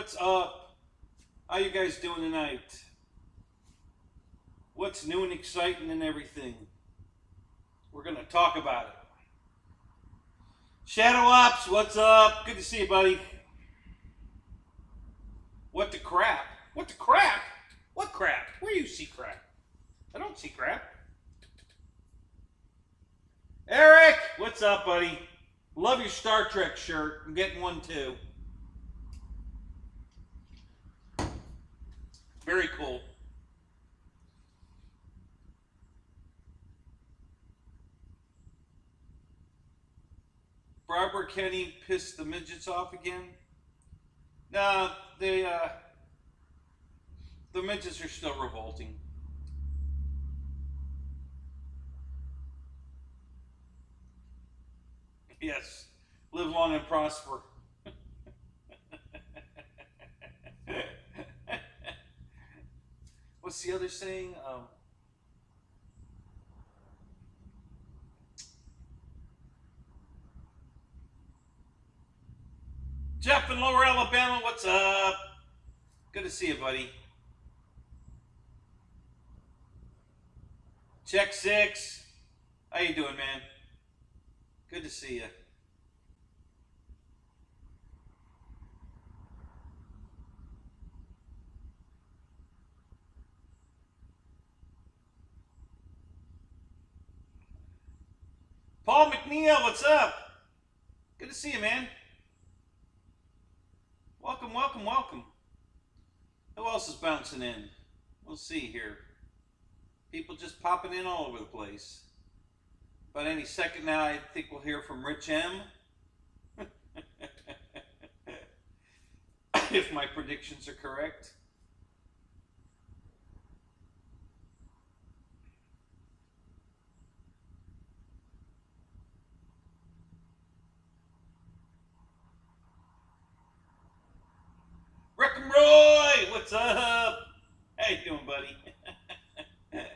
What's up? How you guys doing tonight? What's new and exciting and everything? We're going to talk about it. Shadow Ops, what's up? Good to see you, buddy. What the crap? What the crap? What crap? Where do you see crap? I don't see crap. Eric, what's up, buddy? Love your Star Trek shirt. I'm getting one too. Very cool. Barbara Kenny pissed the midgets off again? No, the midgets are still revolting. Yes, live long and prosper. What's the other saying? Jeff in Lower Alabama, what's up? Good to see you, buddy. Check 6. How you doing, man? Good to see you. Paul McNeil, what's up? Good to see you, man. Welcome, welcome, welcome. Who else is bouncing in? We'll see here. People just popping in all over the place. But any second now, I think we'll hear from Rich M. If my predictions are correct. Rick and Roy, what's up? How you doing, buddy? Why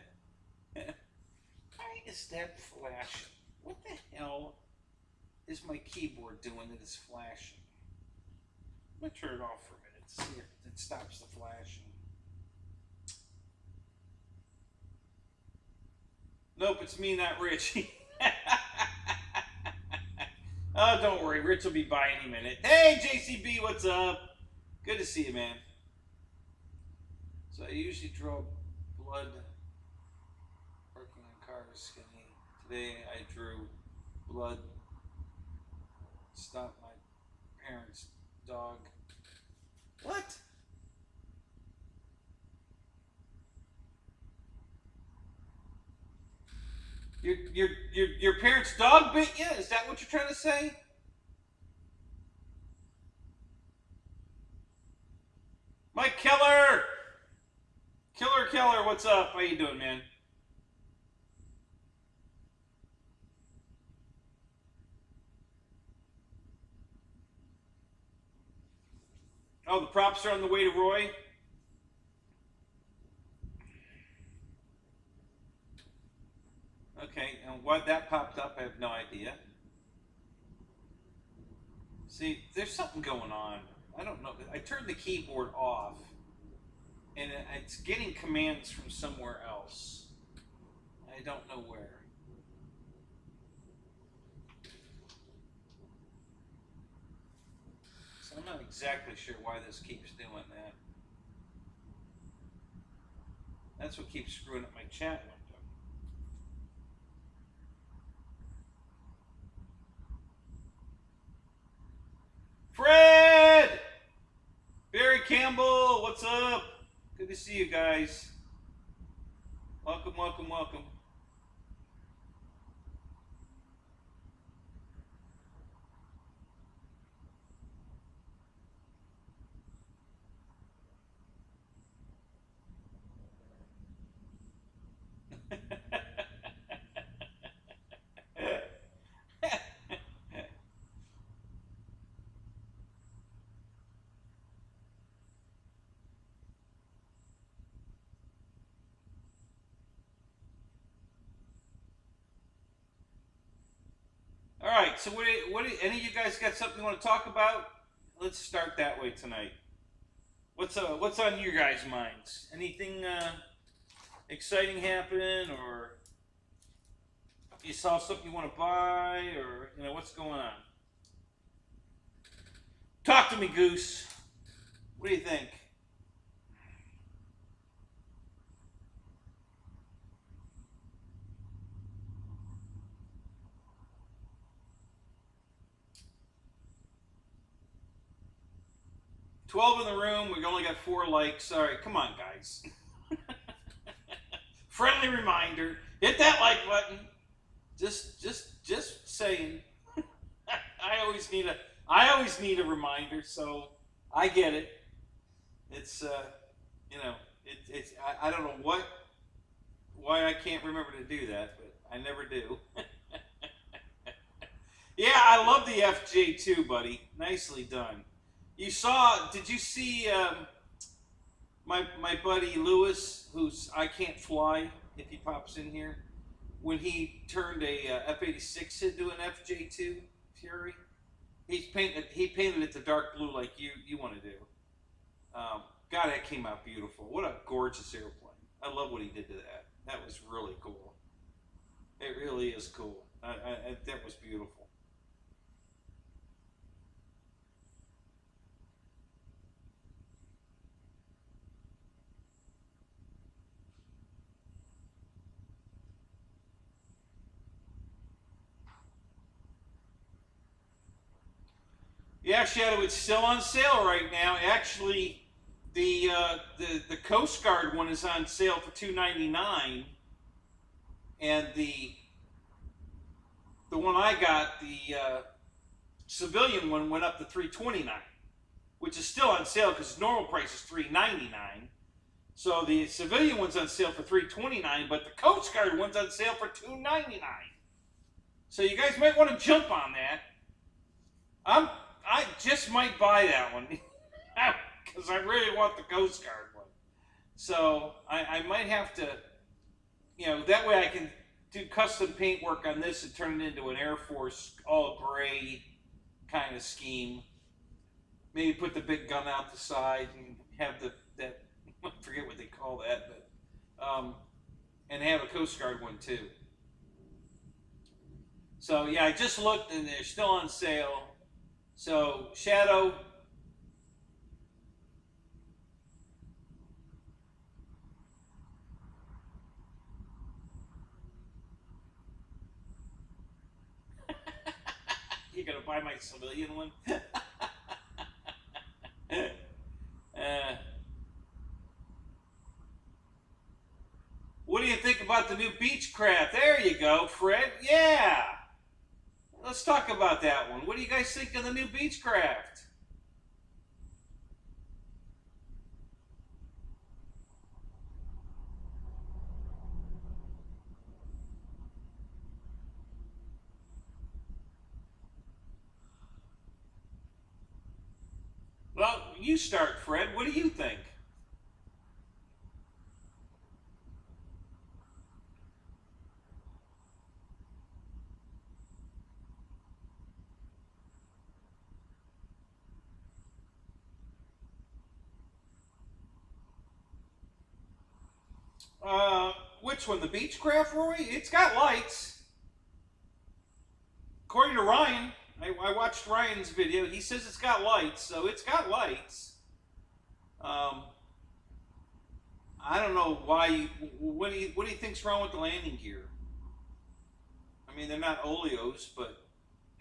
is that flashing? What the hell is my keyboard doing that is flashing? Let me turn it off for a minute to see if it stops the flashing. Nope, it's me, not Rich. Oh, don't worry, Rich will be by any minute. Hey, JCB, what's up? Good to see you, man. So I usually draw blood working on cars skinny. Today I drew blood. Stop my parents' dog. What? Your parents' dog bit you? Is that what you're trying to say? Mike Keller! Keller, what's up? How you doing, man? Oh, the props are on the way to Roy? Okay, and why that popped up, I have no idea. See, there's something going on. I don't know. I turned the keyboard off, and it's getting commands from somewhere else. I don't know where. So I'm not exactly sure why this keeps doing that. That's what keeps screwing up my chat window. Fred! Barry Campbell, what's up? Good to see you guys. Welcome, welcome, welcome. All right, so what any of you guys got something you want to talk about? Let's start that way tonight. What's on your guys' minds? Anything exciting happen, or you saw something you want to buy, or what's going on? Talk to me, Goose. What do you think? $12 in the room. We only got 4 likes. All right, come on, guys. Friendly reminder: hit that like button. Just saying. I always need a reminder, so I get it. It's I don't know why I can't remember to do that, but I never do. Yeah, I love the FJ2, buddy. Nicely done. Did you see my buddy Lewis, who's I Can't Fly, if he pops in here, when he turned a F-86 into an FJ2 Fury? He painted it the dark blue like you want to do. God, that came out beautiful. What a gorgeous airplane. I love what he did to that. That was really cool. It really is cool. That was beautiful. Yeah, Shadow, it's still on sale right now. Actually, the Coast Guard one is on sale for $299, and the one I got, the civilian one, went up to $329, which is still on sale because normal price is $399. So the civilian one's on sale for $329, but the Coast Guard one's on sale for $299. So you guys might want to jump on that. I just might buy that one because I really want the Coast Guard one. So I might have to, that way I can do custom paint work on this and turn it into an Air Force all gray kind of scheme. Maybe put the big gun out the side and have that I forget what they call that, but and have a Coast Guard one too. So yeah, I just looked and they're still on sale. So, Shadow, you're going to buy my civilian one? What do you think about the new Beechcraft? There you go, Fred. Yeah. Let's talk about that one. What do you guys think of the new Beechcraft? Well, you start, Fred. What do you think? Which one? The Beechcraft, Roy? It's got lights. According to Ryan, I watched Ryan's video. He says it's got lights, so it's got lights. I don't know why. What do you think's wrong with the landing gear? I mean, they're not oleos, but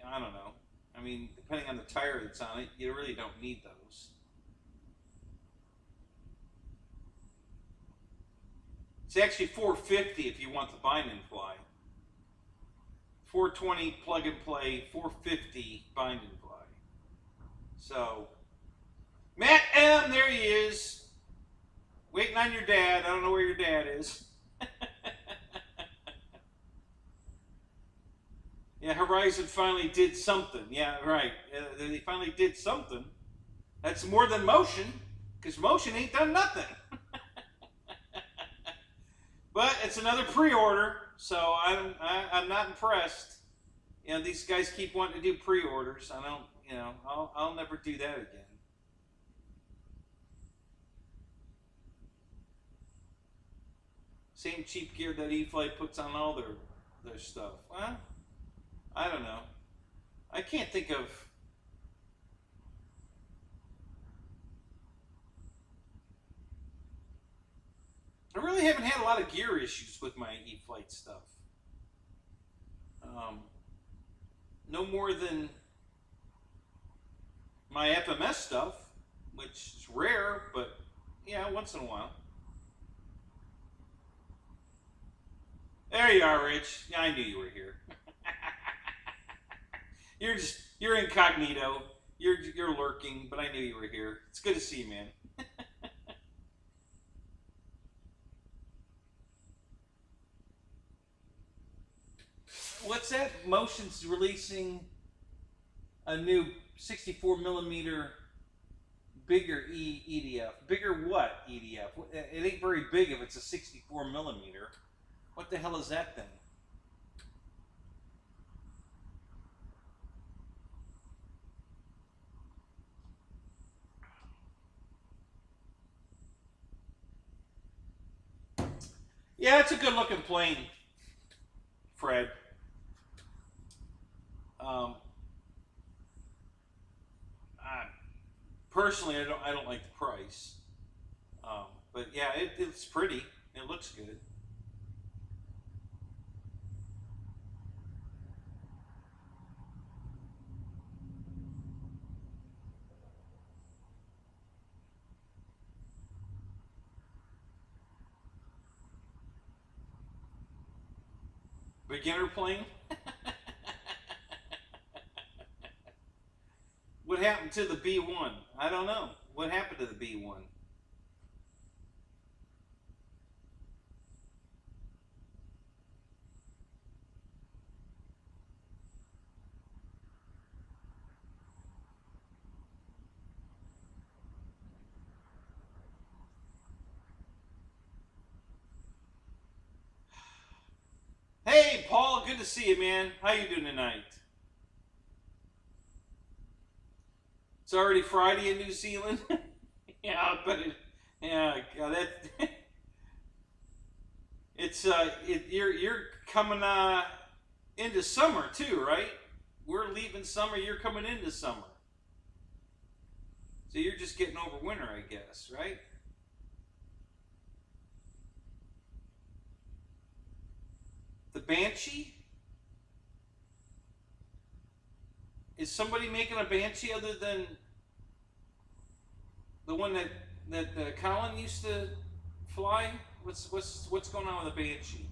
I don't know. I mean, depending on the tire that's on it, you really don't need those. It's actually $450 if you want the bind and fly. $420 plug and play, $450 bind and fly. So, Matt M, there he is. Waiting on your dad. I don't know where your dad is. Yeah, Horizon finally did something. Yeah, right. They finally did something. That's more than Motion, because Motion ain't done nothing. But it's another pre-order, so I'm not impressed. These guys keep wanting to do pre-orders. I don't, I'll never do that again. Same cheap gear that E-flite puts on all their stuff. Well, I don't know. I can't think of. I really haven't had a lot of gear issues with my E-flite stuff. No more than my FMS stuff, which is rare, but yeah, once in a while. There you are, Rich. Yeah, I knew you were here. You're incognito. You're lurking, but I knew you were here. It's good to see you, man. What's that? Motion's releasing a new 64 millimeter bigger EDF. Bigger what EDF? It ain't very big if it's a 64 millimeter. What the hell is that thing? Yeah, it's a good looking plane, Fred. Personally, I don't like the price, but yeah, it's pretty. It looks good. Beginner plane. What happened to the B1? I don't know. What happened to the B1? Hey, Paul, good to see you, man. How you doing tonight? It's already Friday in New Zealand. Yeah, but yeah, that it's you're coming into summer too, right? We're leaving summer. You're coming into summer, so you're just getting over winter, I guess, right? The Banshee. Is somebody making a Banshee other than the one that Colin used to fly? What's going on with the Banshee?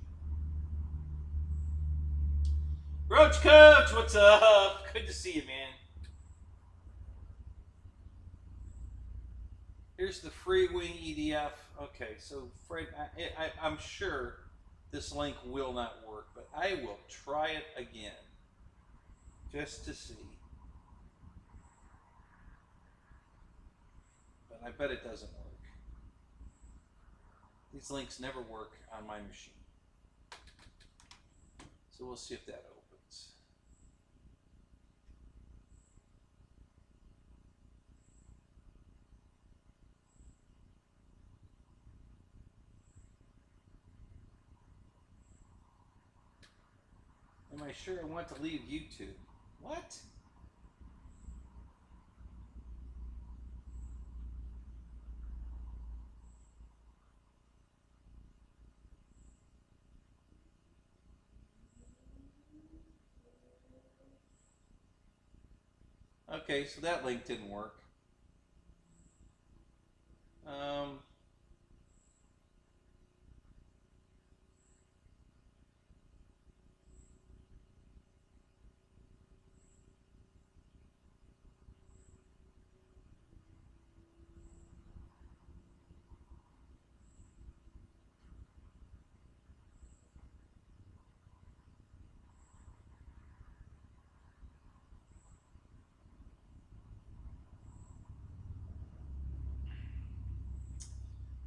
Roach Coach, what's up? Good to see you, man. Here's the free wing EDF. Okay, so Fred, I'm sure this link will not work, but I will try it again just to see. But I bet it doesn't work. These links never work on my machine. So we'll see if that opens. Am I sure I want to leave YouTube? What? Okay, so that link didn't work.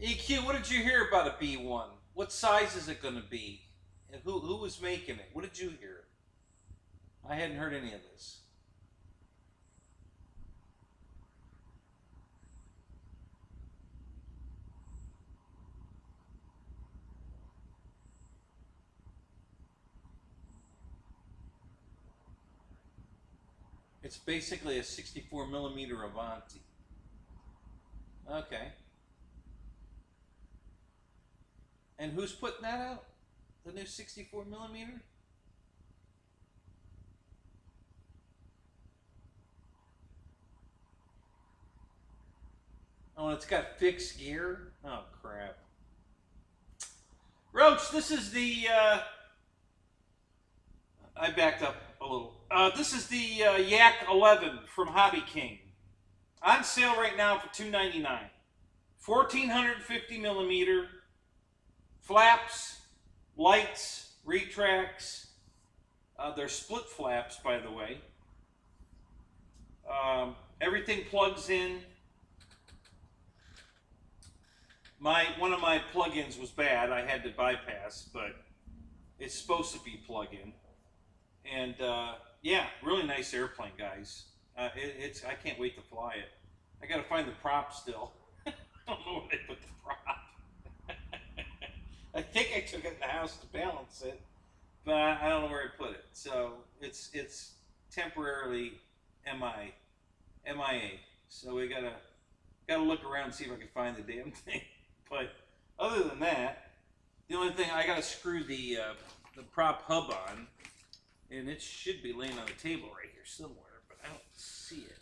EQ, what did you hear about a B1? What size is it going to be? And who was making it? What did you hear? I hadn't heard any of this. It's basically a 64mm Avanti. Okay. And who's putting that out? The new 64mm? Oh, it's got fixed gear? Oh, crap. Roach, this is the, I backed up a little. This is the Yak 11 from Hobby King. On sale right now for $299. 1450mm. Flaps, lights, retracts. They're split flaps, by the way. Everything plugs in. One of my plugins was bad. I had to bypass, but it's supposed to be plug-in. And yeah, really nice airplane, guys. I can't wait to fly it. I got to find the prop still. I don't know where they put the prop. I think I took it in the house to balance it, but I don't know where I put it. So it's temporarily MIA. So we gotta look around and see if I can find the damn thing. But other than that, the only thing I gotta screw the prop hub on, and it should be laying on the table right here somewhere, but I don't see it.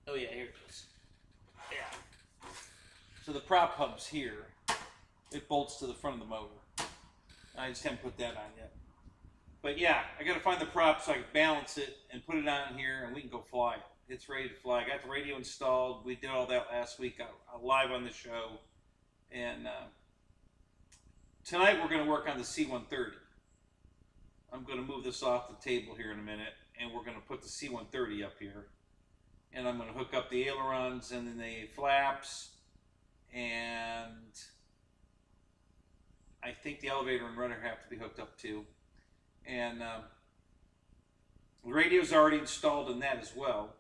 Oh yeah, here it is. Yeah. So the prop hub's here. It bolts to the front of the motor. I just haven't put that on yet. But yeah, I gotta find the prop so I can balance it and put it on here and we can go fly it. It's ready to fly. I got the radio installed. We did all that last week live on the show. And tonight we're gonna work on the C-130. I'm gonna move this off the table here in a minute and we're gonna put the C-130 up here. And I'm gonna hook up the ailerons and then the flaps, and I think the elevator and rudder have to be hooked up too. And the radio's already installed in that as well.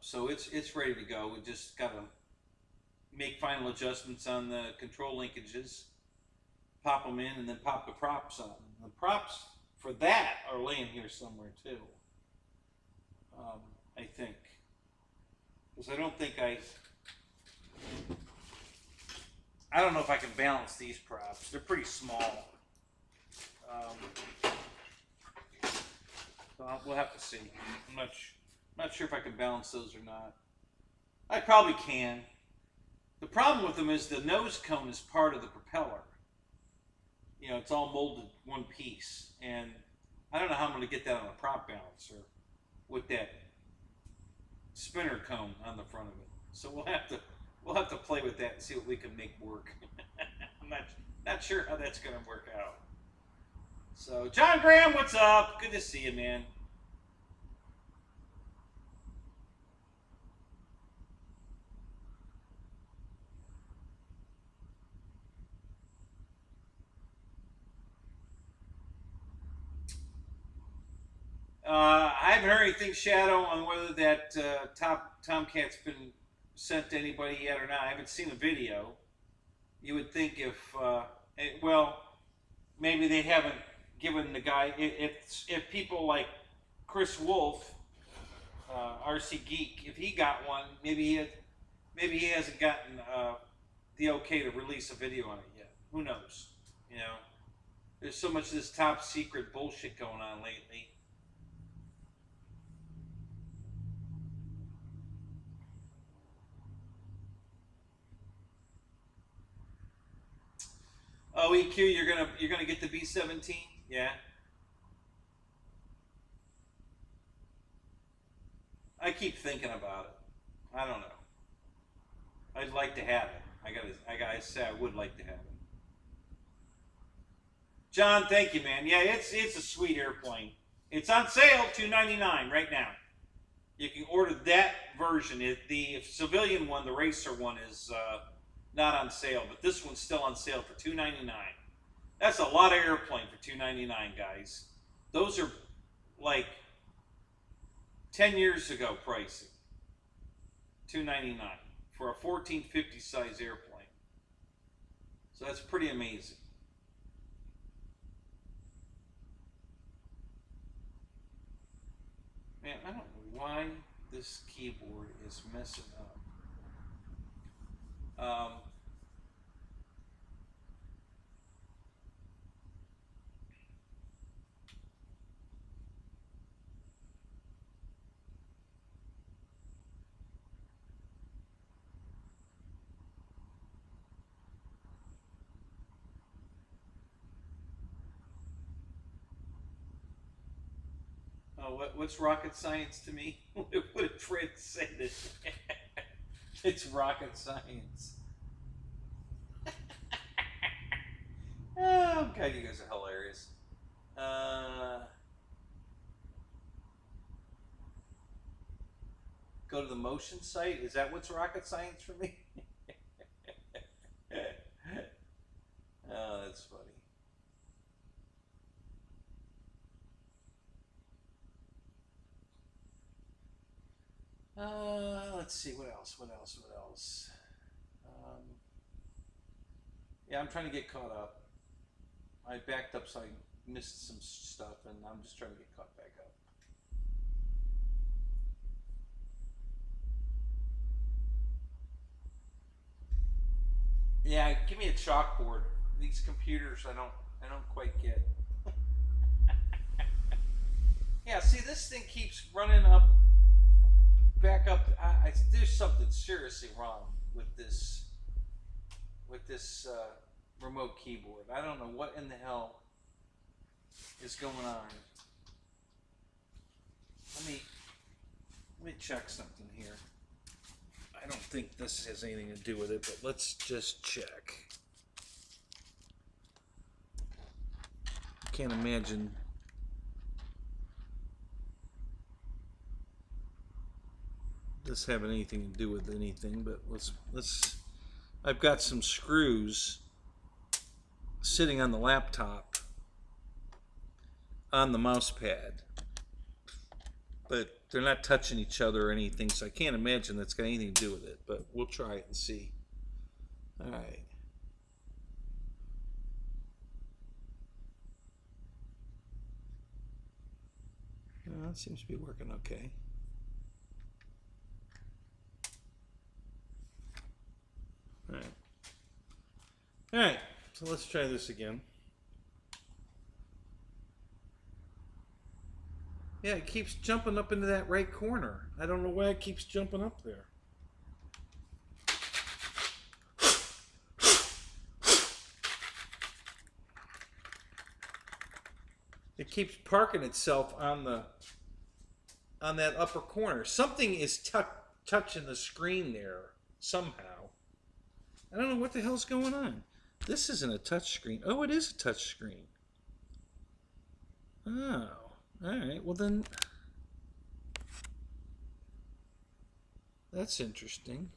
So it's ready to go. We just gotta make final adjustments on the control linkages, pop them in, and then pop the props on. The props for that are laying here somewhere too. I think. Because I don't think I don't know if I can balance these props. They're pretty small. So we'll have to see. I'm not sure if I can balance those or not. I probably can. The problem with them is the nose cone is part of the propeller. You know, it's all molded one piece. And I don't know how I'm going to get that on a prop balancer with that spinner cone on the front of it. So we'll have to play with that and see what we can make work. I'm not sure how that's going to work out. So John Graham, what's up? Good to see you, man. I haven't heard anything, Shadow, on whether that Tomcat's been sent to anybody yet or not. I haven't seen a video. You would think if, well, maybe they haven't given the guy, if people like Chris Wolf, RC Geek, if he got one, maybe he hasn't gotten the okay to release a video on it yet. Who knows? You know, there's so much of this top secret bullshit going on lately. Oh, EQ, you're gonna get the B-17? Yeah. I keep thinking about it. I don't know. I'd like to have it. I gotta say I would like to have it. John, thank you, man. Yeah, it's a sweet airplane. It's on sale, $299 right now. You can order that version. The civilian one, the racer one, is not on sale, but this one's still on sale for $299. That's a lot of airplane for $299, guys. Those are like 10 years ago pricing. $299 for a 1450 size airplane. So that's pretty amazing. Man, I don't know why this keyboard is messing up. What's rocket science to me? What did Fred say this? It's rocket science. Oh, God, you guys are hilarious. Go to the motion site? Is that what's rocket science for me? Oh, that's funny. Let's see, what else? Yeah, I'm trying to get caught up. I backed up, so I missed some stuff, and I'm just trying to get caught back up. Yeah, give me a chalkboard. These computers, I don't quite get. Yeah, see, this thing keeps running up, back up. There's something seriously wrong with this remote keyboard. I don't know what in the hell is going on. Let me check something here. I don't think this has anything to do with it, but let's just check. Can't imagine this having anything to do with anything, but let's I've got some screws sitting on the laptop on the mouse pad, but they're not touching each other or anything, so I can't imagine that's got anything to do with it, but we'll try it and see. All right. Well, it seems to be working okay. All right, so let's try this again. Yeah, it keeps jumping up into that right corner. I don't know why it keeps jumping up there. It keeps parking itself on that upper corner. Something is touching the screen there somehow. I don't know what the hell's going on. This isn't a touch screen. Oh, it is a touch screen. Oh, all right. Well then, that's interesting.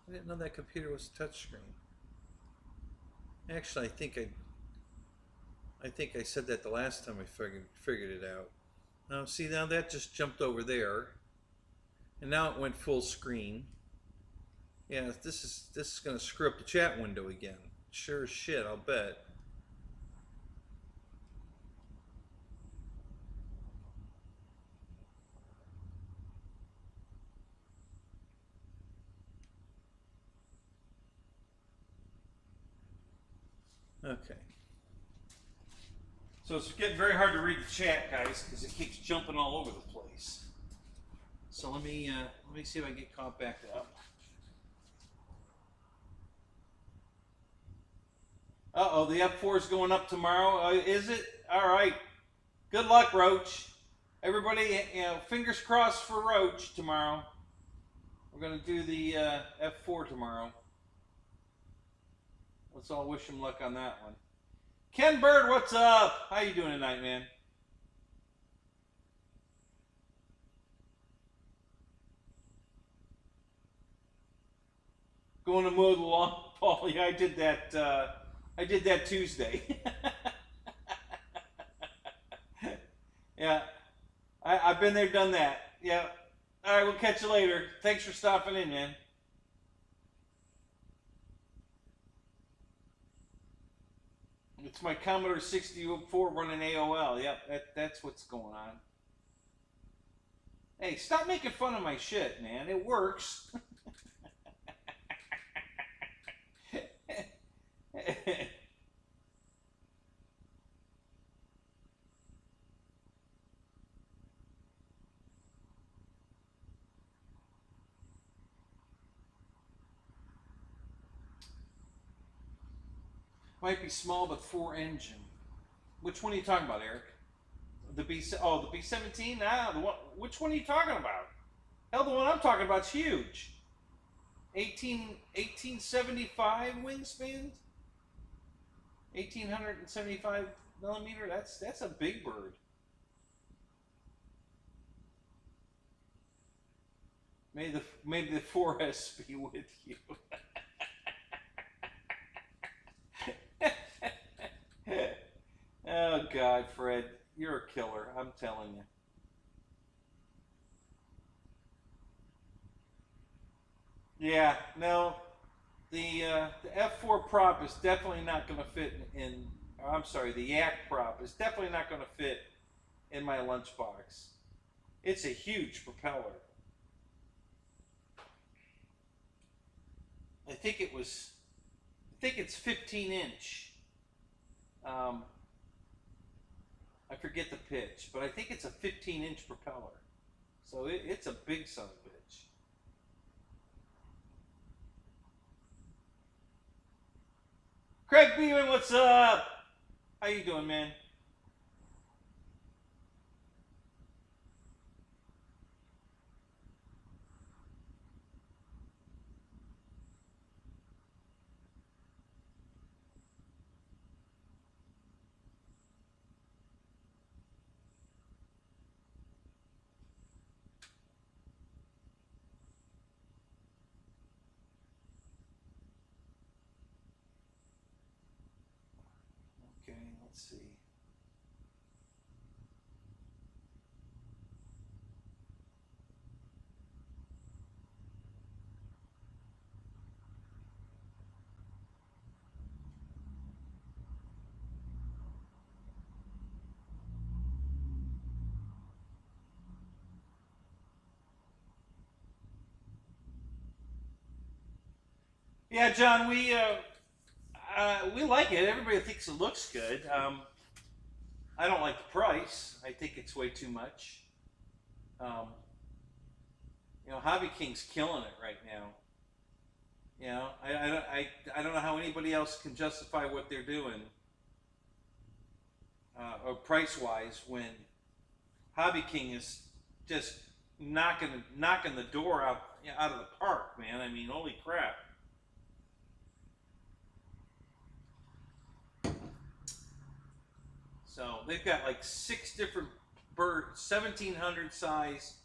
I didn't know that computer was a touch screen. Actually, I think I said that the last time I figured it out. Now, see, now that just jumped over there, and now it went full screen. Yeah, this is going to screw up the chat window again. Sure as shit, I'll bet. Okay. So it's getting very hard to read the chat, guys, because it keeps jumping all over the place. So let me see if I can get caught back up. Uh-oh, the F4 is going up tomorrow. Is it? All right. Good luck, Roach. Everybody, fingers crossed for Roach tomorrow. We're going to do the F4 tomorrow. Let's all wish him luck on that one. Ken Bird, what's up? How you doing tonight, man? Going to mow the lawn, Paul. Yeah, I did that Tuesday. Yeah, I've been there, done that. Yeah. All right, we'll catch you later. Thanks for stopping in, man. It's my Commodore 64 running AOL. Yep, that's what's going on. Hey, stop making fun of my shit, man. It works. Might be small, but 4-engine. Which one are you talking about, Eric? The B-17? Nah, which one are you talking about? Hell, the one I'm talking about is huge. 1875 wingspan? 1875 millimeter? That's a big bird. May the 4S be with you. Oh God, Fred, you're a killer. I'm telling you. Yeah, no, the F4 prop is definitely not going to fit in. I'm sorry, the Yak prop is definitely not going to fit in my lunchbox. It's a huge propeller. I think it's 15-inch. I forget the pitch, but I think it's a 15-inch propeller. So it's a big son of a bitch. Craig Beeman, what's up? How you doing, man? Okay, let's see. Yeah, John, we like it. Everybody thinks it looks good. I don't like the price. I think it's way too much. Hobby King's killing it right now. I don't know how anybody else can justify what they're doing, or price-wise, when Hobby King is just knocking the door out of the park, man. I mean, holy crap. So they've got like 6 different birds, 1700 size,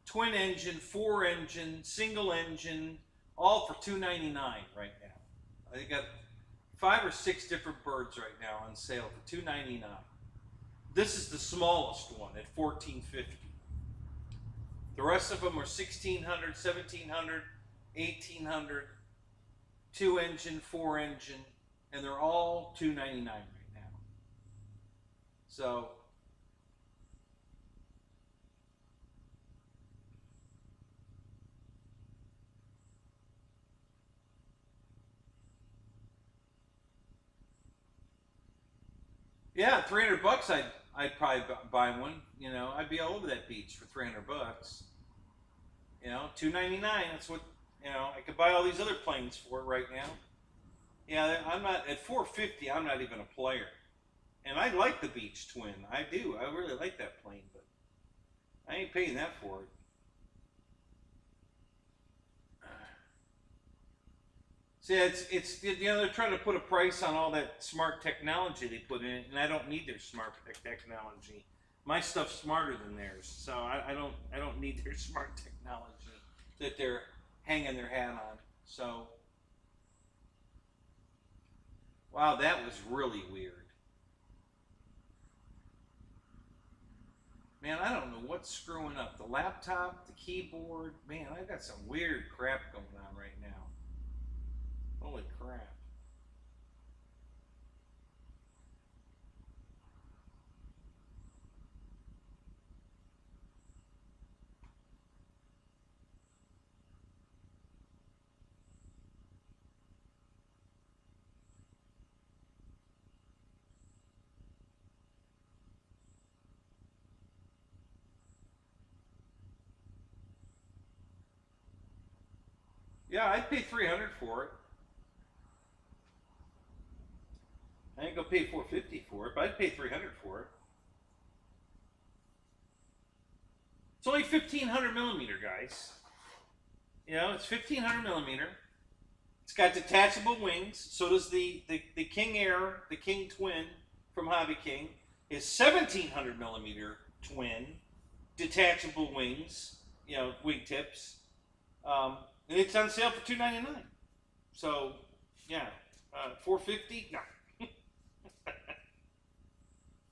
twin engine, 4-engine, single engine, all for $299 right now. They got 5 or 6 different birds right now on sale for $299. This is the smallest one at $1450. The rest of them are 1600, 1700, 1800, 2-engine, 4-engine, and they're all $299 right now. So yeah, $300 I'd probably buy one. I'd be all over that beach for $300. $299. That's what I could buy all these other planes for right now. Yeah, I'm not at $450. I'm not even a player. And I like the Beach Twin. I do. I really like that plane, but I ain't paying that for it. See, it's they're trying to put a price on all that smart technology they put in it, and I don't need their smart technology. My stuff's smarter than theirs, so I don't need their smart technology that they're hanging their hat on. So, wow, that was really weird. Man, I don't know what's screwing up. The laptop, the keyboard. Man, I've got some weird crap going on right now. Holy crap. Yeah, I'd pay $300 for it. I ain't gonna pay $450 for it, but I'd pay $300 for it. It's only 1500 millimeter, guys. You know, it's 1500 millimeter. It's got detachable wings. So does the King Air, the King Twin from Hobby King, is 1700 millimeter twin, detachable wings. You know, wing tips. And it's on sale for $299. So, yeah, $450.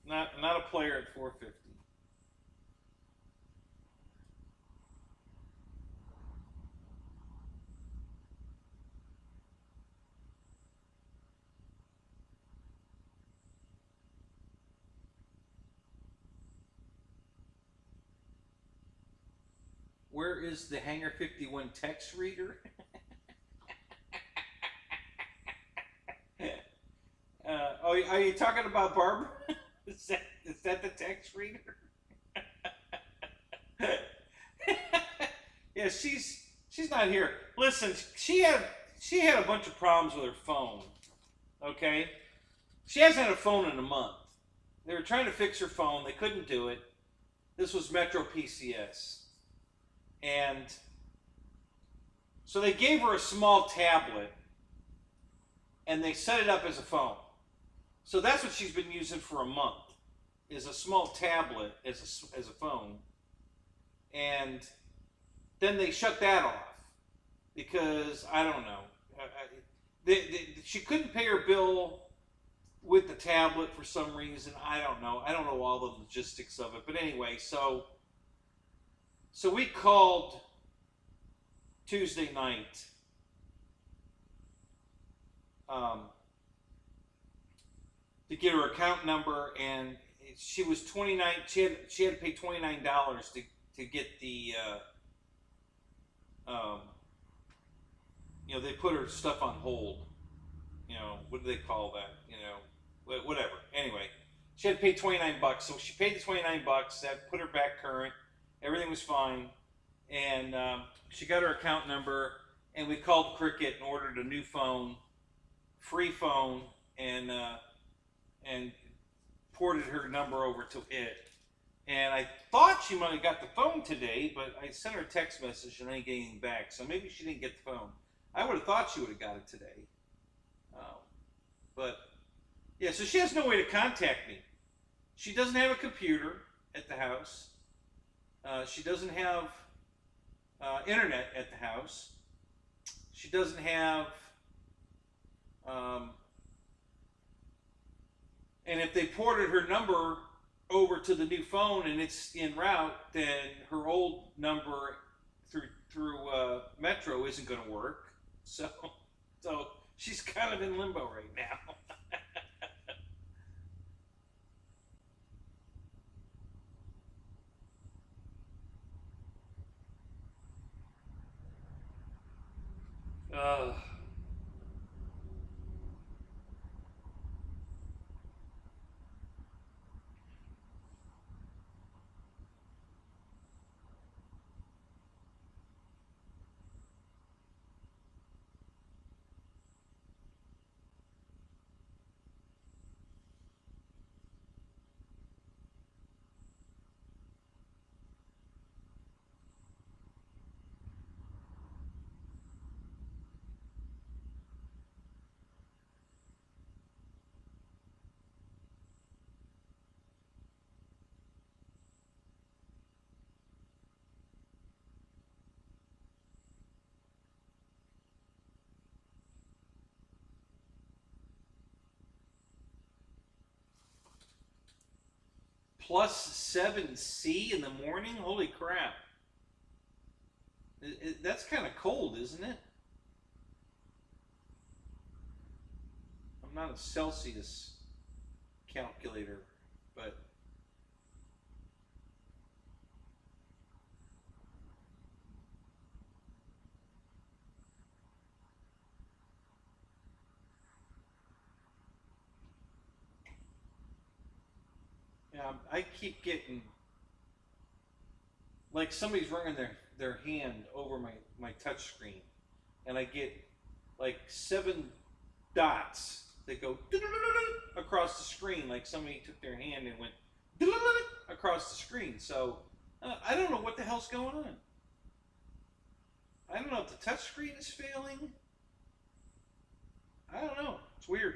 No, not a player at $450. Where is the Hangar 51 text reader? Oh, are you talking about Barbara? Is that the text reader? Yeah, she's not here. Listen, she had a bunch of problems with her phone. Okay, she hasn't had a phone in a month. They were trying to fix her phone. They couldn't do it. This was Metro PCS, and so they gave her a small tablet, and they set it up as a phone. So that's what she's been using for a month, is a small tablet as a phone. And then they shut that off because, I don't know, she couldn't pay her bill with the tablet for some reason. I don't know all the logistics of it. But anyway, so we called Tuesday night. To get her account number, and she was 29. She had to pay $29 to get the. You know, they put her stuff on hold. You know, what do they call that? You know, whatever. Anyway, she had to pay $29, so she paid the $29. That put her back current. Everything was fine, and she got her account number, and we called Cricket and ordered a new phone, free phone, and ported her number over to it. And I thought she might have got the phone today, but I sent her a text message and I didn't get anything back. So maybe she didn't get the phone. I would have thought she would have got it today. But, yeah, so she has no way to contact me. She doesn't have a computer at the house. She doesn't have internet at the house. She doesn't have... and if they ported her number over to the new phone and it's en route, then her old number through Metro isn't going to work. So she's kind of in limbo right now. +7C in the morning? Holy crap. That's kind of cold, isn't it? I'm not a Celsius calculator, but yeah, I keep getting like somebody's running their hand over my touch screen. and I get like 7 dots that go across the screen, like somebody took their hand and went across the screen. So I don't know what the hell's going on. I don't know if the touch screen is failing. I don't know. It's weird.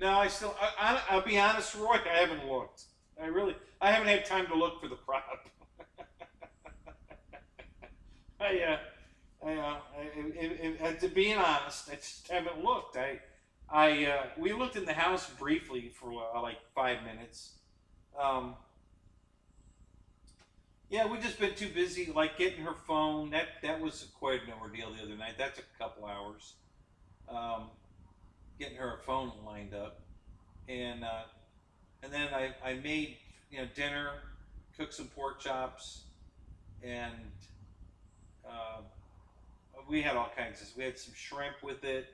No, I'll be honest, Roy, I haven't looked. I haven't had time to look for the prop. To being honest, I just haven't looked. We looked in the house briefly for like 5 minutes. Yeah, we just been too busy, like getting her phone. That was quite an ordeal the other night. That took a couple hours. Getting her a phone lined up, and then I made dinner, cooked some pork chops, and we had all kinds of. We had some shrimp with it,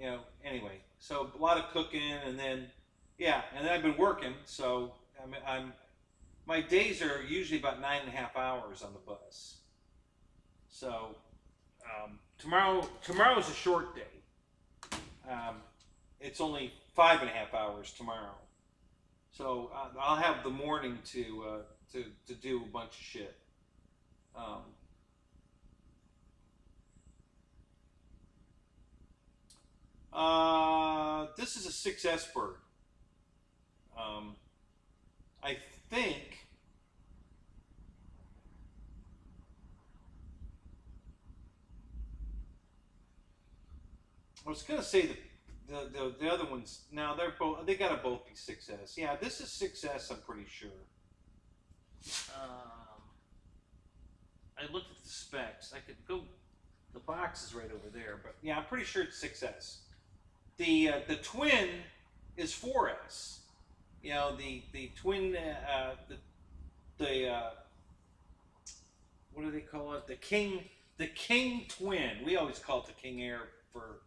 and anyway. So a lot of cooking, and then I've been working. So my days are usually about 9.5 hours on the bus. So tomorrow's a short day. It's only 5.5 hours tomorrow, so I'll have the morning to do a bunch of shit. This is a 6S bird. I think I was gonna say the other ones. Now they gotta both be 6S. Yeah, this is 6S. I'm pretty sure. I looked at the specs. I could go. The box is right over there, but yeah, I'm pretty sure it's 6S. The twin is 4S. The twin what do they call it? The King twin. We always call it the King Air for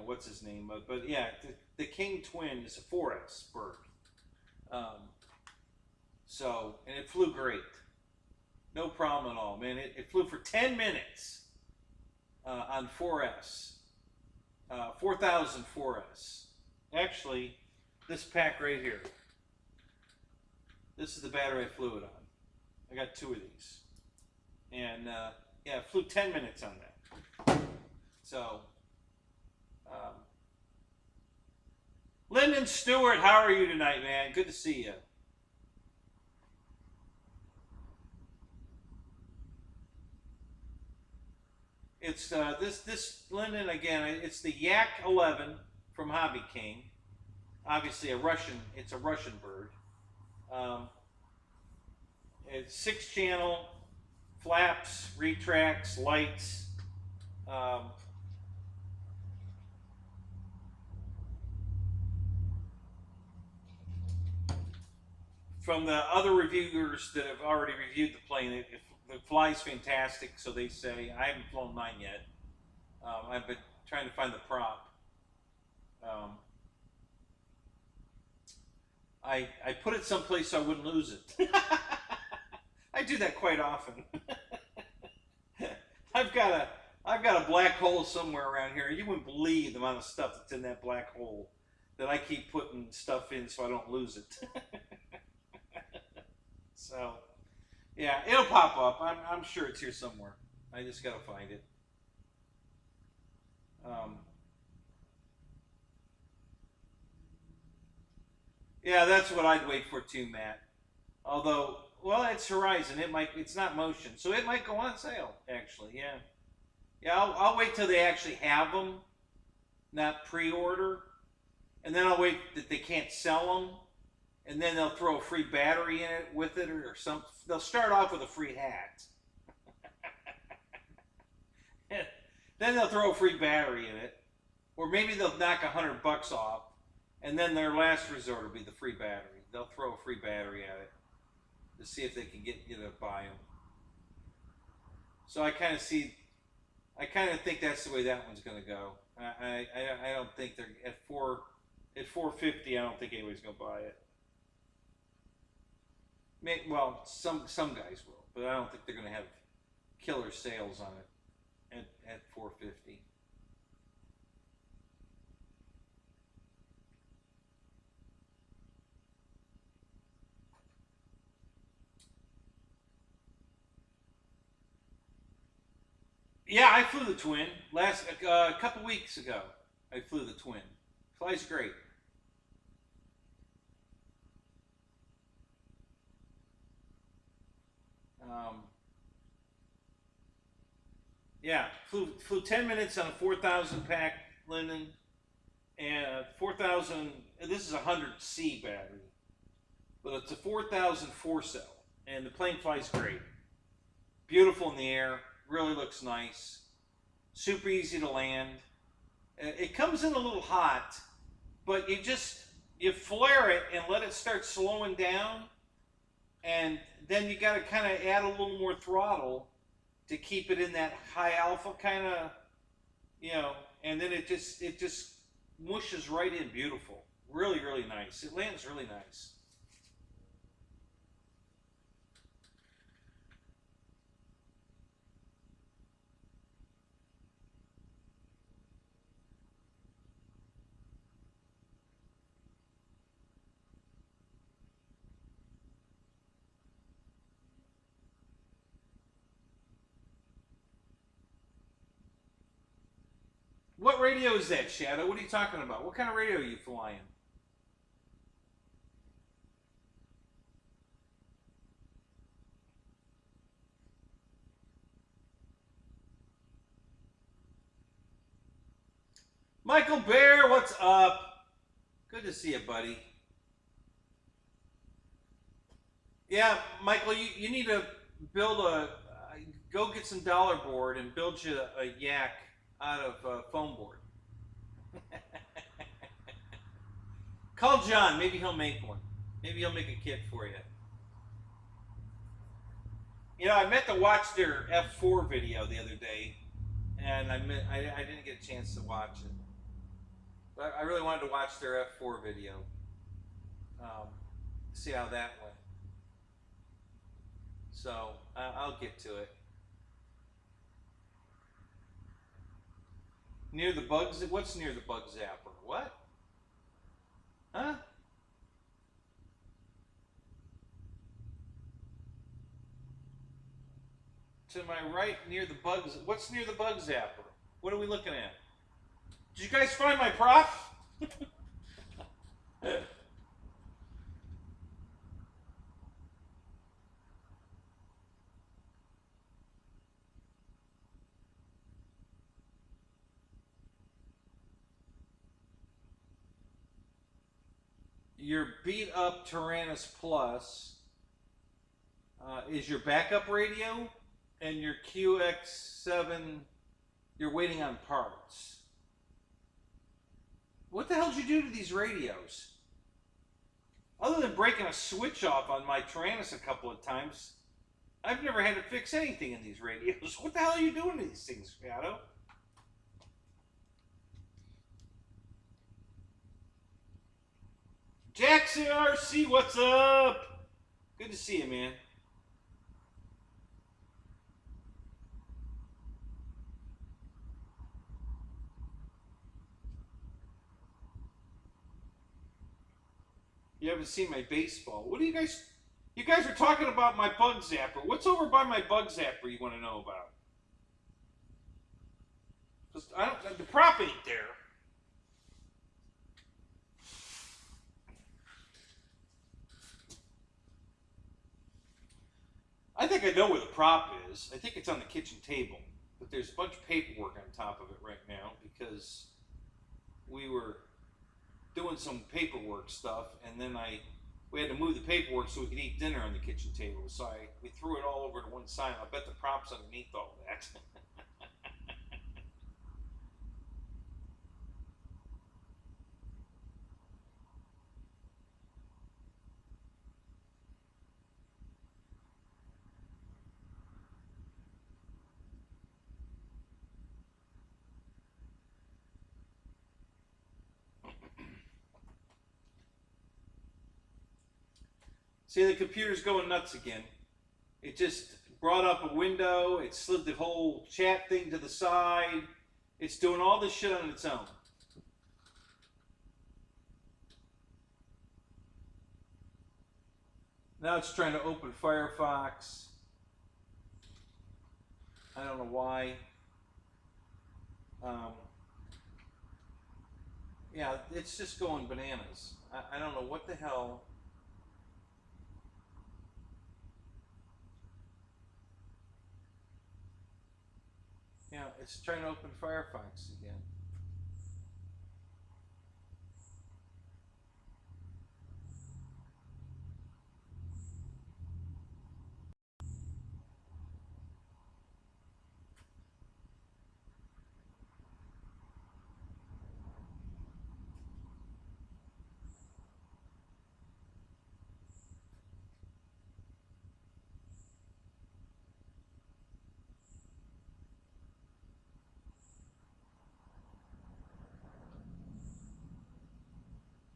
what's his name, but yeah, the King twin is a 4S bird. And it flew great, no problem at all, man. It flew for 10 minutes on 4S, 4000 4S. Actually, this pack right here. This is the battery I flew it on. I got 2 of these, and yeah, it flew 10 minutes on that. So. Lyndon Stewart, how are you tonight, man? Good to see you. It's this Lyndon again. It's the Yak 11 from Hobby King. Obviously it's a Russian bird. It's 6-channel, flaps, retracts, lights. From the other reviewers that have already reviewed the plane, it flies fantastic, so they say. I haven't flown mine yet. I've been trying to find the prop. I put it someplace so I wouldn't lose it. I do that quite often. I've got a black hole somewhere around here. You wouldn't believe the amount of stuff that's in that black hole that I keep putting stuff in so I don't lose it. So, yeah, it'll pop up. I'm sure it's here somewhere. I just gotta find it. Yeah, that's what I'd wait for too, Matt. Although, well, it's Horizon. It's not motion, so it might go on sale. Actually, yeah, yeah. I'll wait till they actually have them, not pre-order, and then I'll wait that they can't sell them. And then they'll throw a free battery in it with it or something. They'll start off with a free hat. Then they'll throw a free battery in it. Or maybe they'll knock $100 off, and then their last resort will be the free battery. They'll throw a free battery at it to see if they can get you to buy them. So I kind of think that's the way that one's going to go. I don't think they're at $450. I don't think anybody's going to buy it. Well, some guys will, but I don't think they're going to have killer sales on it at $450. Yeah, I flew the twin a couple weeks ago. I flew the twin. Flies great. Yeah, flew 10 minutes on a 4,000 pack Linden, and 4,000. This is a 100C battery, but it's a 4,000 4-cell, and the plane flies great. Beautiful in the air. Really looks nice. Super easy to land. It comes in a little hot, but you flare it and let it start slowing down, and then you got to kind of add a little more throttle to keep it in that high alpha kind of, and then it just mushes right in beautiful. Really, really nice. It lands really nice. What radio is that, Shadow? What are you talking about? What kind of radio are you flying? Michael Bear, what's up? Good to see you, buddy. Yeah, Michael, you need to go get some dollar board and build you a yak out of foam board. Call John. Maybe he'll make one. Maybe he'll make a kit for you. I meant to watch their F4 video the other day, and I didn't get a chance to watch it. But I really wanted to watch their F4 video. See how that went. So I'll get to it. Near the bugs? What's near the bug zapper? What? Huh? To my right, near the bugs. What's near the bug zapper? What are we looking at? Did you guys find my prop? Your beat up Tyrannus Plus is your backup radio, and your QX7, you're waiting on parts. What the hell did you do to these radios? Other than breaking a switch off on my Tyrannus a couple of times, I've never had to fix anything in these radios. What the hell are you doing to these things, Shadow? Jackson RC, what's up? Good to see you, man. You haven't seen my baseball. What do you guys are talking about my bug zapper. What's over by my bug zapper you want to know about? Because the prop ain't there. I think I know where the prop is. I think it's on the kitchen table. But there's a bunch of paperwork on top of it right now because we were doing some paperwork stuff, and then we had to move the paperwork so we could eat dinner on the kitchen table. So we threw it all over to one side. I bet the prop's underneath all that. See, the computer's going nuts again. It just brought up a window. It slid the whole chat thing to the side. It's doing all this shit on its own. Now it's trying to open Firefox. I don't know why. Yeah, it's just going bananas. I don't know what the hell. Yeah, it's trying to open Firefox again.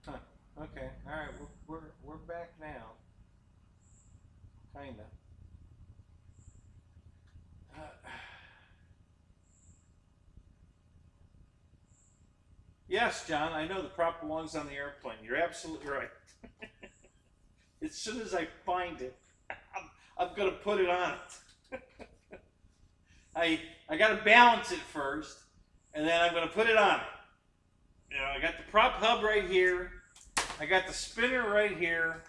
Huh. Okay. All right. We're back now. Kinda. Yes, John. I know the prop belongs on the airplane. You're absolutely right. As soon as I find it, I'm gonna put it on it. I gotta balance it first, and then I'm gonna put it on it. You know, I got the prop hub right here. I got the spinner right here.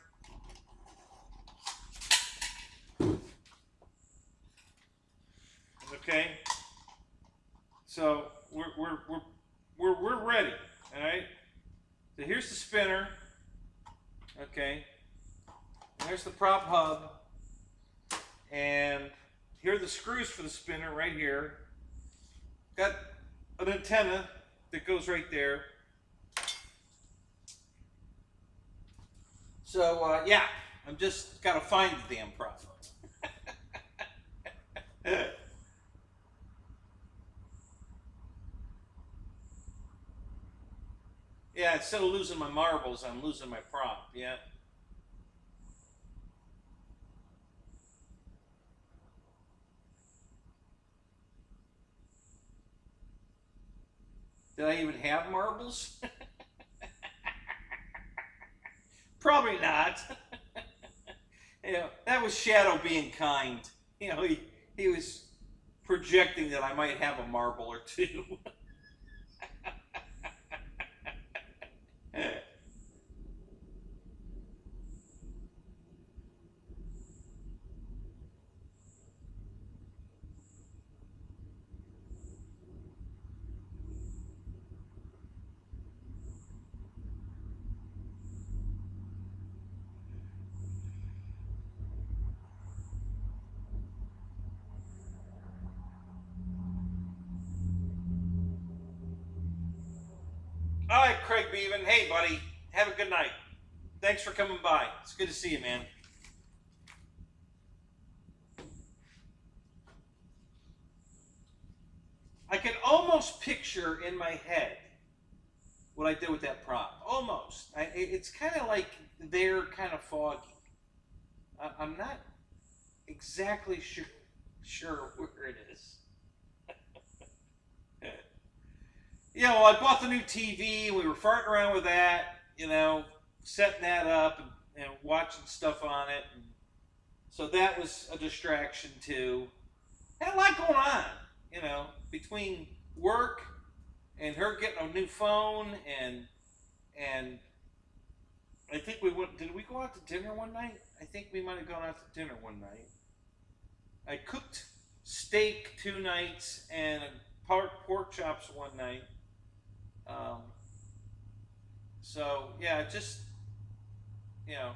Okay. So we're ready. All right. So here's the spinner. Okay. And there's the prop hub. And here are the screws for the spinner right here. Got an antenna that goes right there. So yeah, I'm just gotta find the damn prop. Yeah, instead of losing my marbles, I'm losing my prop. Yeah. Did I even have marbles? Probably not. You know, that was Shadow being kind. You know, he was projecting that I might have a marble or two. All right, Craig Beaven. Hey, buddy. Have a good night. Thanks for coming by. It's good to see you, man. I can almost picture in my head what I did with that prop. Almost. It's kind of like they're kind of foggy. I'm not exactly sure where it is. Yeah, well, I bought the new TV. We were farting around with that, you know, setting that up and watching stuff on it. And so that was a distraction too. Had a lot going on, you know, between work and her getting a new phone and I think we went. Did we go out to dinner one night? I think we might have gone out to dinner one night. I cooked steak 2 nights and pork chops one night. So yeah, just, you know.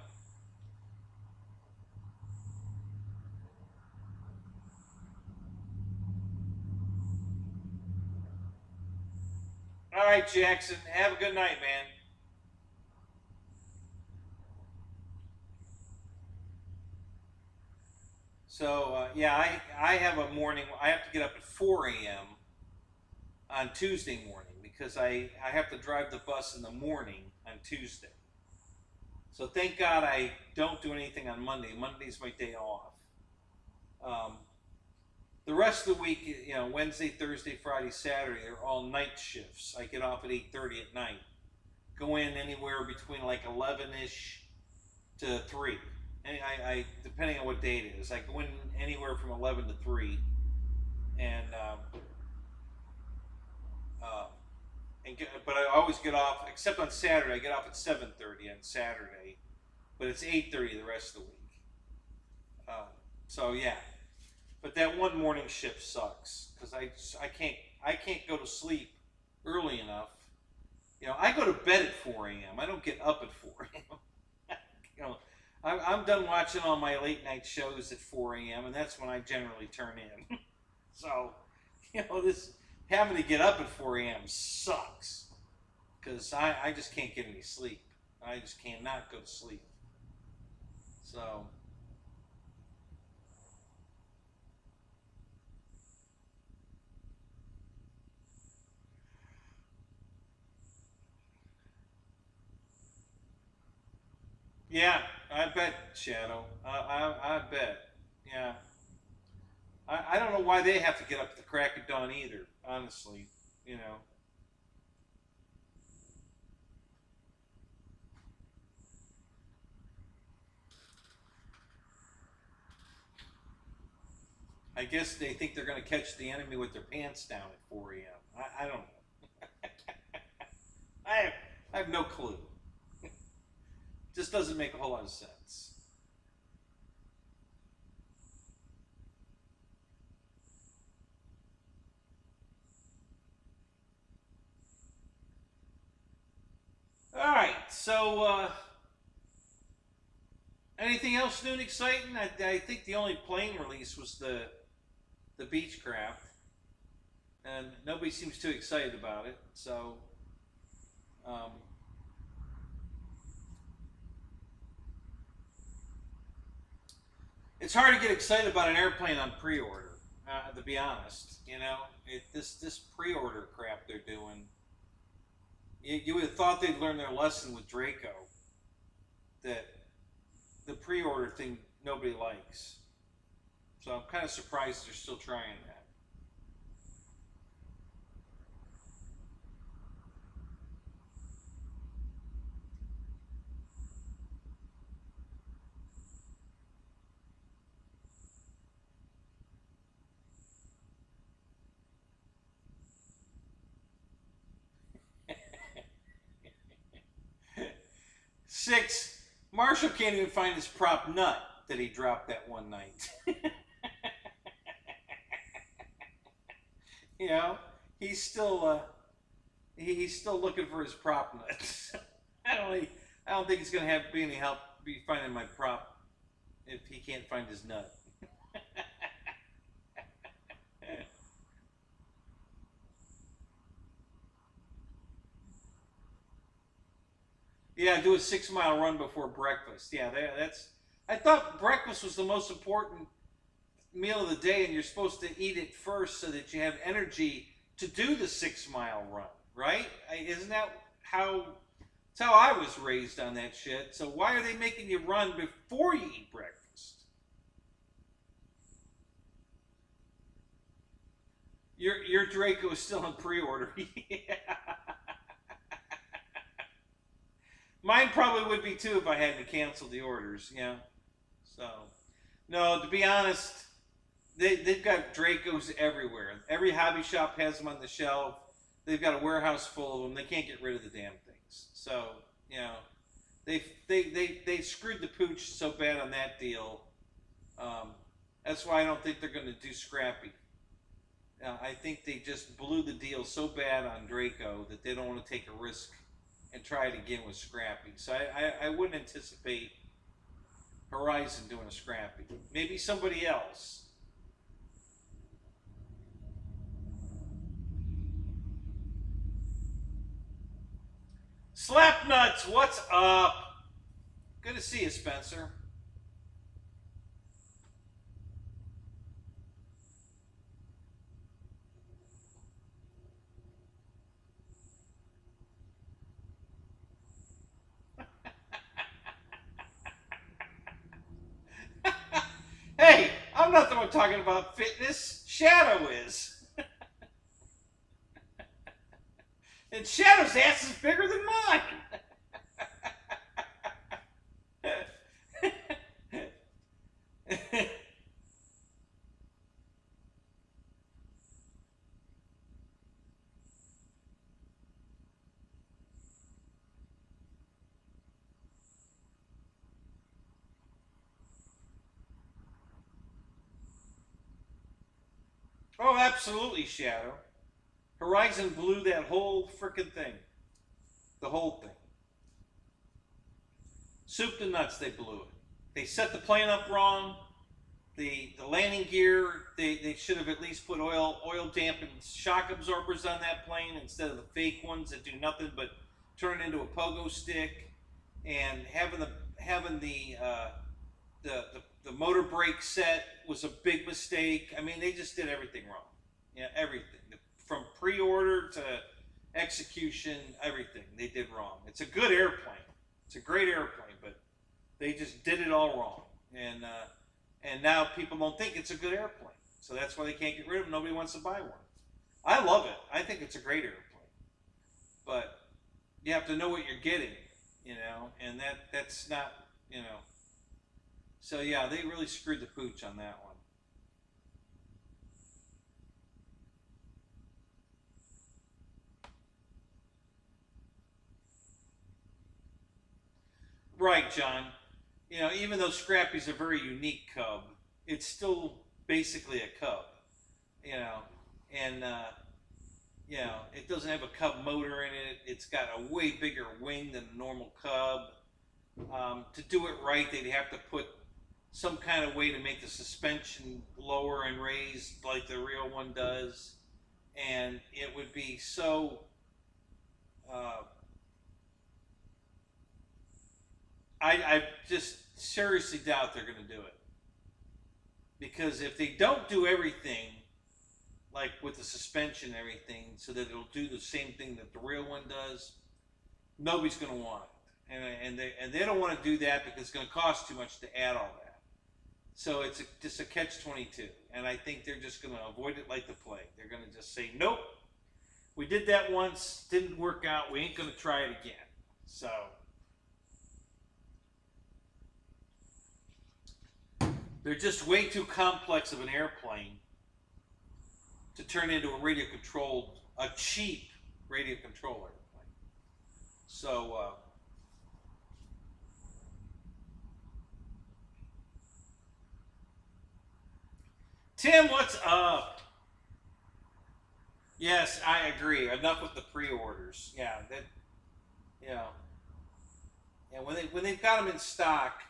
All right, Jackson. Have a good night, man. So yeah, I have a morning. I have to get up at 4 a.m. on Tuesday morning because I have to drive the bus in the morning on Tuesday. So thank God I don't do anything on Monday. Monday's my day off. Um, the rest of the week, you know, Wednesday, Thursday, Friday, Saturday, they're all night shifts. I get off at 8:30 at night. Go in anywhere between like 11-ish to 3. And I depending on what day it is, I go in anywhere from 11 to 3, and uh, but I always get off, except on Saturday. I get off at 7:30 on Saturday, but it's 8:30 the rest of the week. So yeah, but that one morning shift sucks because I can't go to sleep early enough. You know, I go to bed at 4 a.m. I don't get up at 4 a.m. You know, I'm done watching all my late night shows at 4 a.m. and that's when I generally turn in. So, you know, this having to get up at 4 a.m. sucks because I just can't get any sleep. I just cannot go to sleep. So, yeah, I bet, Shadow. I bet. Yeah. I don't know why they have to get up at the crack of dawn either, honestly. You know. I guess they think they're going to catch the enemy with their pants down at 4 a.m. I don't know. I have, I have no clue. Just doesn't make a whole lot of sense. All right, so anything else new and exciting? I think the only plane release was the Beechcraft, and nobody seems too excited about it. So, um, it's hard to get excited about an airplane on pre-order. To be honest, you know, this pre-order crap they're doing. You would have thought they'd learned their lesson with Draco. That the pre-order thing nobody likes. So I'm kind of surprised they're still trying that. Six, Marshall can't even find his prop nut that he dropped that one night. You know, he's still he's still looking for his prop nut. I don't think he's gonna have be any help be finding my prop if he can't find his nut. Yeah, do a 6 mile run before breakfast. Yeah, that's. I thought breakfast was the most important meal of the day, and you're supposed to eat it first so that you have energy to do the 6 mile run, right? Isn't that how? That's how I was raised on that shit. So why are they making you run before you eat breakfast? Your Draco is still in pre-order. Yeah. Mine probably would be too if I hadn't canceled the orders. Yeah. So, no, to be honest, they've got Dracos everywhere. Every hobby shop has them on the shelf. They've got a warehouse full of them. They can't get rid of the damn things. So, you know, they screwed the pooch so bad on that deal. Um, that's why I don't think they're going to do Scrappy. I think they just blew the deal so bad on Draco that they don't want to take a risk and try it again with Scrappy. So I wouldn't anticipate Horizon doing a Scrappy. Maybe somebody else. Slapnuts, what's up? Good to see you, Spencer. I'm not the one talking about fitness. Shadow is. And Shadow's ass is bigger than mine. Oh, absolutely, Shadow. Horizon blew that whole frickin' thing. The whole thing. Soup to nuts, they blew it. They set the plane up wrong. The landing gear, they should have at least put oil dampened shock absorbers on that plane instead of the fake ones that do nothing but turn into a pogo stick. And having the motor brake set was a big mistake. I mean, they just did everything wrong. Yeah, everything. From pre-order to execution, everything they did wrong. It's a good airplane. It's a great airplane, but they just did it all wrong. And now people don't think it's a good airplane. So that's why they can't get rid of it. Nobody wants to buy one. I love it. I think it's a great airplane. But you have to know what you're getting, you know, and that's not, you know. So yeah, they really screwed the pooch on that one. Right, John. You know, even though Scrappy's a very unique Cub, it's still basically a Cub. You know, and you know, it doesn't have a Cub motor in it. It's got a way bigger wing than a normal Cub. To do it right, they'd have to put some kind of way to make the suspension lower and raised like the real one does, and it would be so. I just seriously doubt they're going to do it, because if they don't do everything like with the suspension and everything so that it'll do the same thing that the real one does, nobody's going to want it, and they don't want to do that because it's going to cost too much to add all that. So it's just a catch-22, and I think they're just going to avoid it like the plague. They're going to just say, nope, we did that once, didn't work out, we ain't going to try it again. So they're just way too complex of an airplane to turn into a cheap radio control airplane. So, Tim, what's up? Yes, I agree. Enough with the pre-orders. Yeah, that, you know, and when they've got them in stock,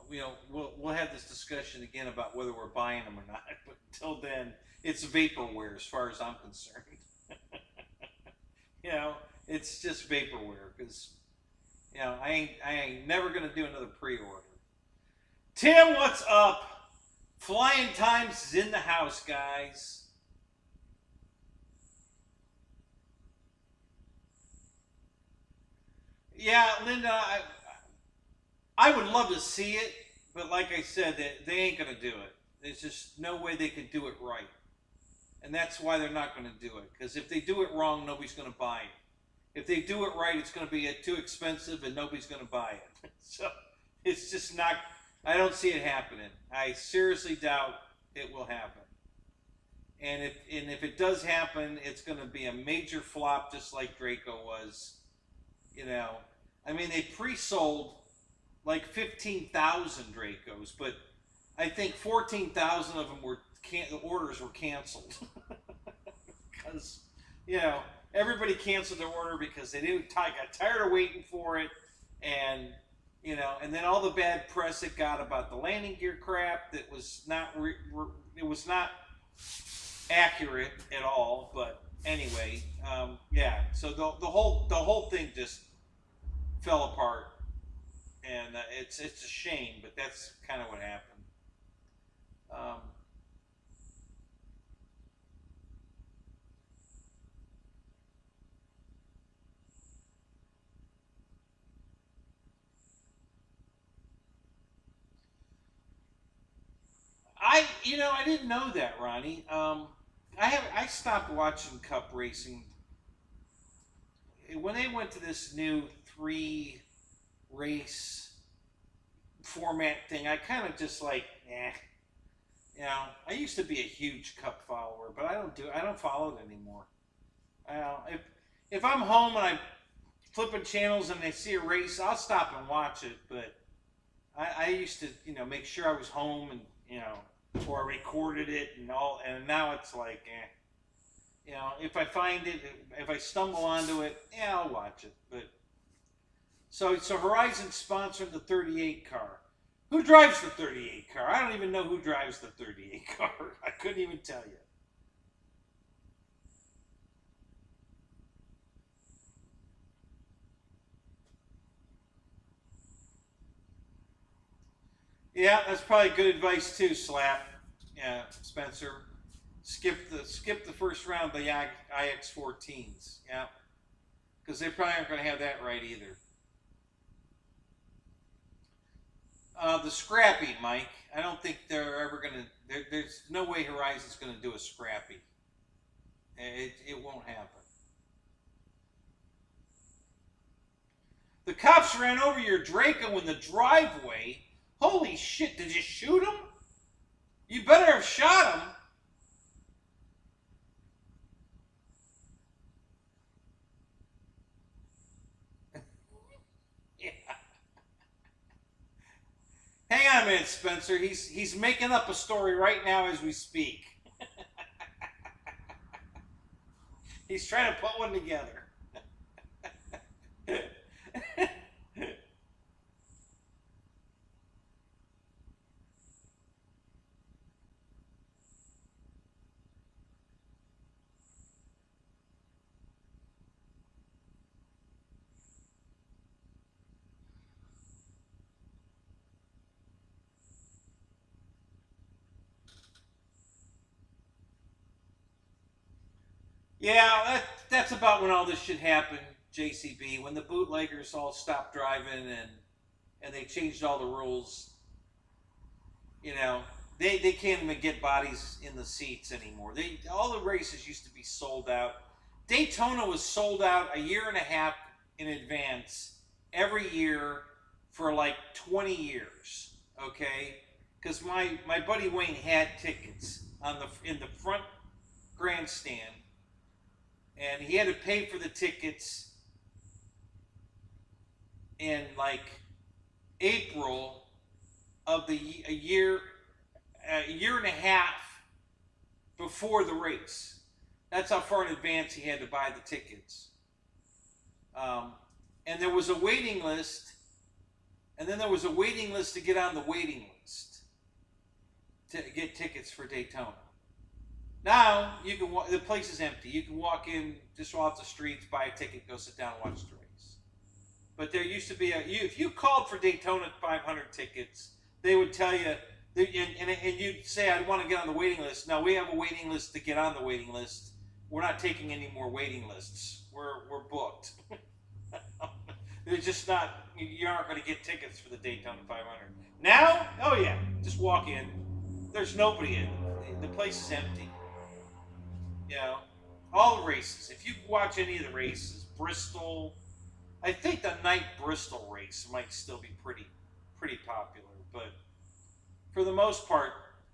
we'll have this discussion again about whether we're buying them or not. But until then, it's vaporware as far as I'm concerned. You know, it's just vaporware because, you know, I ain't never gonna do another pre-order. Tim, what's up? Flying Times is in the house, guys. Yeah, Linda, I would love to see it, but like I said, they ain't going to do it. There's just no way they can do it right. And that's why they're not going to do it. Because if they do it wrong, nobody's going to buy it. If they do it right, it's going to be too expensive and nobody's going to buy it. So it's just not, I don't see it happening. I seriously doubt it will happen. And if it does happen, it's going to be a major flop just like Draco was. You know, I mean, they pre-sold like 15,000 Dracos, but I think 14,000 of them the orders were canceled because, you know, everybody canceled their order because they got tired of waiting for it, and you know, and then all the bad press it got about the landing gear crap that was not it was not accurate at all. But anyway, yeah. So the whole thing just fell apart, and it's a shame, but that's kind of what happened. I didn't know that, Ronnie. I stopped watching Cup racing when they went to this new 3 race format thing. I kind of just like, I used to be a huge Cup follower, but I don't follow it anymore. If I'm home and I'm flipping channels and I see a race, I'll stop and watch it. But I used to, make sure I was home and, or I recorded it and all. And now it's like, if I find it, if I stumble onto it, I'll watch it. But so Horizon sponsored the 38 car. Who drives the 38 car? I don't even know who drives the 38 car. I couldn't even tell you. Yeah, that's probably good advice too, Slap. Yeah, Spencer. Skip the first round of the IX-14s. Yeah, because they probably aren't going to have that right either. The Scrappy, Mike. I don't think they're ever going to. There's no way Horizon's going to do a Scrappy. It won't happen. The cops ran over your Draco in the driveway. Holy shit, did you shoot him? You better have shot him. Yeah. Hang on a minute, Spencer. He's making up a story right now as we speak. He's trying to put one together. Yeah, that's about when all this shit happened, JCB. When the bootleggers all stopped driving and they changed all the rules. They can't even get bodies in the seats anymore. All the races used to be sold out. Daytona was sold out a year and a half in advance every year for like 20 years. Okay, because my buddy Wayne had tickets in the front grandstand, and he had to pay for the tickets in like April of a year and a half before the race. That's how far in advance he had to buy the tickets. And there was a waiting list, and then there was a waiting list to get on the waiting list to get tickets for Daytona. Now you can the place is empty. You can walk in just off the streets, buy a ticket, go sit down, and watch the race. But there used to be if you called for Daytona 500 tickets, they would tell you, and you'd say, I want to get on the waiting list. Now, we have a waiting list to get on the waiting list. We're not taking any more waiting lists. We're booked. They're just not, you aren't going to get tickets for the Daytona 500. Now, oh yeah, just walk in. There's nobody in. The place is empty. All the races. If you watch any of the races, Bristol, I think the night Bristol race might still be pretty popular, but for the most part,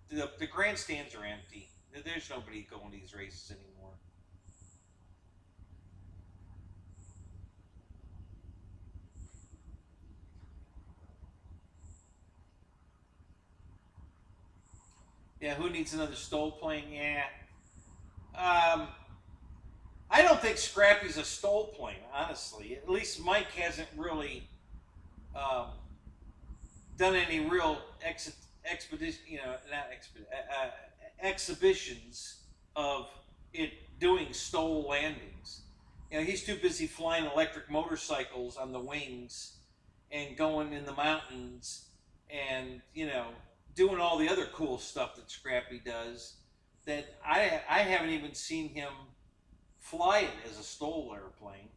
the grandstands are empty. There's nobody going to these races anymore. Yeah, who needs another Stoll plane? Yeah. I don't think Scrappy's a Stoll plane, honestly. At least Mike hasn't really done any real exhibitions of it doing Stoll landings. He's too busy flying electric motorcycles on the wings and going in the mountains and doing all the other cool stuff that Scrappy does, that I haven't even seen him fly it as a Stoll airplane.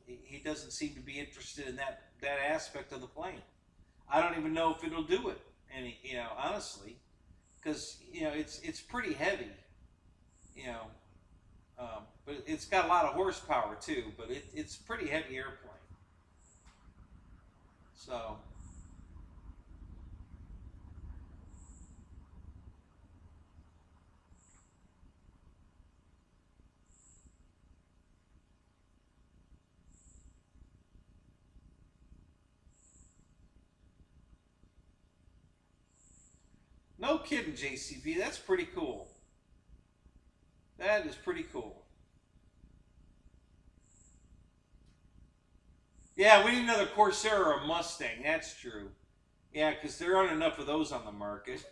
He doesn't seem to be interested in that aspect of the plane. I don't even know if it'll do it. And honestly, because it's pretty heavy, you know, but it's got a lot of horsepower too. But it's a pretty heavy airplane. So. No kidding, JCB. That's pretty cool. That is pretty cool. Yeah, we need another Corsair or a Mustang. That's true. Yeah, because there aren't enough of those on the market.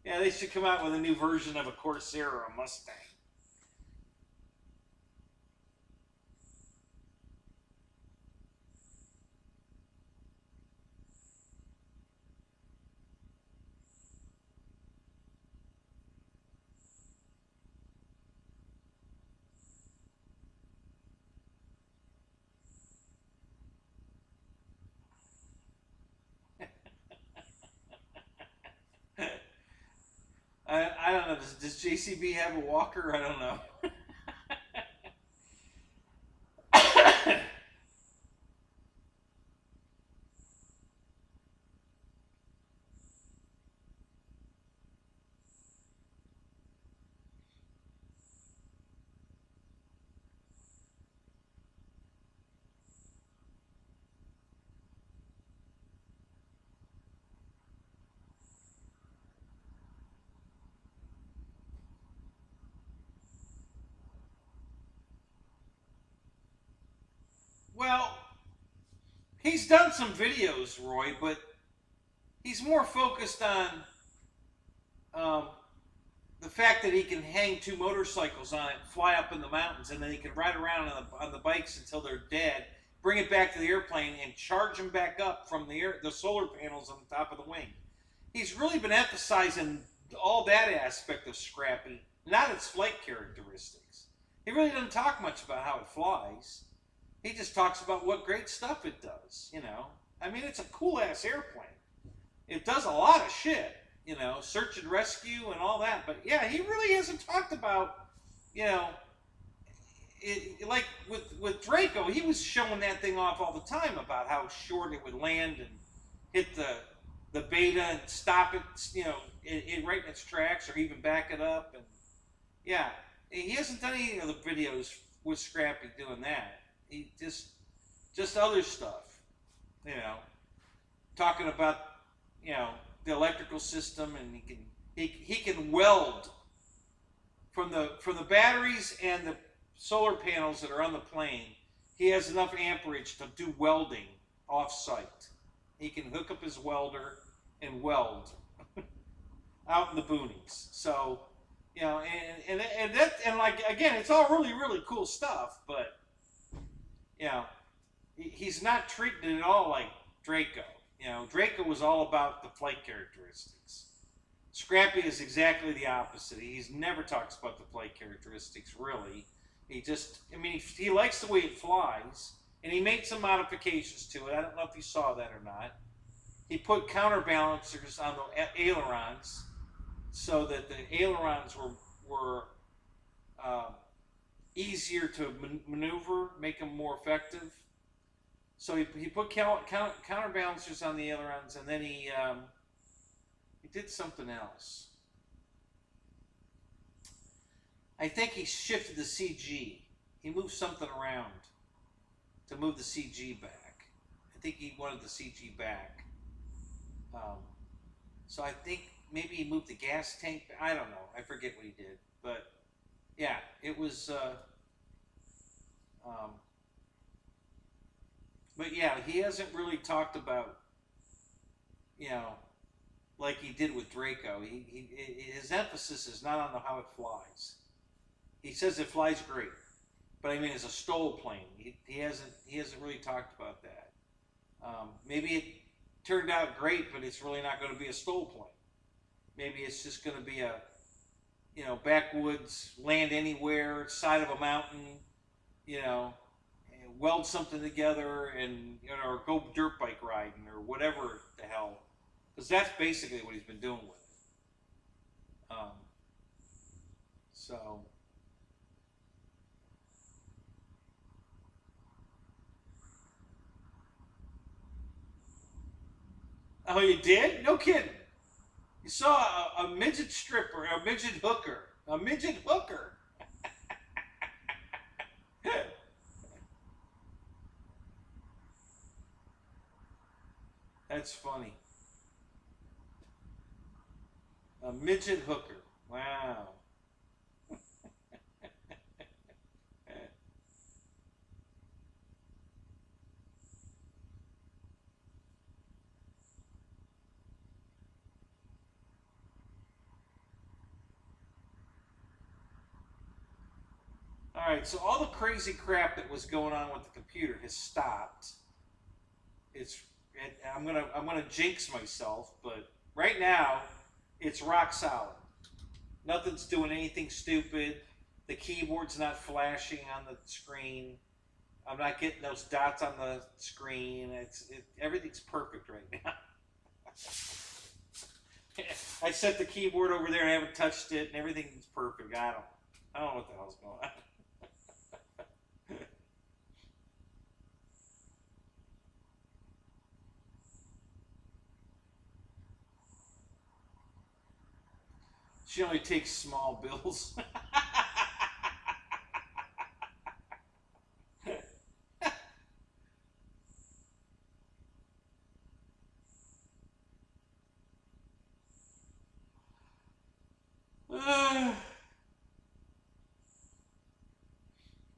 Yeah, they should come out with a new version of a Corsair or a Mustang. I don't know. Does JCB have a walker? I don't know. Well, he's done some videos, Roy, but he's more focused on um, the fact that he can hang two motorcycles on it, fly up in the mountains, and then he can ride around on the bikes until they're dead, bring it back to the airplane, and charge them back up from the solar panels on the top of the wing. He's really been emphasizing all that aspect of Scrappy, not its flight characteristics. He really doesn't talk much about how it flies. He just talks about what great stuff it does, I mean, it's a cool-ass airplane. It does a lot of shit, search and rescue and all that. But, yeah, he really hasn't talked about, like with Draco, he was showing that thing off all the time about how short it would land and hit the beta and stop it, right in its tracks or even back it up. And, yeah, he hasn't done any of the videos with Scrappy doing that. He just other stuff, talking about, the electrical system, and he can weld from the batteries and the solar panels that are on the plane. He has enough amperage to do welding off-site. He can hook up his welder and weld out in the boonies. So, and like, again, it's all really, really cool stuff, but he's not treating it at all like Draco. Draco was all about the flight characteristics. Scrappy is exactly the opposite. He's never talks about the flight characteristics, really. He likes the way it flies, and he made some modifications to it. I don't know if you saw that or not. He put counterbalancers on the ailerons so that the ailerons were easier to maneuver, make them more effective. So he put counterbalancers on the ailerons, and then he did something else. I think he shifted the CG. He moved something around to move the CG back. I think he wanted the CG back. So I think maybe he moved the gas tank. I don't know. I forget what he did. But yeah, it was... but yeah, he hasn't really talked about, like he did with Draco. His emphasis is not on how it flies. He says it flies great, but I mean, it's a STOL plane. He hasn't really talked about that. Maybe it turned out great, but it's really not going to be a STOL plane. Maybe it's just going to be a, backwoods, land anywhere, side of a mountain, weld something together and or go dirt bike riding or whatever the hell because that's basically what he's been doing with it. So. Oh, you did? No kidding. You saw a midget stripper, a midget hooker, a midget hooker. That's funny. A midget hooker. Wow. All right, so all the crazy crap that was going on with the computer has stopped. I'm gonna jinx myself, but right now it's rock solid. Nothing's doing anything stupid. The keyboard's not flashing on the screen. I'm not getting those dots on the screen. Everything's perfect right now. I set the keyboard over there and I haven't touched it, and everything's perfect. I don't know what the hell's going on. She only takes small bills.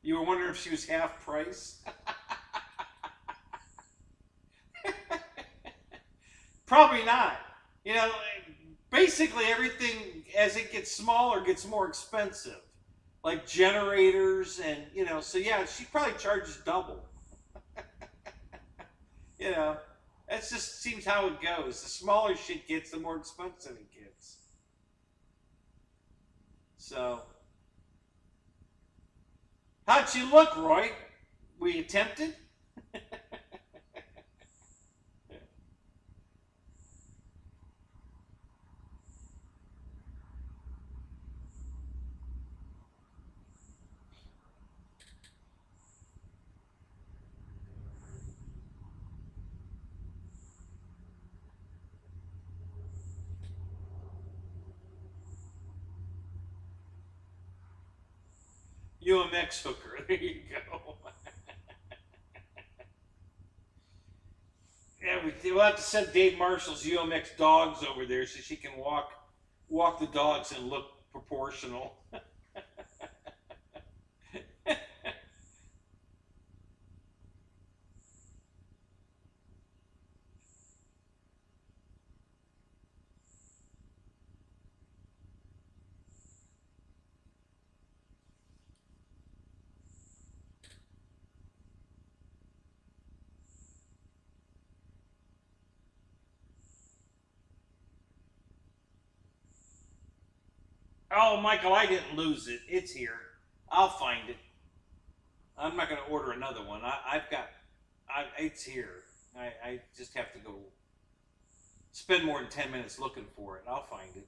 You were wondering if she was half price? Probably not. You know, basically everything as it gets smaller gets more expensive. Like generators and, you know, so yeah, she probably charges double. You know, that just seems how it goes. The smaller shit gets, the more expensive it gets. So, how'd you look, Roy? Were you tempted? UMX hooker. There you go. Yeah, we'll have to send Dave Marshall's UMX dogs over there so she can walk the dogs and look proportional. Oh, Michael, I didn't lose it. It's here. I'll find it. I'm not going to order another one. It's here. I just have to go spend more than 10 minutes looking for it. I'll find it.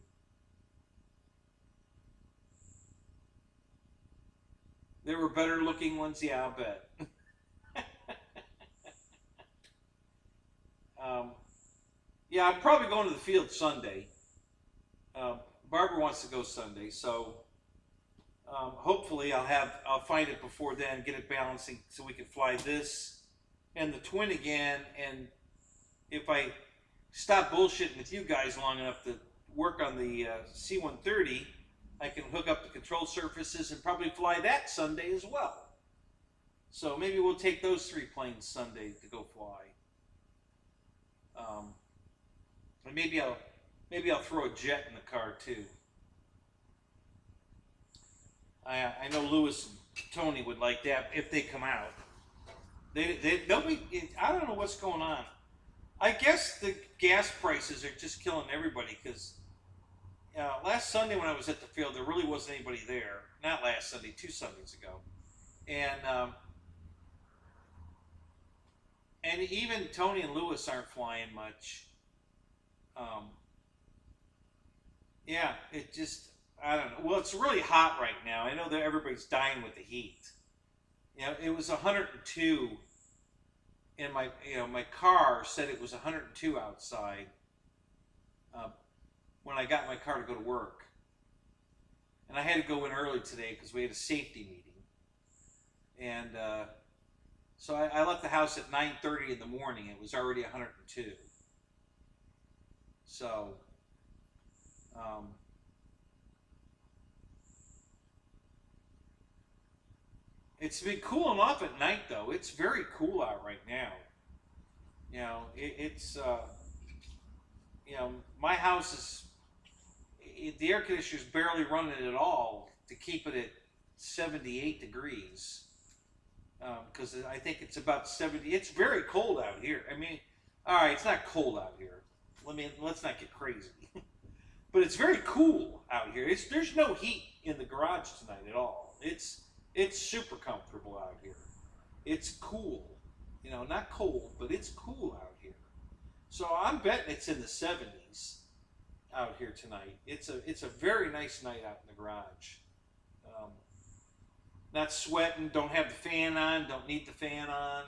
There were better looking ones, yeah, I'll bet. um, yeah, I'm probably going to the field Sunday. Barbara wants to go Sunday, so hopefully I'll find it before then, get it balancing so we can fly this and the twin again. And if I stop bullshitting with you guys long enough to work on the C-130, I can hook up the control surfaces and probably fly that Sunday as well. So maybe we'll take those 3 planes Sunday to go fly. And maybe I'll throw a jet in the car too. I know Lewis and Tony would like that if they come out. They'll be. I don't know what's going on. I guess the gas prices are just killing everybody because last Sunday when I was at the field, there really wasn't anybody there. Not last Sunday, 2 Sundays ago, and even Tony and Lewis aren't flying much. Um, yeah, it just, I don't know. Well, it's really hot right now. I know that everybody's dying with the heat. You know, it was 102 in my, my car said it was 102 outside uh, when I got in my car to go to work. And I had to go in early today because we had a safety meeting. And so I left the house at 9:30 in the morning. It was already 102. So, um, it's been cooling off at night, though. It's very cool out right now. You know, my house is, the air conditioner's barely running at all to keep it at 78 degrees. Because I think it's about 70. It's very cold out here. I mean, all right, it's not cold out here. Let's not get crazy. But it's very cool out here. There's no heat in the garage tonight at all. It's super comfortable out here. It's cool. You know, not cold, but it's cool out here. So I'm betting it's in the 70s out here tonight. It's a very nice night out in the garage. Not sweating, don't have the fan on, don't need the fan on.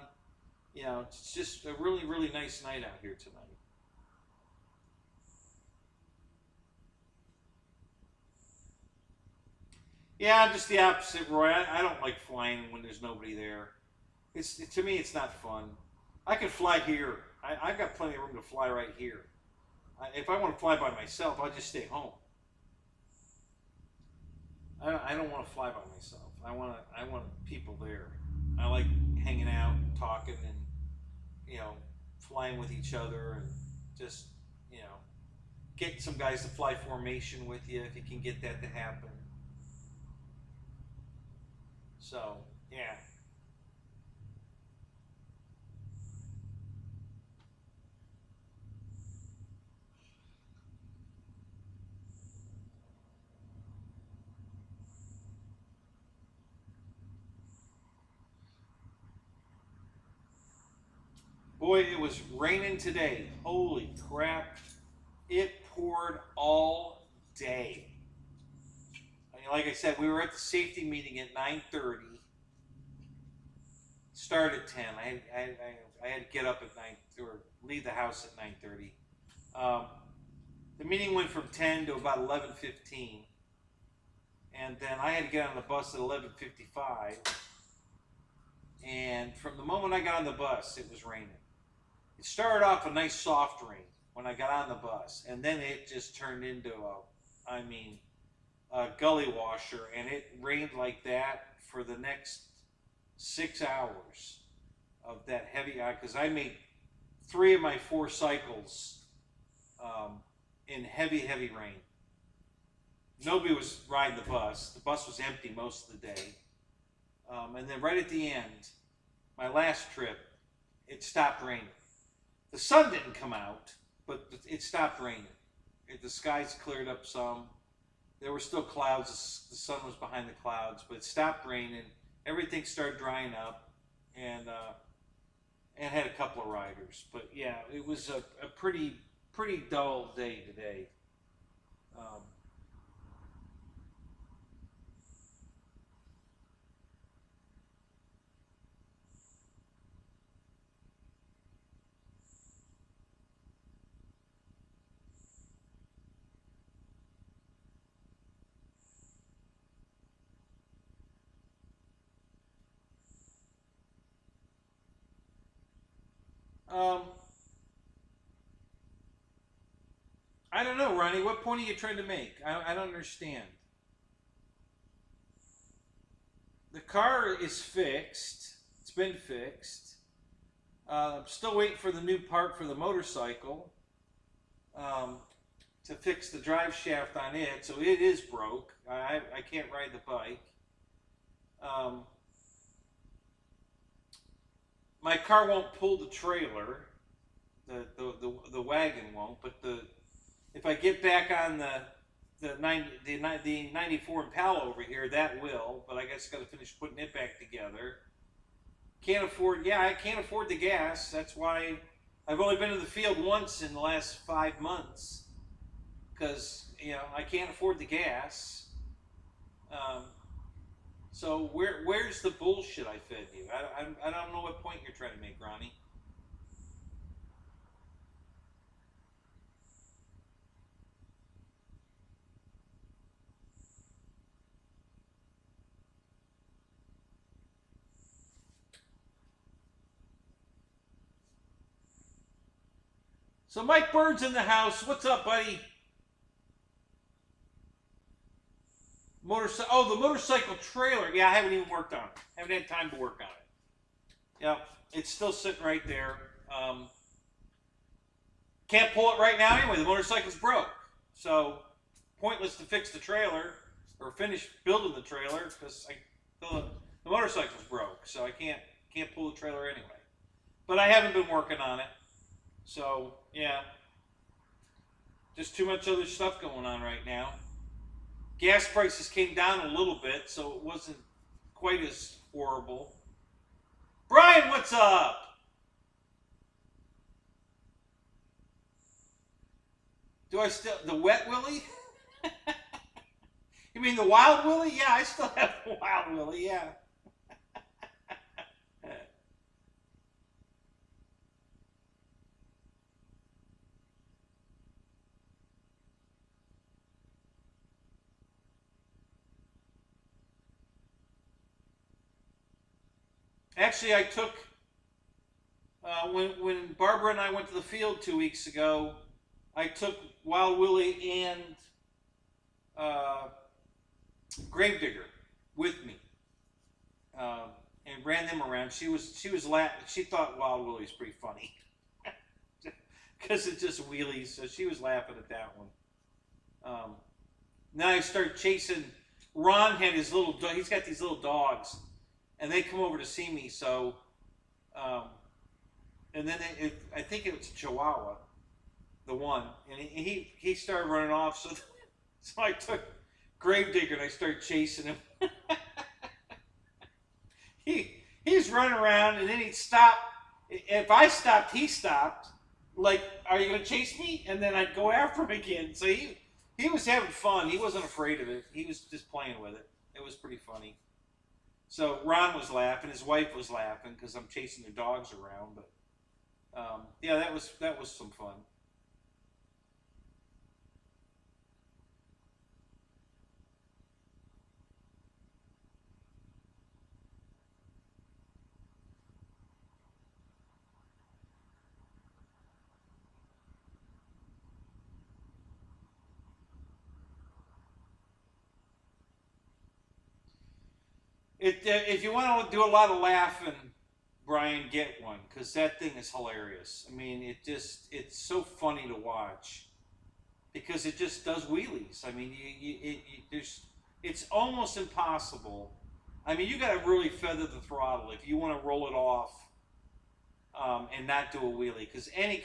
You know, it's just a really, really nice night out here tonight. Yeah, I'm just the opposite, Roy. I don't like flying when there's nobody there. To me, it's not fun. I can fly here. I've got plenty of room to fly right here. If I want to fly by myself, I'll just stay home. I don't want to fly by myself. I want people there. I like hanging out, and talking, and flying with each other, and just get some guys to fly formation with you if you can get that to happen. So yeah. Boy, it was raining today. Holy crap. It poured all day. I mean, like I said, we were at the safety meeting at 9:30. Started at 10. I had to get up at 9 or leave the house at 9:30. The meeting went from 10 to about 11:15. And then I had to get on the bus at 11:55. And from the moment I got on the bus, it was raining. It started off a nice soft rain when I got on the bus, and then it just turned into a gully washer, and it rained like that for the next 6 hours of that heavy, because I made 3 of my 4 cycles in heavy, heavy rain. Nobody was riding the bus. The bus was empty most of the day. And then right at the end, my last trip, it stopped raining. The sun didn't come out, but it stopped raining. The skies cleared up some. There were still clouds. The sun was behind the clouds, but it stopped raining. Everything started drying up, and had a couple of riders. But yeah, it was a pretty dull day today. Um, I don't know, Ronnie. What point are you trying to make? I don't understand. The car is fixed. It's been fixed. I'm still waiting for the new part for the motorcycle to fix the drive shaft on it. So it is broke. I can't ride the bike. My car won't pull the trailer. The wagon won't. But if I get back on the 94 Impala over here, that will. But I guess got to finish putting it back together. Can't afford. Yeah, I can't afford the gas. That's why I've only been to the field once in the last 5 months because I can't afford the gas. Um, so where's the bullshit I fed you? I don't know what point you're trying to make, Ronnie. So Mike Bird's in the house. What's up, buddy? Motorcycle. Oh, the motorcycle trailer. Yeah, I haven't even worked on it. Haven't had time to work on it. Yep, it's still sitting right there. Can't pull it right now anyway. The motorcycle's broke. So pointless to fix the trailer or finish building the trailer because the motorcycle's broke. So I can't pull the trailer anyway. But I haven't been working on it. So yeah, just too much other stuff going on right now. Gas prices came down a little bit, so it wasn't quite as horrible. Brian, what's up? Do I still, the wet willy? You mean the wild willy? Yeah, I still have the wild willy, yeah. Actually, I took, when Barbara and I went to the field 2 weeks ago, I took Wild Willie and Gravedigger with me and ran them around. She thought Wild Willie was pretty funny because it just wheelies, so she was laughing at that one. Now I started chasing. Ron had his little. He's got these little dogs, and they come over to see me. So, and then I think it was Chihuahua, the one, and he started running off. So I took Gravedigger and I started chasing him. He's running around, and then he'd stop. If I stopped, he stopped. Like, are you gonna chase me? And then I'd go after him again. So he was having fun. He wasn't afraid of it. He was just playing with it. It was pretty funny. So Ron was laughing. His wife was laughing because I'm chasing their dogs around. But yeah, that was some fun. If you want to do a lot of laughing, Brian, get one because that thing is hilarious. I mean, it's so funny to watch because it just does wheelies. I mean, it's almost impossible. I mean, you got to really feather the throttle if you want to roll it off and not do a wheelie because any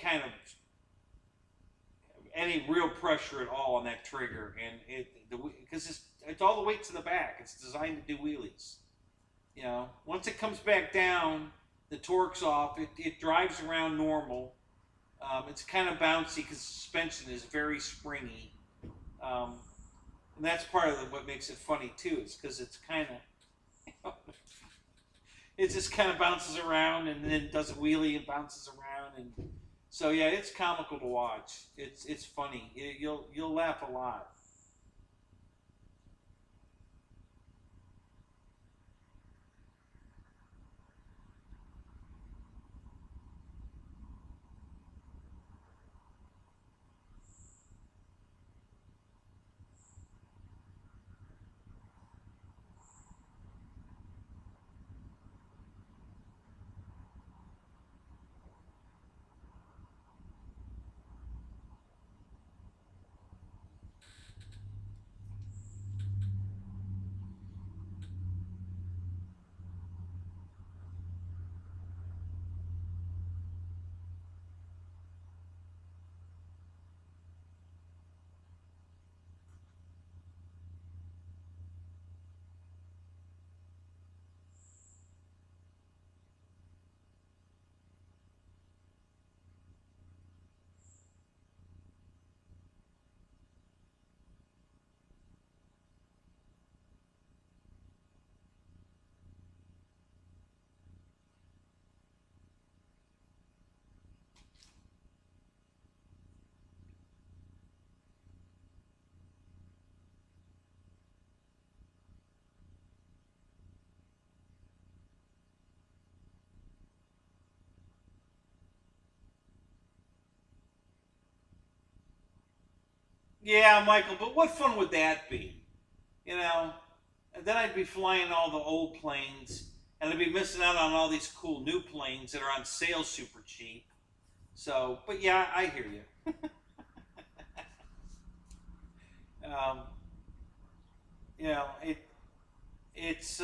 real pressure at all on that trigger and because it's all the way to the back. It's designed to do wheelies. Once it comes back down, the torque's off. It drives around normal. It's kind of bouncy because the suspension is very springy. And that's part of what makes it funny too. Is because it's kind of, it just kind of bounces around and then does a wheelie and bounces around, and so yeah, it's comical to watch. It's funny. You'll laugh a lot. Yeah, Michael, but what fun would that be? You know, and then I'd be flying all the old planes, and I'd be missing out on all these cool new planes that are on sale super cheap. So, but yeah, I hear you. Um, you know, it's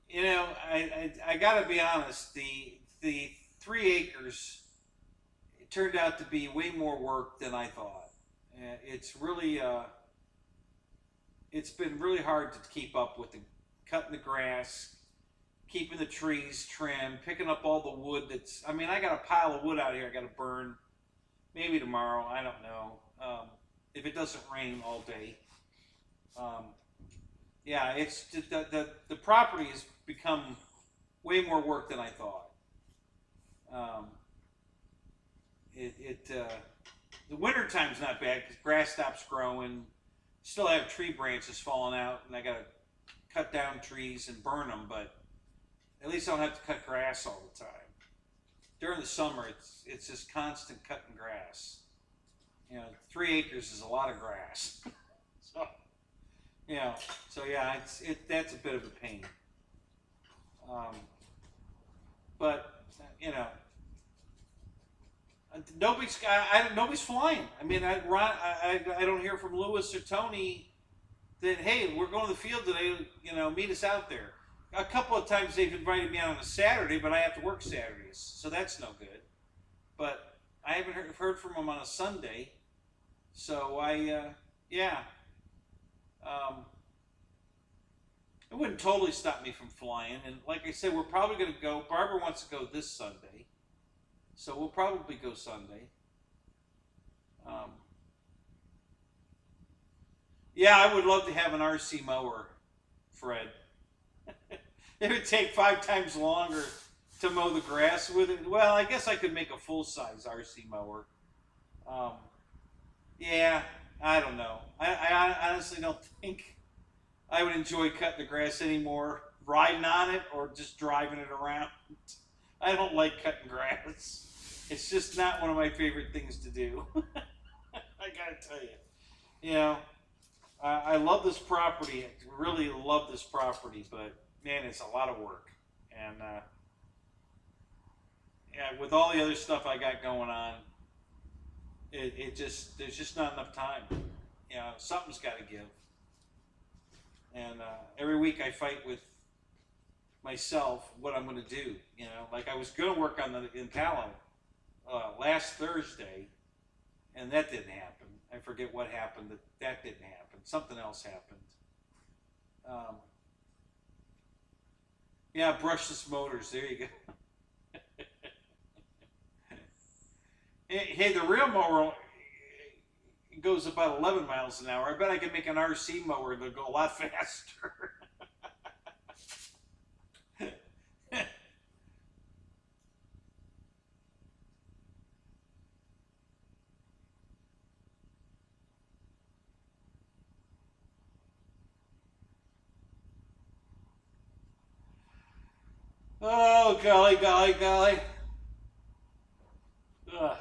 you know, I gotta be honest. The 3 acres, it turned out to be way more work than I thought. It's really it's been really hard to keep up with the cutting the grass, keeping the trees trimmed, picking up all the wood that's. I mean, I got a pile of wood out here I got to burn. Maybe tomorrow. I don't know. If it doesn't rain all day. Um, yeah, it's the property has become way more work than I thought. Um, the winter time's not bad because grass stops growing. Still have tree branches falling out, and I got to cut down trees and burn them. But at least I don't have to cut grass all the time. During the summer, it's just constant cutting grass. You know, 3 acres is a lot of grass. So, you know, so yeah, that's a bit of a pain. Um, but you know, nobody's flying. I mean, I don't hear from Lewis or Tony that, hey, we're going to the field today. You know, meet us out there. A couple of times they've invited me out on a Saturday, but I have to work Saturdays, so that's no good. But I haven't heard from them on a Sunday, so yeah. It wouldn't totally stop me from flying, and like I said, we're probably going to go. Barbara wants to go this Sunday, so we'll probably go Sunday. Um, yeah, I would love to have an RC mower, Fred. It would take 5 times longer to mow the grass with it. Well, I guess I could make a full-size RC mower. Um, yeah, I don't know. I honestly don't think I would enjoy cutting the grass anymore, riding on it or just driving it around. I don't like cutting grass. It's just not one of my favorite things to do. I gotta tell you. You know, I love this property. I really love this property, but man, it's a lot of work. And yeah, with all the other stuff I got going on, there's just not enough time. You know, something's got to give. And every week I fight with myself what I'm going to do. You know, like I was going to work on the Impala last Thursday, and that didn't happen. I forget what happened. That didn't happen. Something else happened. Um, yeah, brushless motors. There you go. Hey, the real mower goes about 11 miles an hour. I bet I could make an RC mower that go a lot faster. Oh, golly, golly, golly. Ugh.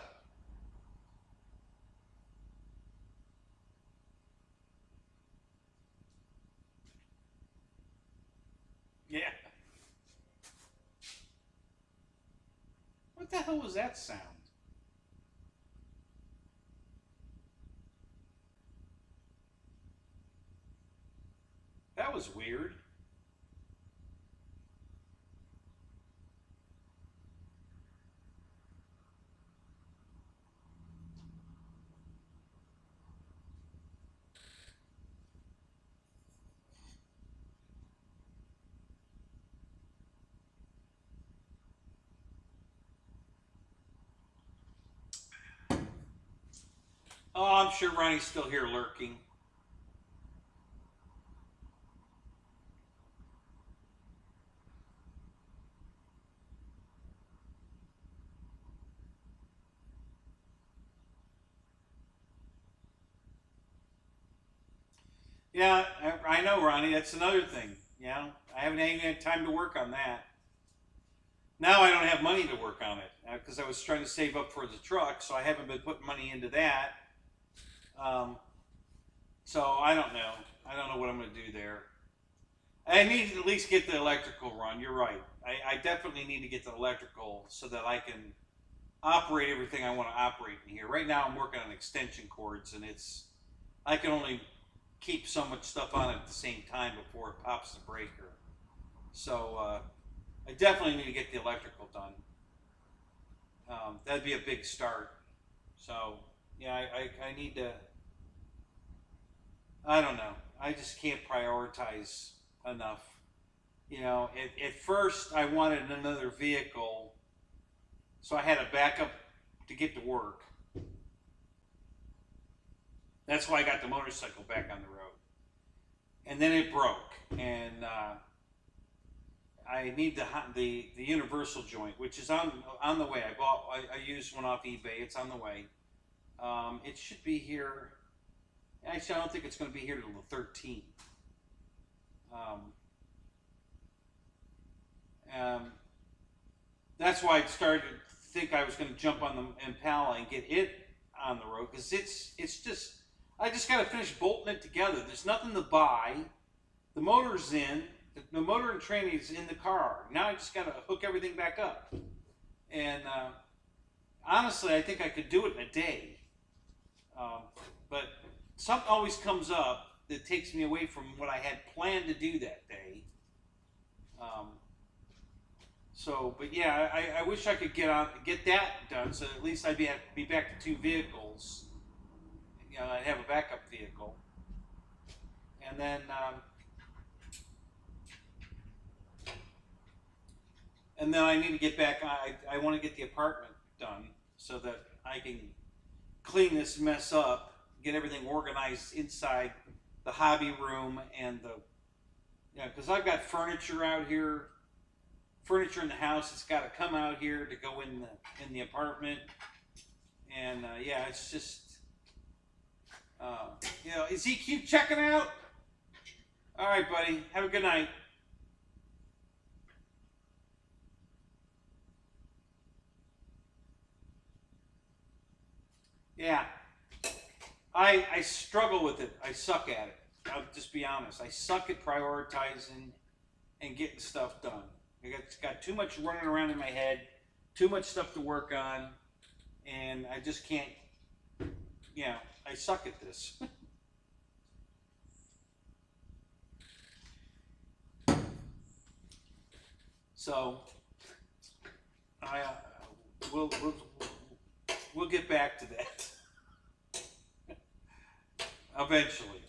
Yeah. What the hell was that sound? That was weird. Oh, I'm sure Ronnie's still here lurking. Yeah, I know, Ronnie. That's another thing. You know, I haven't had any time to work on that. Now I don't have money to work on it because I was trying to save up for the truck, so I haven't been putting money into that. So I don't know. I don't know what I'm going to do there. I need to at least get the electrical run. You're right. I definitely need to get the electrical so that I can operate everything I want to operate in here. Right now I'm working on extension cords, and I can only keep so much stuff on it at the same time before it pops the breaker. So I definitely need to get the electrical done. That'd be a big start. So yeah, I need to, I don't know. I just can't prioritize enough. You know, at first I wanted another vehicle, so I had a backup to get to work. That's why I got the motorcycle back on the road. And then it broke, and I need the universal joint, which is on the way. I used one off eBay. It's on the way. It should be here. Actually, I don't think it's going to be here till the 13th. That's why I started to think I was going to jump on the Impala and get it on the road, because it's just, I just got to finish bolting it together. There's nothing to buy. The motor's in. The motor and training is in the car. Now I just got to hook everything back up. And honestly, I think I could do it in a day. But something always comes up that takes me away from what I had planned to do that day. But yeah, I wish I could get that done, so at least I'd be back to 2 vehicles. You know, I'd have a backup vehicle, and then I need to get back. I want to get the apartment done so that I can clean this mess up, get everything organized inside the hobby room and because I've got furniture out here. Furniture in the house, it's got to come out here to go in the apartment, and yeah, it's just you know. Is EQ checking out? All right, buddy. Have a good night. Yeah, I struggle with it. I suck at it. I'll just be honest. I suck at prioritizing and getting stuff done. It's got too much running around in my head, too much stuff to work on, and I just can't, you know, I suck at this. So, we'll get back to that eventually.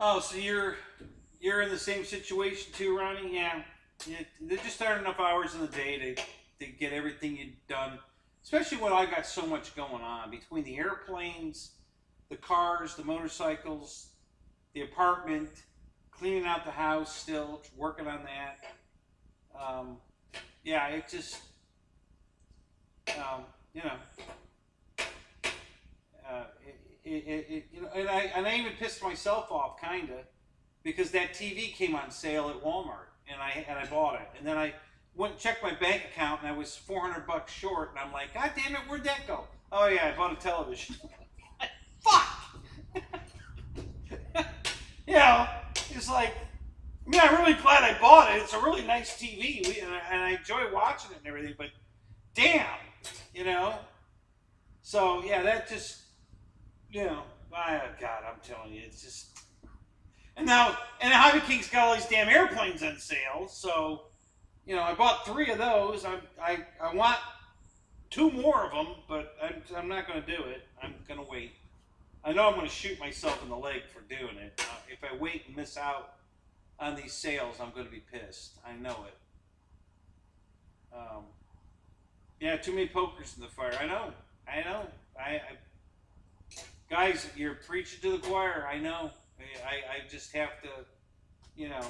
Oh, so you're in the same situation too, Ronnie? Yeah. There just aren't enough hours in the day to get everything you've done, especially when I got so much going on between the airplanes, the cars, the motorcycles, the apartment, cleaning out the house, still working on that. Yeah, it just you know. You know, and I even pissed myself off kinda because that TV came on sale at Walmart, and I bought it, and then I went and checked my bank account, and I was $400 short, and I'm like, God damn it, where'd that go? Oh yeah, I bought a television. Fuck. You know, it's like, I mean, I'm really glad I bought it. It's a really nice TV, and I enjoy watching it and everything, but damn, you know. So yeah, that just. You know, God, I'm telling you, it's just. And Hobby King's got all these damn airplanes on sale, so, you know, I bought 3 of those. I want 2 more of them, but I'm not going to do it. I'm going to wait. I know I'm going to shoot myself in the leg for doing it. If I wait and miss out on these sales, I'm going to be pissed. I know it. Yeah, too many pokers in the fire. I know. Guys, you're preaching to the choir. I know. I just have to, you know,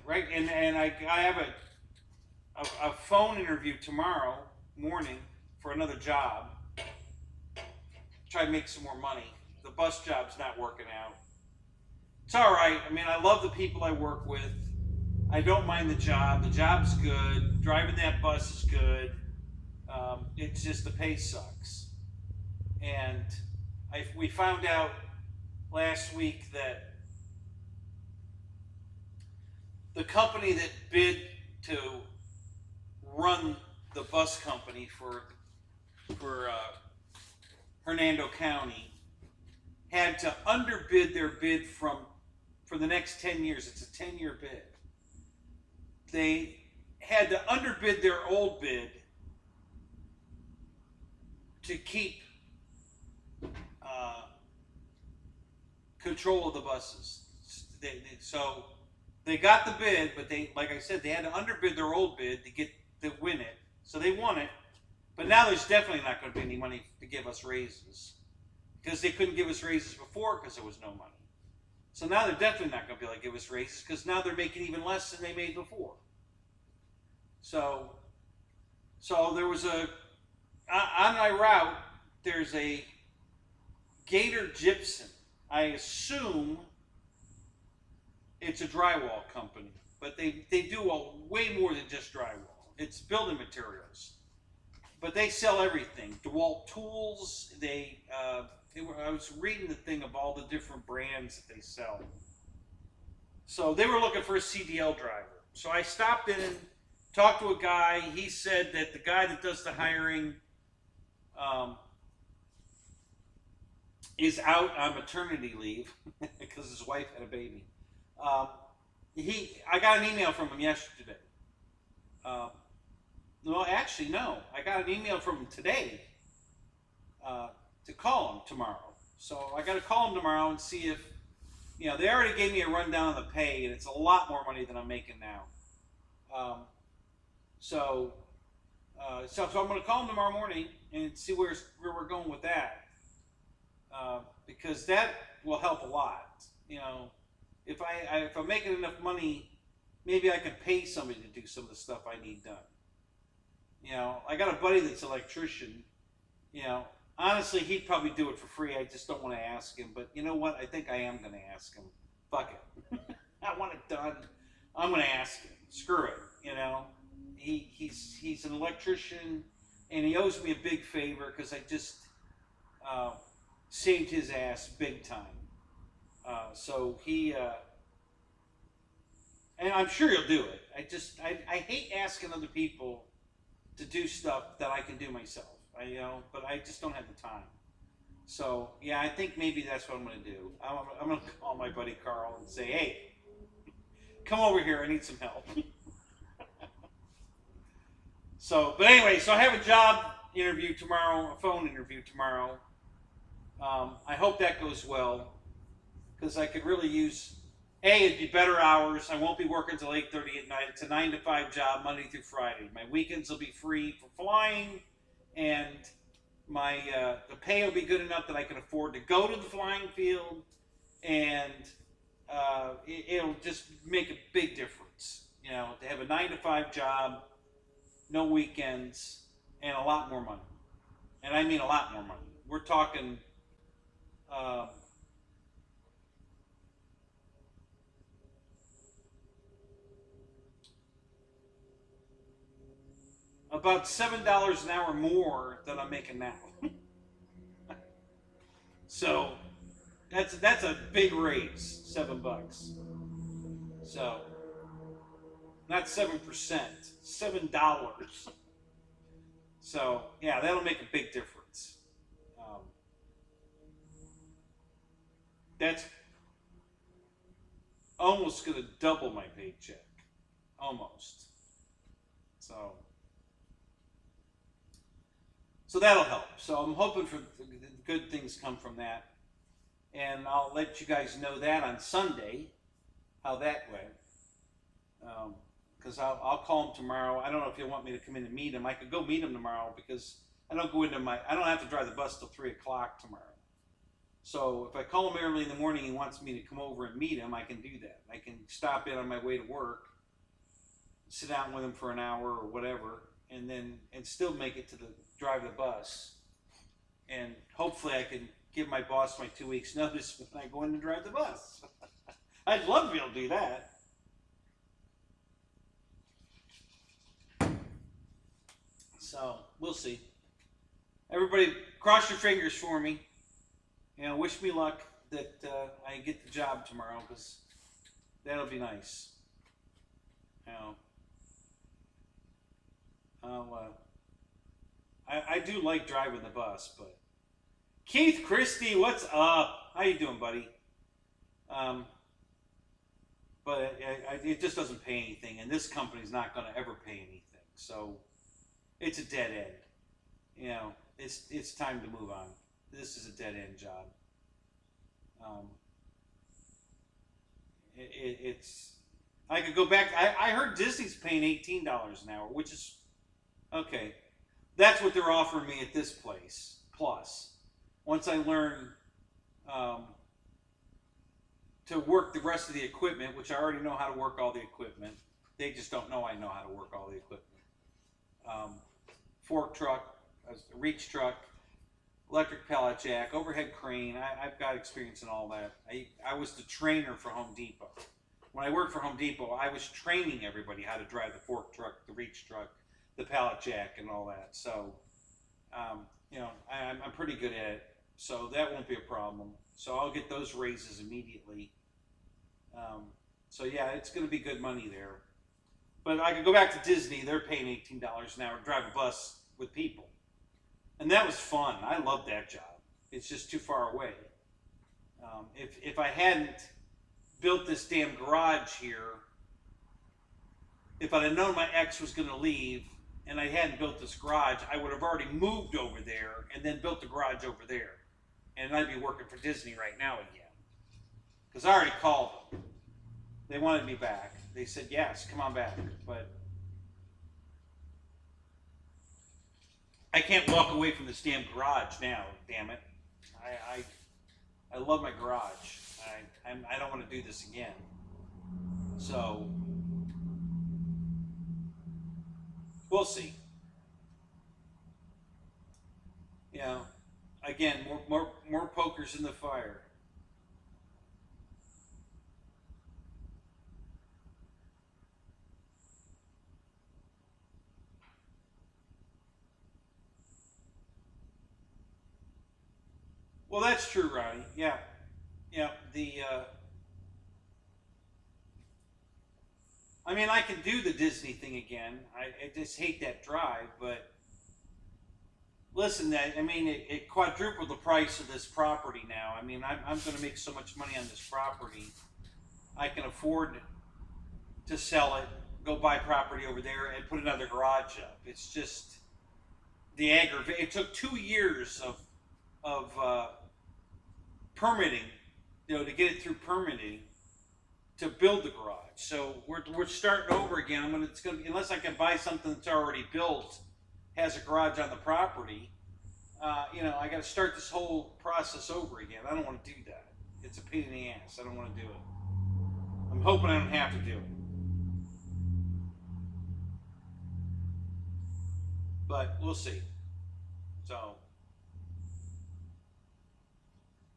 right? And I have a phone interview tomorrow morning for another job. Try to make some more money. The bus job's not working out. It's all right. I mean, I love the people I work with. I don't mind the job. The job's good. Driving that bus is good. It's just the pay sucks. And we found out last week that the company that bid to run the bus company for Hernando County had to underbid their bid for the next 10 years. It's a 10-year bid. They had to underbid their old bid to keep control of the buses. So they got the bid, but like I said, they had to underbid their old bid to win it. So they won it. But now there's definitely not going to be any money to give us raises, because they couldn't give us raises before because there was no money. So now they're definitely not going to be able to give us raises, because now they're making even less than they made before. So there was on my route, there's a Gator Gypsum. I assume it's a drywall company, but they do way more than just drywall. It's building materials. But they sell everything. DeWalt tools. I was reading the thing of all the different brands that they sell. So they were looking for a CDL driver. So I stopped in and talked to a guy. He said that the guy that does the hiring is out on maternity leave because his wife had a baby. I got an email from him yesterday. No, actually, no. I got an email from him today to call him tomorrow. So I got to call him tomorrow and see if, they already gave me a rundown on the pay, and it's a lot more money than I'm making now. So I'm going to call him tomorrow morning and see where we're going with that. Because that will help a lot. If I'm making enough money, maybe I can pay somebody to do some of the stuff I need done. I got a buddy that's an electrician. Honestly, he'd probably do it for free. I just don't want to ask him. But you know what? I think I am going to ask him. Fuck it. I want it done. I'm going to ask him. Screw it. He's an electrician, and he owes me a big favor because I just saved his ass big time. So he, and I'm sure he'll do it. I hate asking other people to do stuff that I can do myself. But I just don't have the time. So yeah, I think maybe that's what I'm going to do. I'm going to call my buddy Carl and say, hey, come over here. I need some help. But anyway, so I have a job interview tomorrow, a phone interview tomorrow. I hope that goes well, because I could really use, it'd be better hours. I won't be working till 8:30 at night. It's a 9-to-5 job, Monday through Friday. My weekends will be free for flying, and the pay will be good enough that I can afford to go to the flying field, and it'll just make a big difference. To have a 9-to-5 job, no weekends, and a lot more money. And I mean a lot more money. We're talking about $7 an hour more than I'm making now. So that's a big raise, $7. So not 7%, $7. So yeah, that'll make a big difference. That's almost going to double my paycheck, almost. So that'll help. So I'm hoping for good things come from that. And I'll let you guys know that on Sunday, how that went. Because I'll call him tomorrow. I don't know if he'll want me to come in and meet him. I could go meet him tomorrow because I don't have to drive the bus till 3 o'clock tomorrow. So if I call him early in the morning, he wants me to come over and meet him, I can do that. I can stop in on my way to work, sit down with him for an hour or whatever, and still make it to drive the bus. And hopefully I can give my boss my 2 weeks notice when I go in to drive the bus. I'd love to be able to do that. So we'll see. Everybody cross your fingers for me. Wish me luck that I get the job tomorrow, because that'll be nice. I do like driving the bus, but Keith Christie, what's up? How you doing, buddy? But it just doesn't pay anything, and this company's not going to ever pay anything, so it's a dead end. It's time to move on. This is a dead end job. I could go back. I heard Disney's paying $18 an hour, which is okay. That's what they're offering me at this place. Plus, once I learn to work the rest of the equipment, which I already know how to work all the equipment. They just don't know I know how to work all the equipment. Fork truck, reach truck, electric pallet jack, overhead crane. I've got experience in all that. I was the trainer for Home Depot. When I worked for Home Depot, I was training everybody how to drive the fork truck, the reach truck, the pallet jack, and all that. So, I'm pretty good at it. So that won't be a problem. So I'll get those raises immediately. So yeah, it's going to be good money there. But I could go back to Disney. They're paying $18 an hour to drive a bus with people. And that was fun. I loved that job. It's just too far away. If I hadn't built this damn garage here, if I'd have known my ex was going to leave and I hadn't built this garage, I would have already moved over there and then built the garage over there. And I'd be working for Disney right now again. Because I already called them. They wanted me back. They said, yes, come on back. But I can't walk away from this damn garage now, damn it. I love my garage. I don't want to do this again. So we'll see. Again, more pokers in the fire. Well, that's true, Ronnie. Yeah. I mean, I can do the Disney thing again. I just hate that drive, but listen, it quadrupled the price of this property now. I mean, I'm going to make so much money on this property. I can afford to sell it, go buy property over there, and put another garage up. It's just the aggravation. It took 2 years of permitting, to get it through permitting to build the garage. So we're starting over again. Unless I can buy something that's already built, has a garage on the property, I got to start this whole process over again. I don't want to do that. It's a pain in the ass. I don't want to do it. I'm hoping I don't have to do it. But we'll see. So,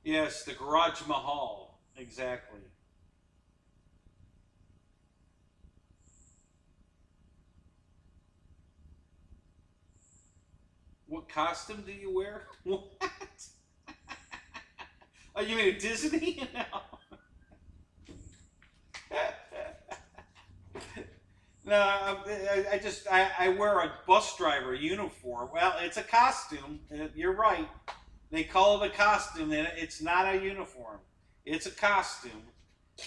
yes, the Garage Mahal, exactly. What costume do you wear? What? Oh, you mean a Disney? No. No, I wear a bus driver uniform. Well, it's a costume. You're right. They call it a costume. It's not a uniform. It's a costume.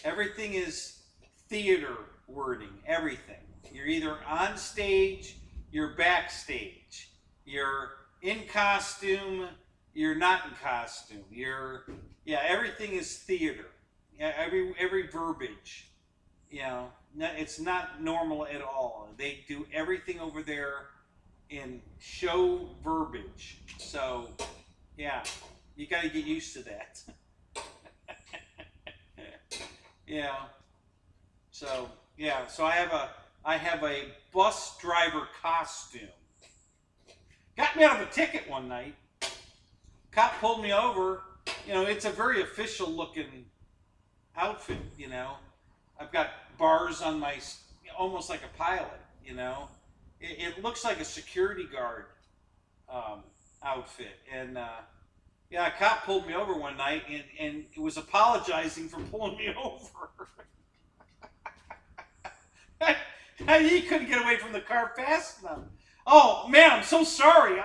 Everything is theater wording. Everything. You're either on stage, you're backstage. You're in costume, you're not in costume. Yeah, everything is theater. Yeah, every verbiage, you know, it's not normal at all. They do everything over there in show verbiage. So, yeah, you got to get used to that. Yeah. So, yeah, so I have a bus driver costume. Got me out of a ticket one night. Cop pulled me over. You know, it's a very official looking outfit, you know. I've got bars on my, almost like a pilot, you know. It looks like a security guard outfit. And yeah, a cop pulled me over one night and it was apologizing for pulling me over. He couldn't get away from the car fast enough. Oh man, I'm so sorry.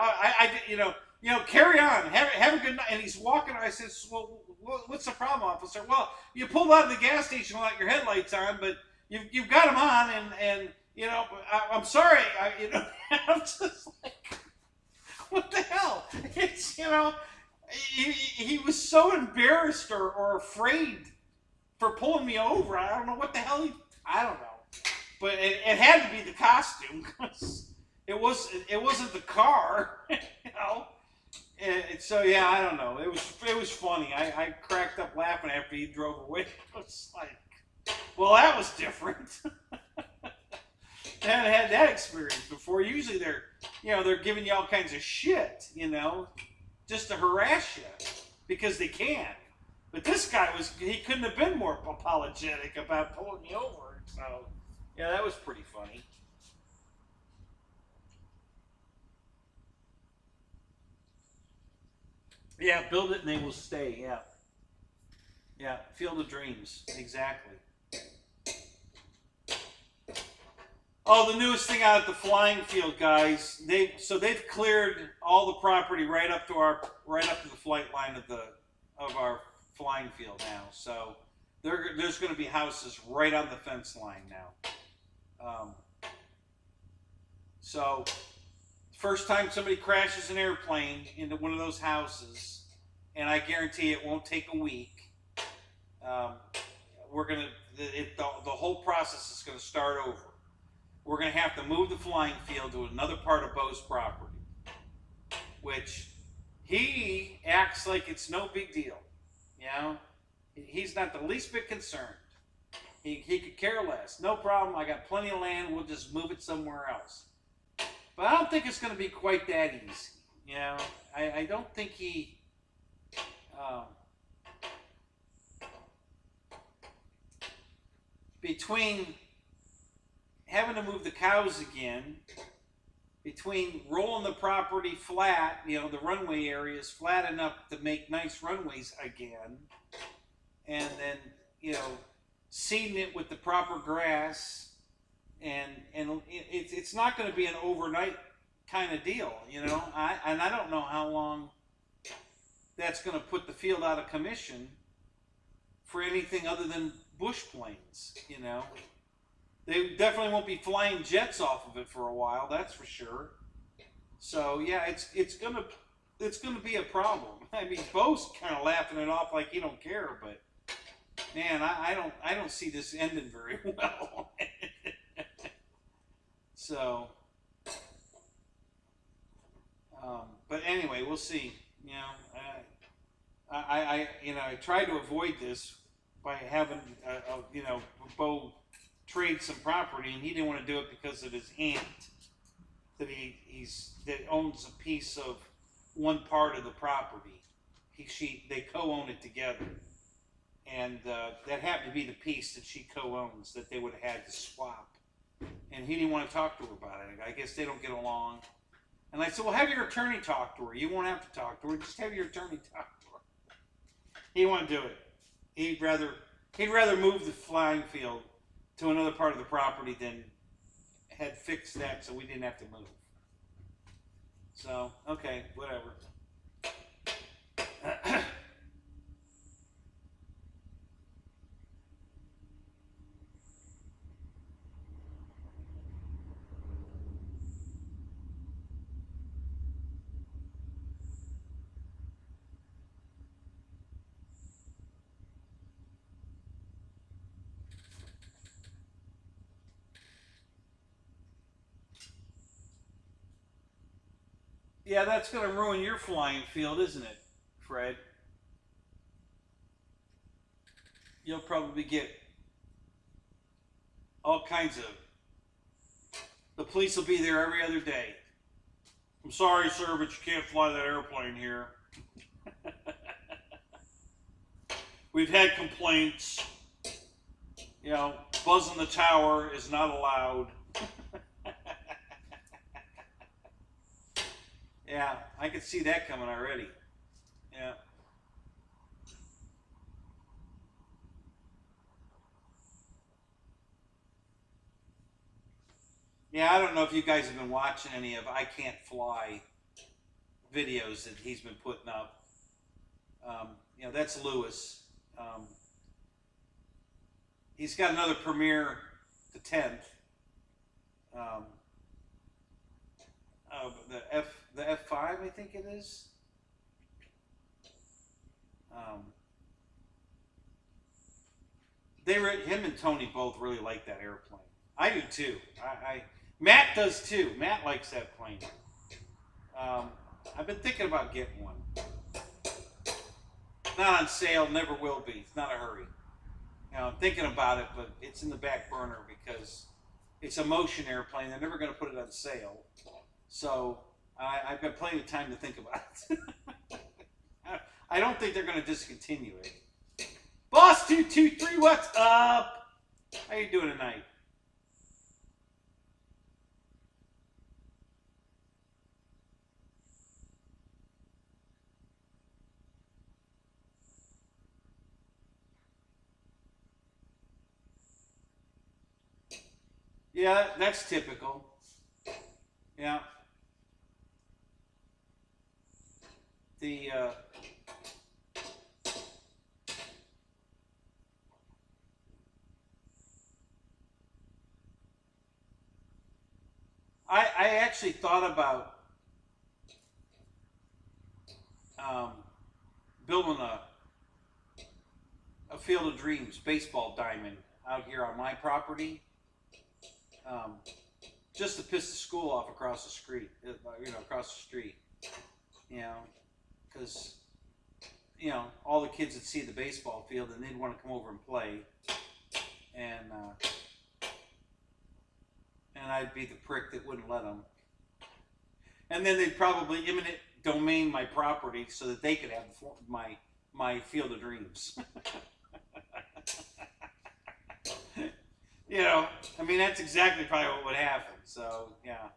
Carry on. Have a good night. And he's walking. I says, well, what's the problem, officer? Well, you pulled out of the gas station without your headlights on, but you've got them on, and you know, I'm sorry. I'm just like, what the hell? It's, you know, he was so embarrassed or afraid for pulling me over. I don't know what the hell I don't know. But it had to be the costume because it wasn't the car, you know. And so yeah, I don't know. It was funny. I cracked up laughing after he drove away. I was like, well, that was different. I haven't had that experience before. Usually they're giving you all kinds of shit, you know, just to harass you because they can. But this guy he couldn't have been more apologetic about pulling me over. So. Yeah, that was pretty funny. Yeah, build it and they will stay. Yeah. Yeah, Field of Dreams. Exactly. Oh, the newest thing out at the flying field, guys. They've cleared all the property right up to the flight line of our flying field now. So there's going to be houses right on the fence line now. So first time somebody crashes an airplane into one of those houses, and I guarantee it won't take a week. The whole process is going to start over. We're going to have to move the flying field to another part of Bo's property, which he acts like it's no big deal. You know, he's not the least bit concerned. He could care less. No problem. I got plenty of land. We'll just move it somewhere else. But I don't think it's going to be quite that easy. You know, I don't think he. Between having to move the cows again, between rolling the property flat, you know, the runway areas flat enough to make nice runways again, and then, you know, seeding it with the proper grass, and it's not going to be an overnight kind of deal, you know. I don't know how long that's going to put the field out of commission for anything other than bush planes, you know. They definitely won't be flying jets off of it for a while, that's for sure. So yeah, it's gonna be a problem. I mean, Bo's kind of laughing it off like he don't care, but man, I don't see this ending very well. So, but anyway, we'll see. You know, I tried to avoid this by having Bo trade some property, and he didn't want to do it because of his aunt that that owns a piece of one part of the property. They co-own it together, and that happened to be the piece that she co-owns that they would have had to swap. And he didn't want to talk to her about it. I guess they don't get along. And I said, well, have your attorney talk to her. You won't have to talk to her. Just have your attorney talk to her. He didn't want to do it. He'd rather move the flying field to another part of the property than had fixed that so we didn't have to move. So, okay, whatever. Yeah, that's going to ruin your flying field, isn't it, Fred? You'll probably get all kinds of. The police will be there every other day. I'm sorry, sir, but you can't fly that airplane here. We've had complaints. You know, buzzing the tower is not allowed. Yeah, I can see that coming already. Yeah. Yeah, I don't know if you guys have been watching any of I Can't Fly videos that he's been putting up. You know, that's Lewis. Um, he's got another premiere the 10th. Um, the F5, I think it is. Um, him and Tony both really like that airplane. I do too. Matt does too. Matt likes that plane. I've been thinking about getting one. Not on sale, never will be. It's not a hurry. You know, I'm thinking about it, but it's in the back burner because it's a motion airplane. They're never going to put it on sale. So I've got plenty of time to think about it. I don't think they're going to discontinue it. Boss 223, what's up? How you doing tonight? Yeah, that's typical. Yeah. The I actually thought about building a Field of Dreams baseball diamond out here on my property, um, just to piss the school off across the street. You know, across the street. You know, because you know all the kids would see the baseball field and they'd want to come over and play, and I'd be the prick that wouldn't let them. And then they'd probably eminent domain my property so that they could have my Field of Dreams. You know, I mean, that's exactly probably what would happen. So, yeah.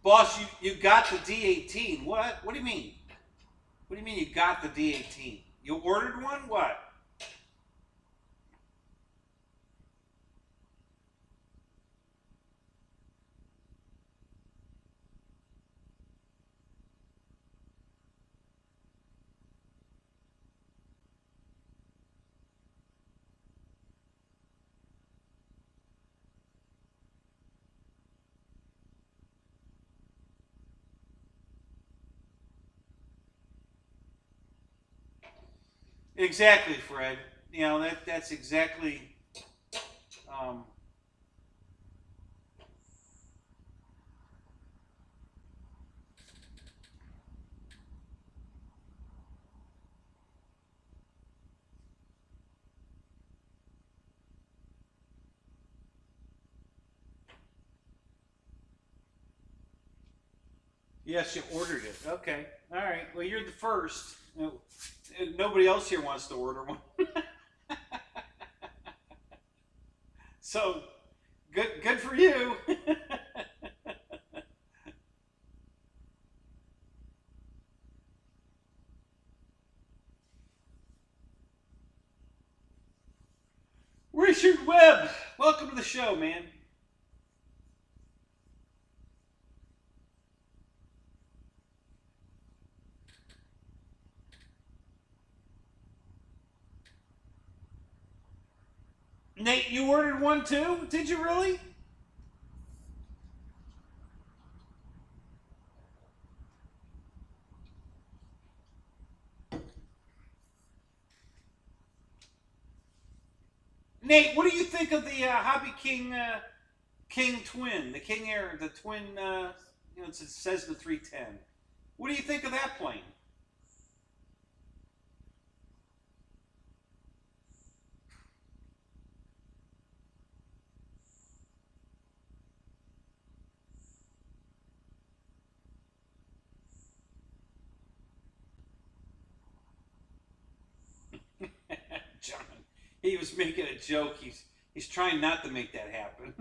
Boss, you got the D18. What? What do you mean? What do you mean you got the D18? You ordered one? What? Exactly, Fred. You know, that's exactly. Um, yes, you ordered it. Okay. All right. Well, you're the first. Nobody else here wants to order one. So, good for you. Richard Webb, welcome to the show, man. Nate, you ordered one too? Did you really? Nate, what do you think of the Hobby King King Twin, the King Air, the twin? You know, it says the 310. What do you think of that plane? John, he was making a joke. He's trying not to make that happen.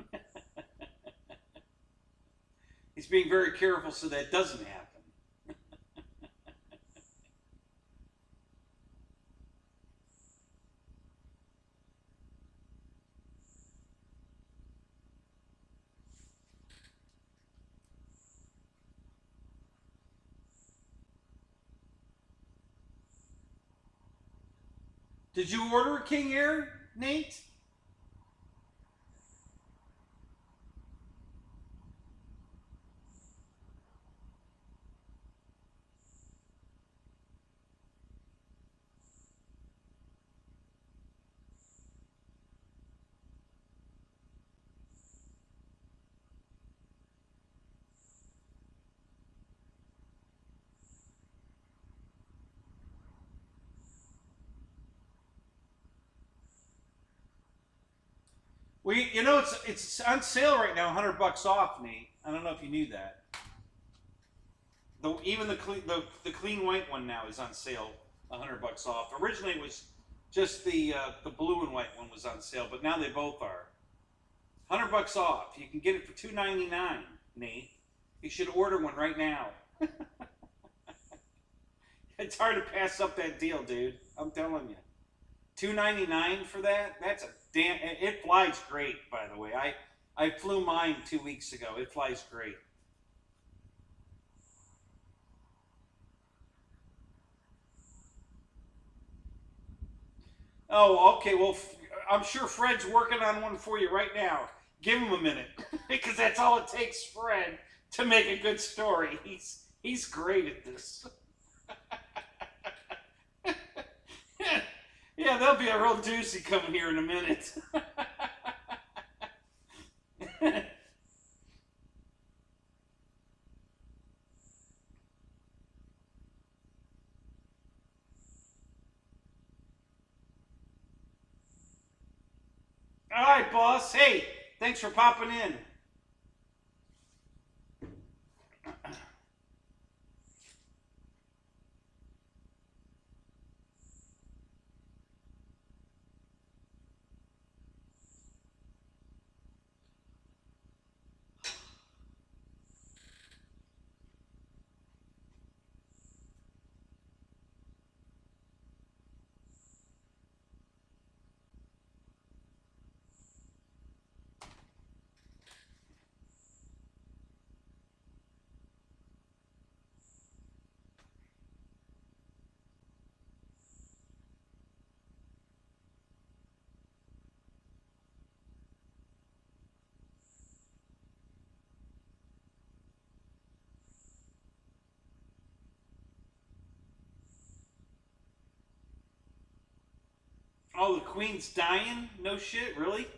He's being very careful so that doesn't happen. Did you order a King Air, Nate? Well, you know it's on sale right now, $100 off, Nate. I don't know if you knew that. Even the clean white one now is on sale, $100 off. Originally it was just the blue and white one was on sale, but now they both are. $100 off. You can get it for $2.99, Nate. You should order one right now. It's hard to pass up that deal, dude. I'm telling you. $2.99 for that? That's a damn. It flies great, by the way. I flew mine 2 weeks ago. It flies great. Oh, okay. Well, I'm sure Fred's working on one for you right now. Give him a minute, because that's all it takes, Fred, to make a good story. He's great at this. Yeah, there'll be a real doozy coming here in a minute. All right, boss. Hey, thanks for popping in. Oh, the Queen's dying? No shit, really?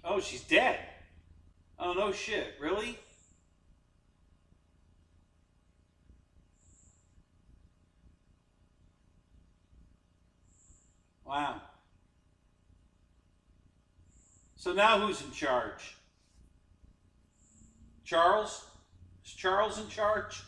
Oh, she's dead. Oh, no shit, really? Wow. So now who's in charge? Charles? Is Charles in charge?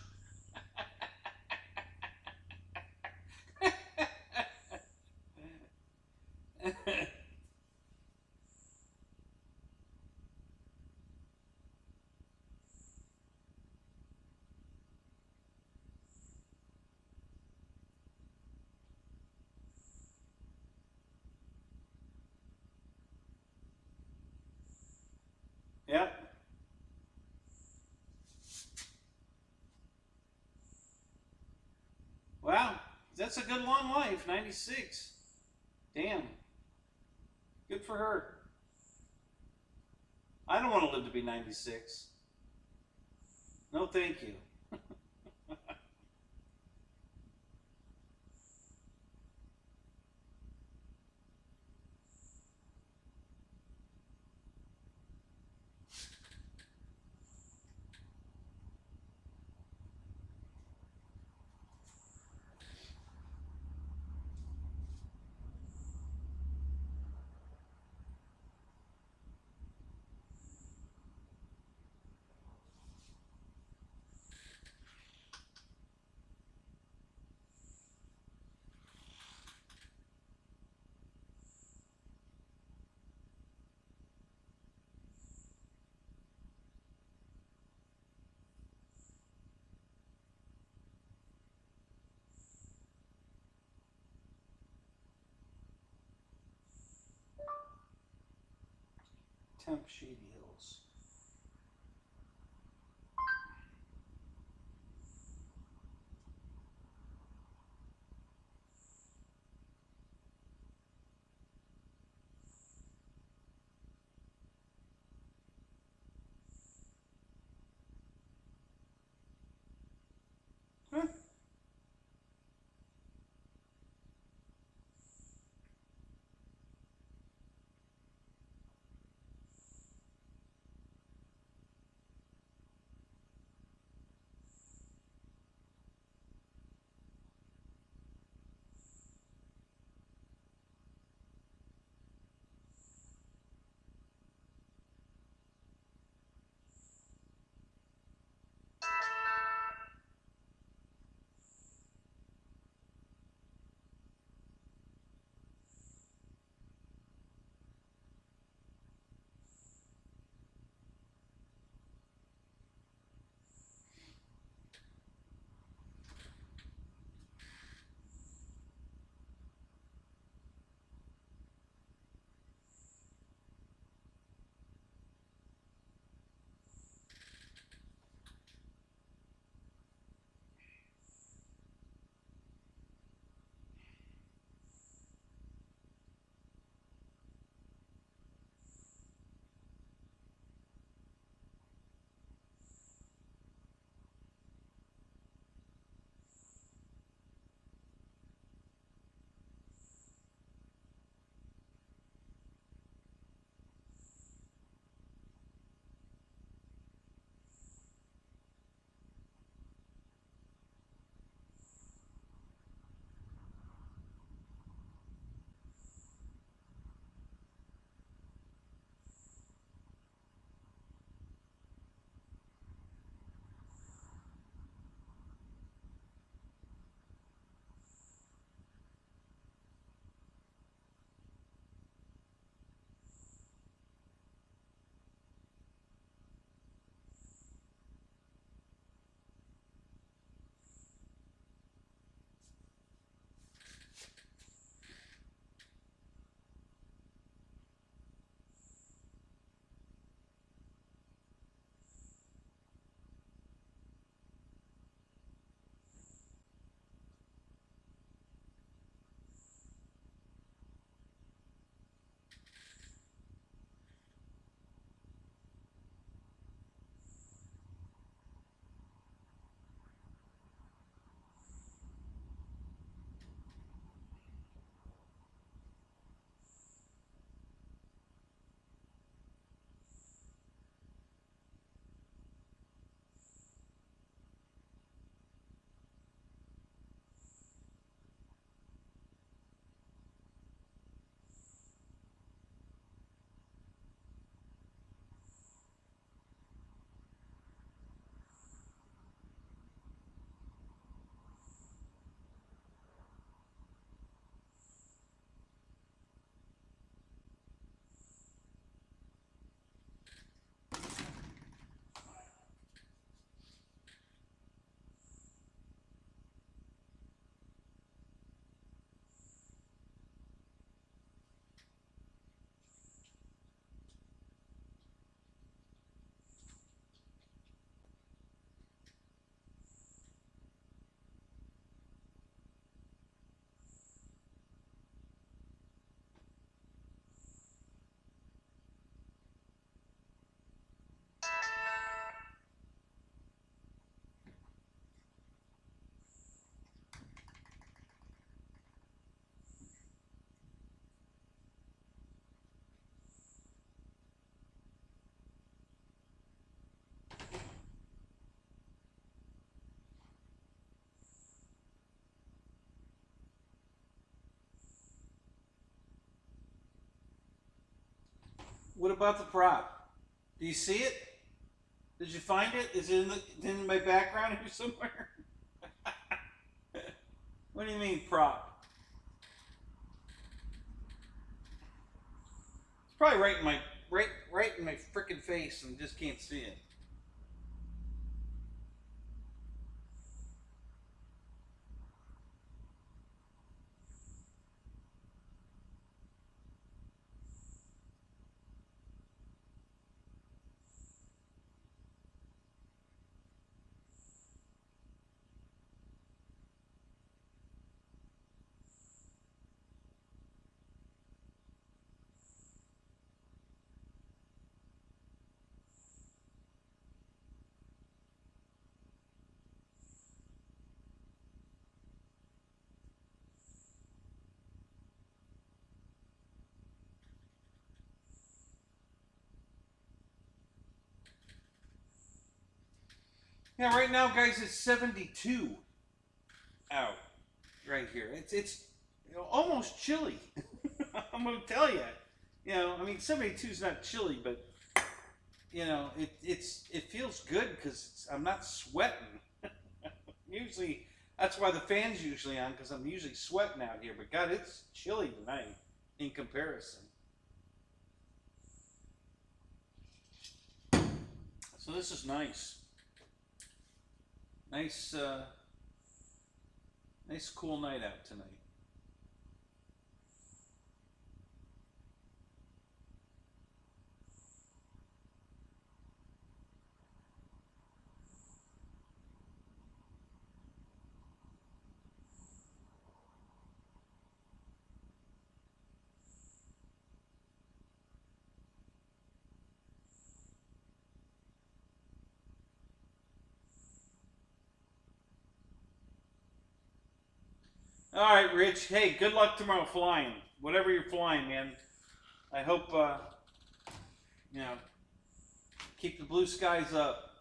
Yep. That's a good long life, 96. Damn. Good for her. I don't want to live to be 96. No, thank you. Temp Shady Hills. Huh? What about the prop? Do you see it? Did you find it? Is it in my background here somewhere? What do you mean prop? It's probably right in my right in my frickin' face and just can't see it. Yeah, right now, guys, it's 72 out right here. It's almost chilly. I'm gonna tell you. I mean, 72 is not chilly, but it feels good because I'm not sweating. Usually, that's why the fan's usually on, because I'm usually sweating out here. But God, it's chilly tonight in comparison. So this is nice. Nice, nice cool night out tonight. All right, Rich. Hey, good luck tomorrow flying. Whatever you're flying, man. I hope you know keep the blue skies up.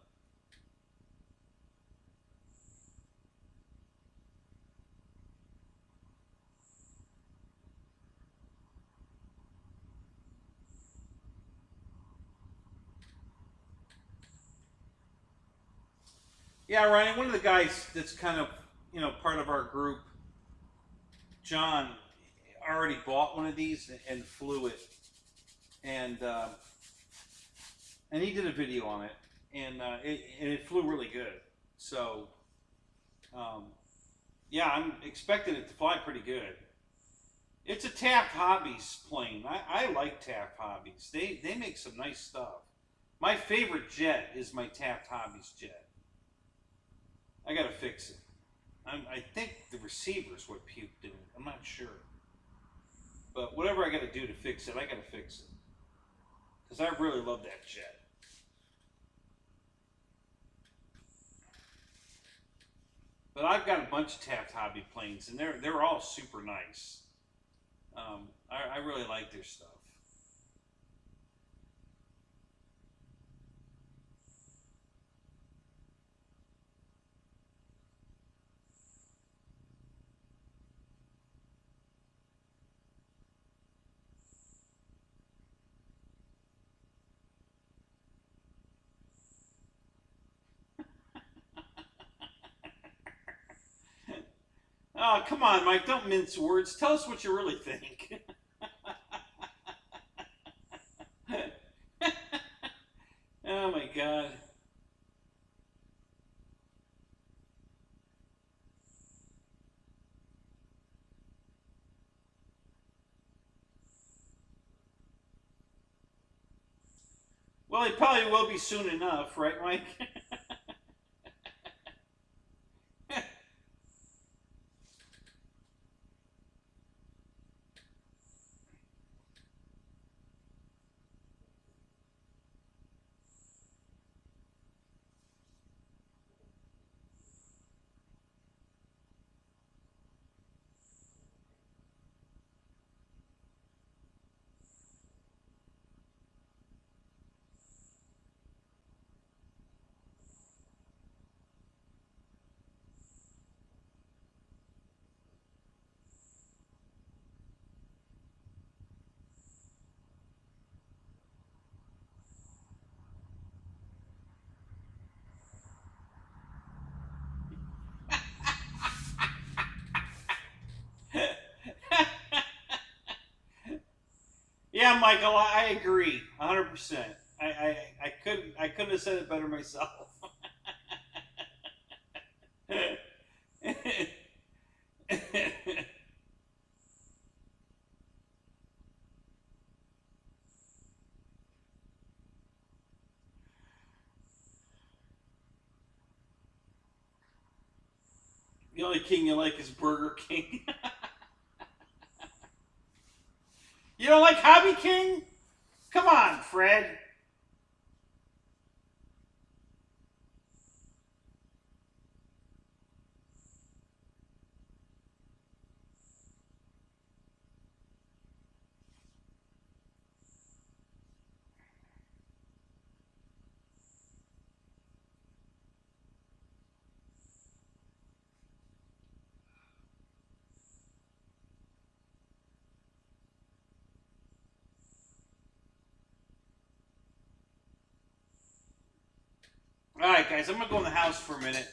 Yeah, Ryan. One of the guys that's kind of part of our group, John, already bought one of these and flew it, and he did a video on it, and it flew really good. So, yeah, I'm expecting it to fly pretty good. It's a Taft Hobbies plane. I like Taft Hobbies. They make some nice stuff. My favorite jet is my Taft Hobbies jet. I gotta fix it. I think the receiver's what puked in it. I'm not sure. But whatever I gotta do to fix it, I gotta fix it. Because I really love that jet. But I've got a bunch of Taft Hobby planes, and they're all super nice. I really like their stuff. Oh, come on, Mike. Don't mince words. Tell us what you really think. Oh, my God. Well, he probably will be soon enough, right, Mike? Yeah, Michael, I agree, 100%. I couldn't have said it better myself. The only king you like is Burger King. You don't like Hobby King? Come on, Fred. All right, guys, I'm gonna go in the house for a minute.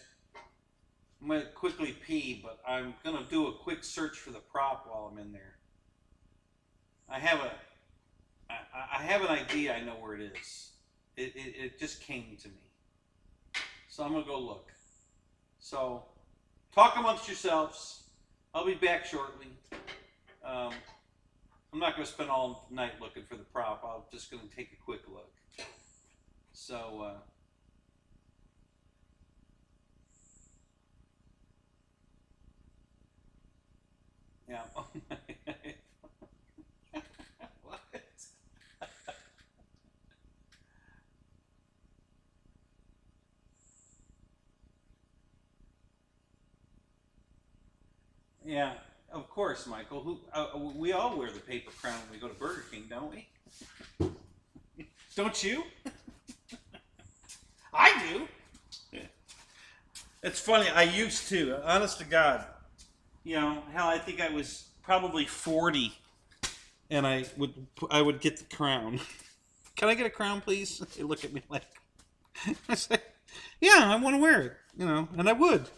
I'm gonna quickly pee, but I'm gonna do a quick search for the prop while I'm in there. I have a, I have an idea. I know where it is. It just came to me, so I'm gonna go look. So, talk amongst yourselves. I'll be back shortly. Um, I'm not gonna spend all night looking for the prop. I'm just gonna take a quick look. So. Yeah. What? Yeah, of course, Michael. We all wear the paper crown when we go to Burger King, don't we? Don't you? I do. It's funny. I used to. Honest to God. You know, hell, I think I was probably 40, and I would get the crown. Can I get a crown, please? They look at me like, I say, yeah, I want to wear it. You know, and I would.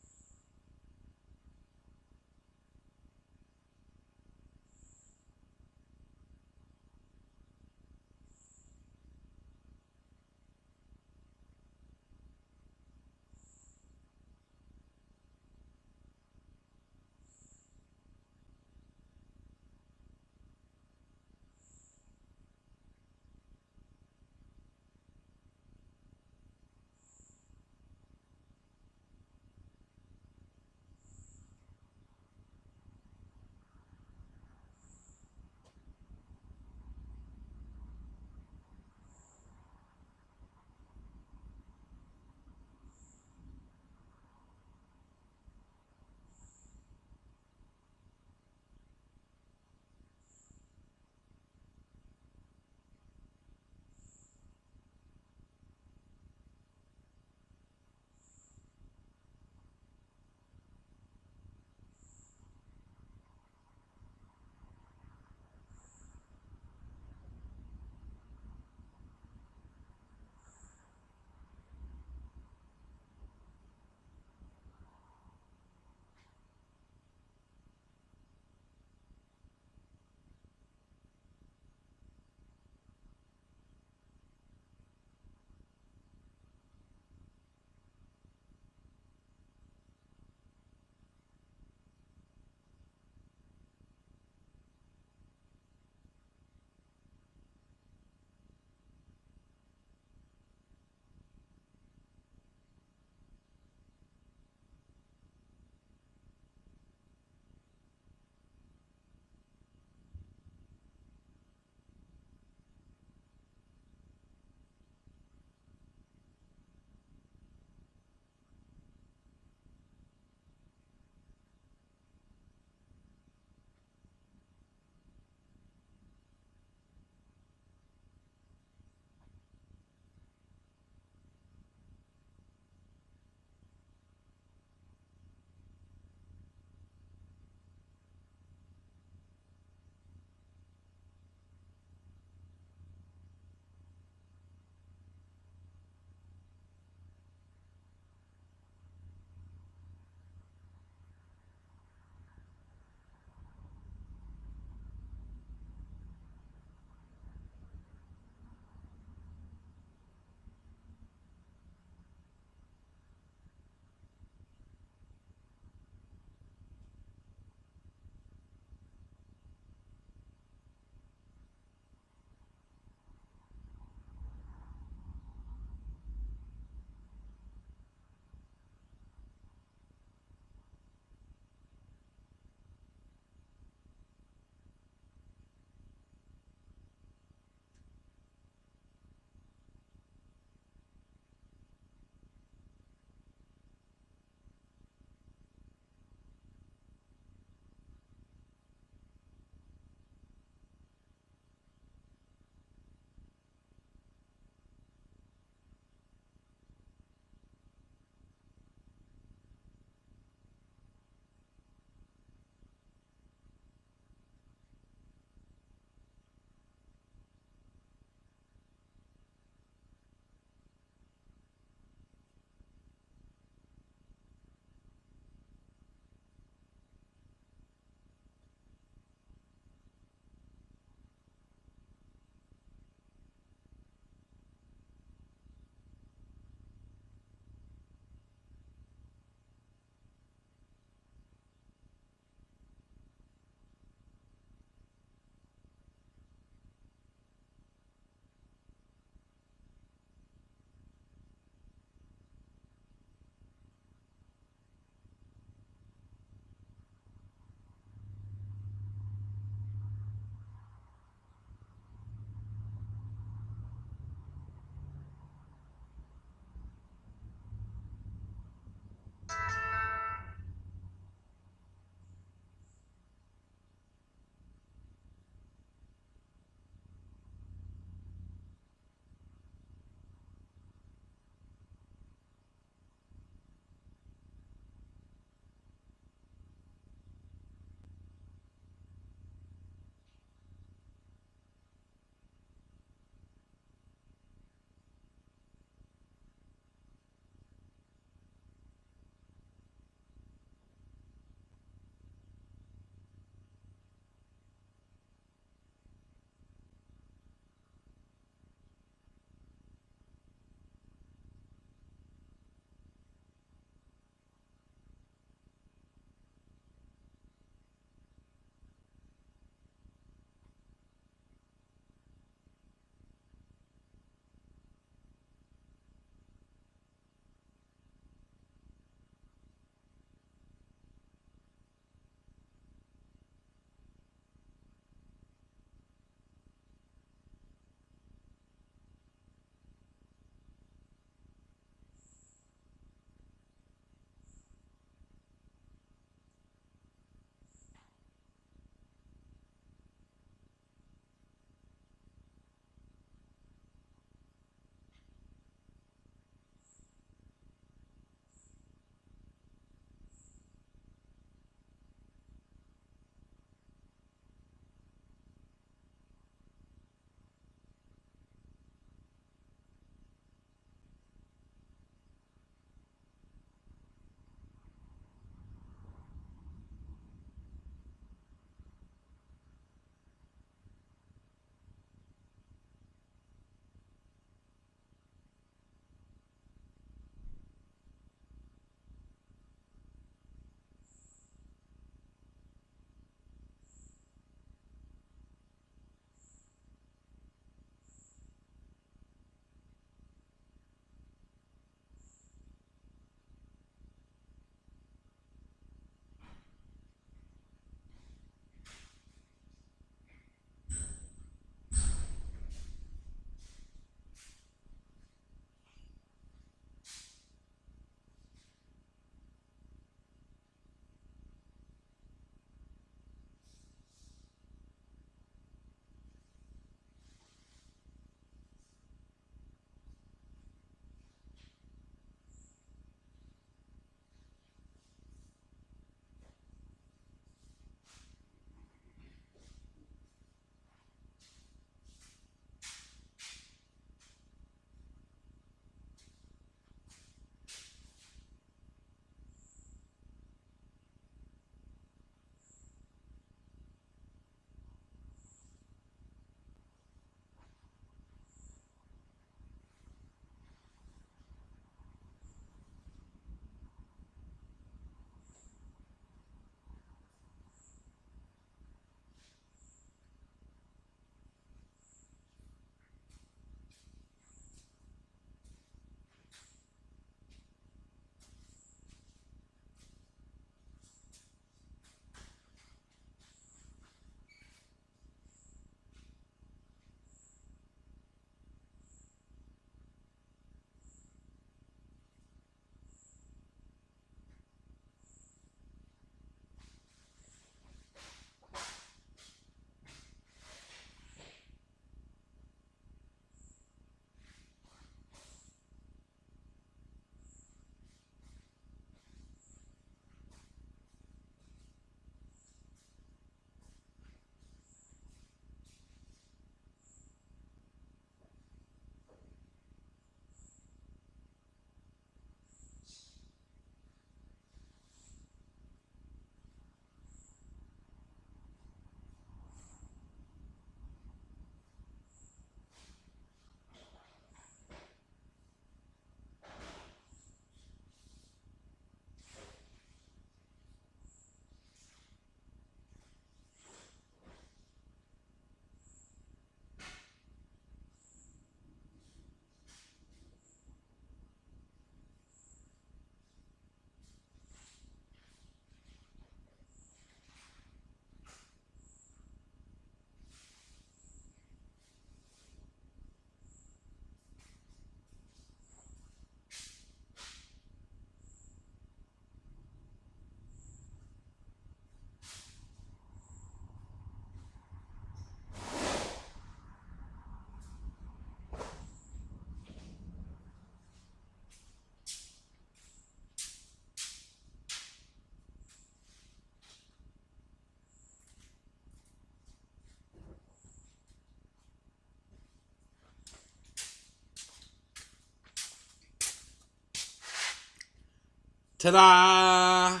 Ta-da!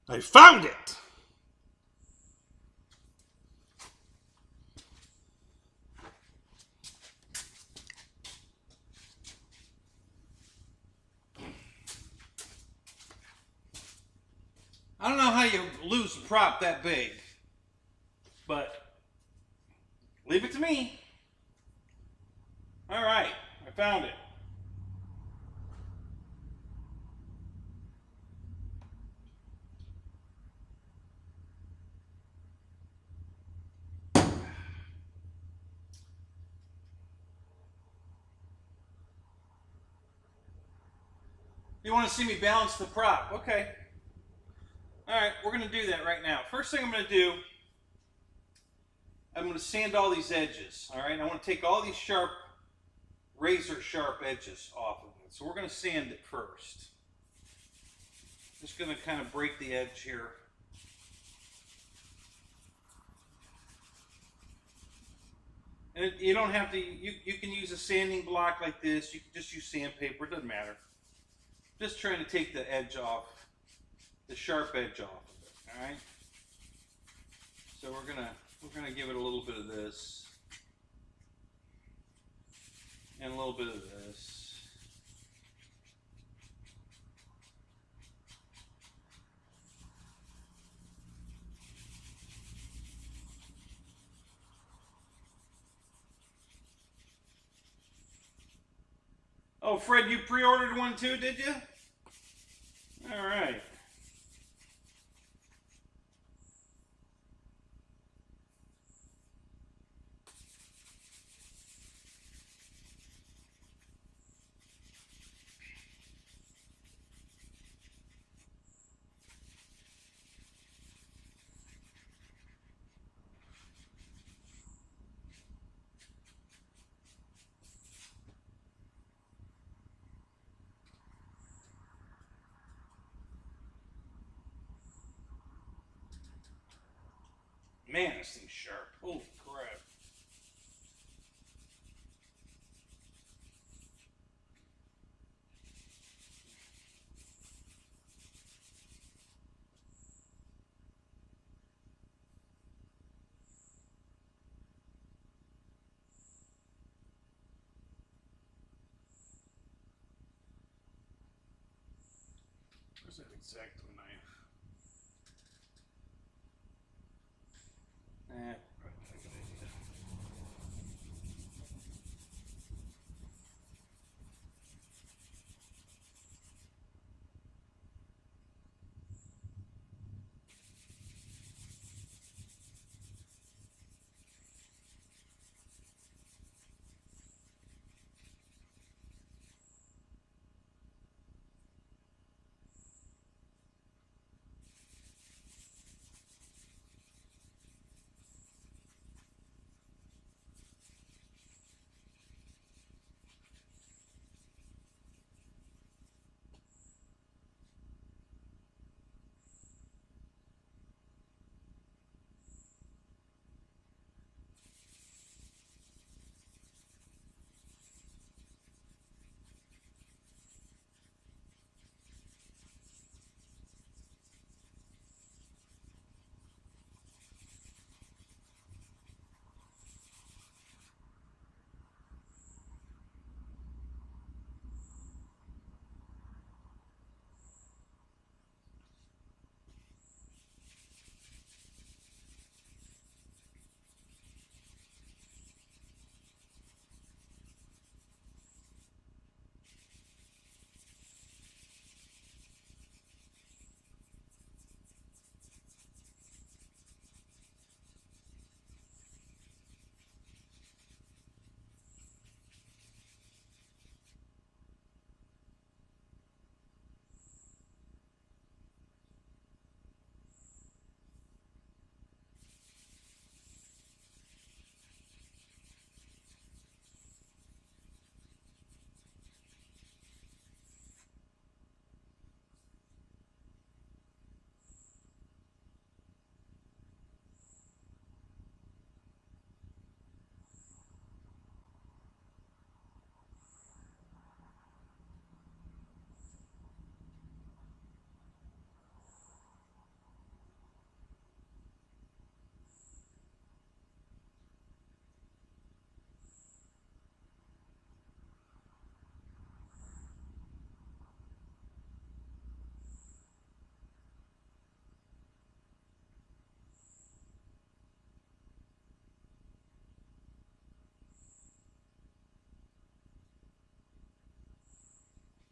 I found it! I don't know how you lose a prop that big, but leave it to me. All right, I found it. You want to see me balance the prop? Okay. All right, we're going to do that right now. First thing I'm going to do, I'm going to sand all these edges. All right, I want to take all these sharp, razor sharp edges off of it. So we're going to sand it first. Just going to kind of break the edge here. And you don't have to, you can use a sanding block like this. You can just use sandpaper, it doesn't matter. Just trying to take the edge off, the sharp edge off of it, all right? So we're gonna give it a little bit of this, and a little bit of this. Oh, Fred, you pre-ordered one too, did you? All right. Man, this thing's sharp. Holy crap. Where's that X-Acto knife? Probably not a good idea.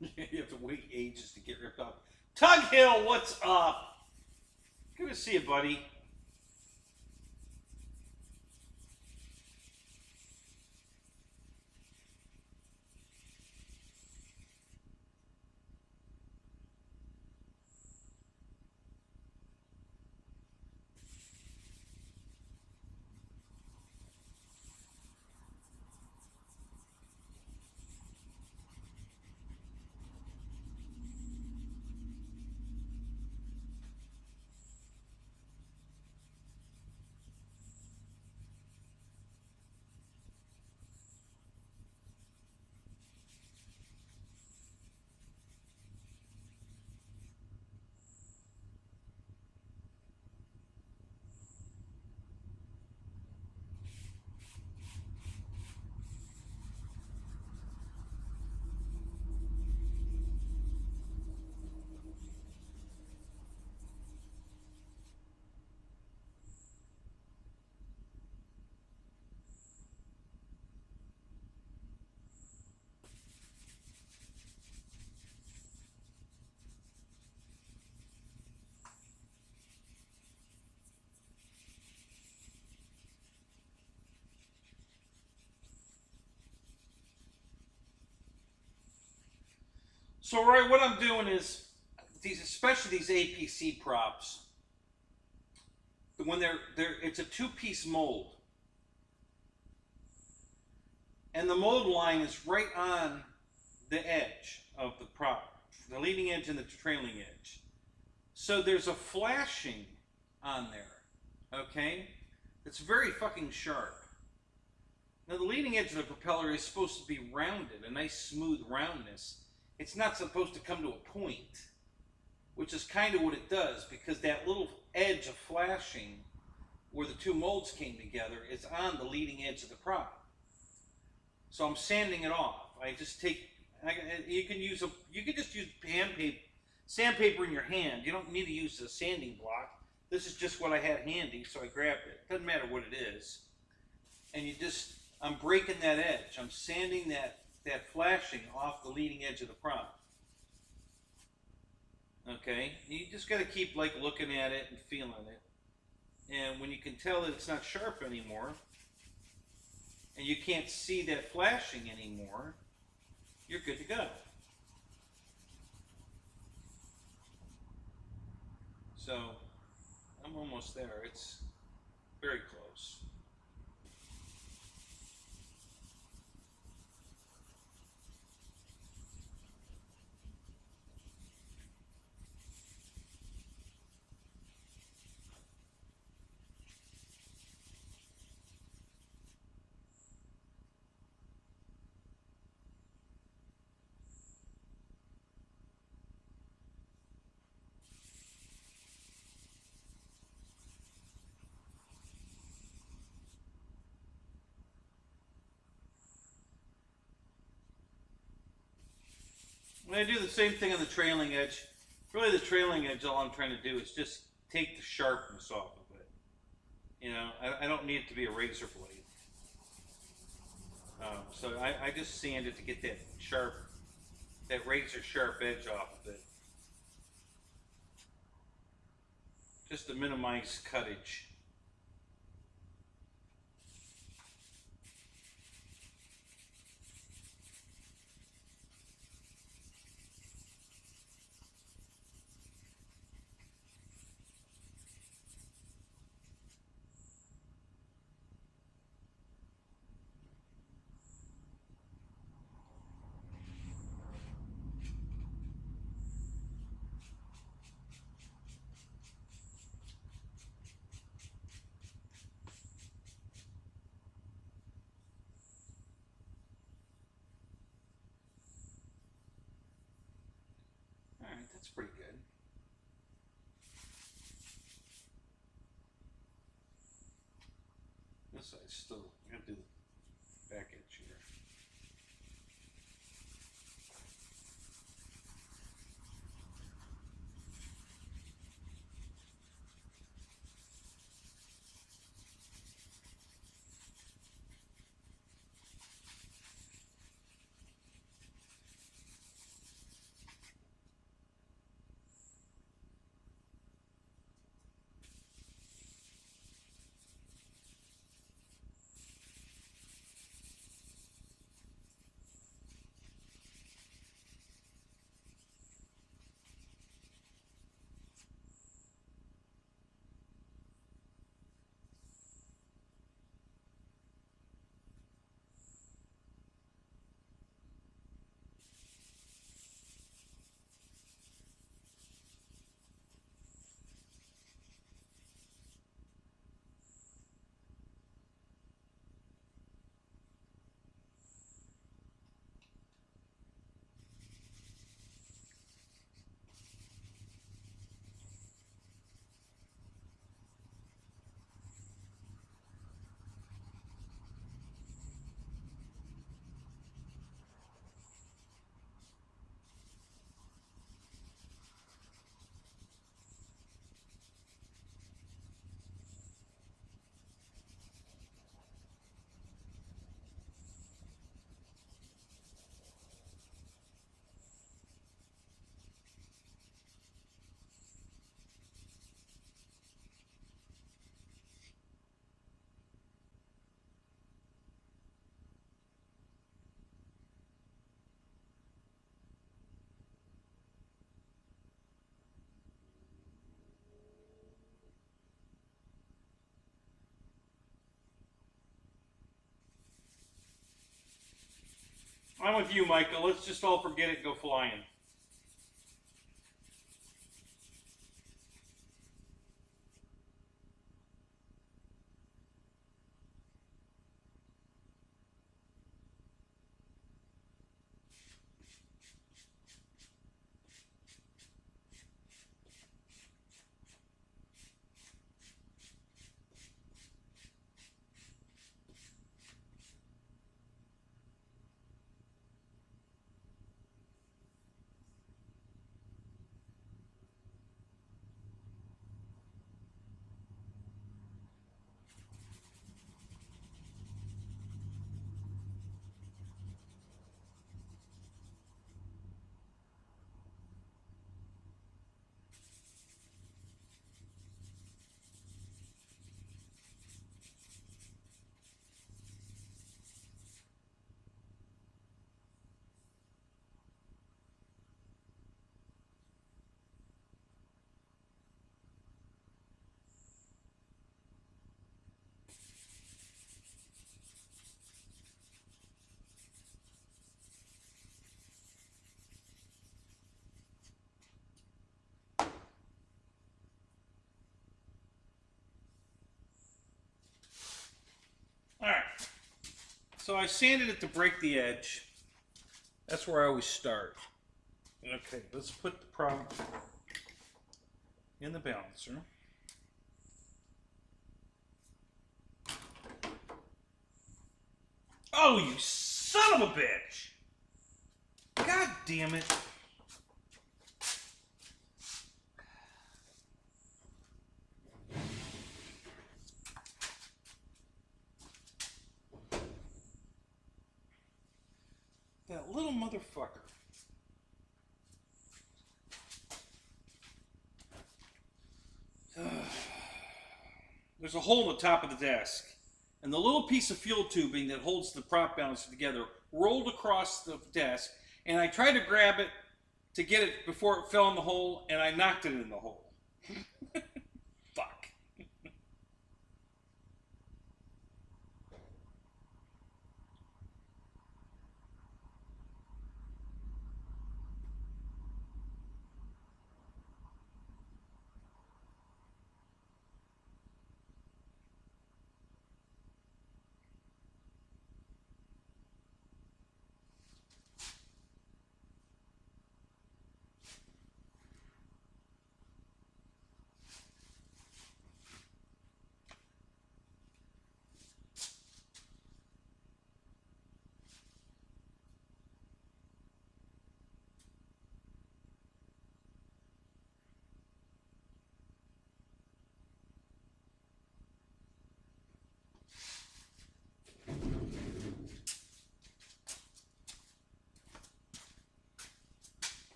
You have to wait ages to get ripped off. Tug Hill, what's up? Good to see you, buddy. So, right, what I'm doing is these, especially these APC props, when it's a two-piece mold, and the mold line is right on the edge of the prop, the leading edge and the trailing edge. So there's a flashing on there, okay? It's very fucking sharp. Now the leading edge of the propeller is supposed to be rounded, a nice smooth roundness. It's not supposed to come to a point, which is kind of what it does, because that little edge of flashing where the two molds came together is on the leading edge of the prop. So I'm sanding it off. I just take, you can just use sandpaper in your hand. You don't need to use a sanding block. This is just what I had handy, so I grabbed it. Doesn't matter what it is. And I'm breaking that edge. I'm sanding that flashing off the leading edge of the prop. Okay, you just got to keep like looking at it and feeling it. And when you can tell that it's not sharp anymore, and you can't see that flashing anymore, you're good to go. So I'm almost there. It's very close. When I do the same thing on the trailing edge, really the trailing edge, all I'm trying to do is just take the sharpness off of it. You know, I don't need it to be a razor blade. So I just sand it to get that razor sharp edge off of it. Just to minimize cuttage. Alright, that's pretty good. This side's still, I gotta do the back edge here. I'm with you, Michael. Let's just all forget it and go flying. All right. So I sanded it to break the edge. That's where I always start. Okay, let's put the prop in the balancer. Oh, you son of a bitch! God damn it. That little motherfucker. There's a hole in the top of the desk, and the little piece of fuel tubing that holds the prop balancer together rolled across the desk, and I tried to grab it to get it before it fell in the hole, and I knocked it in the hole. Fuck.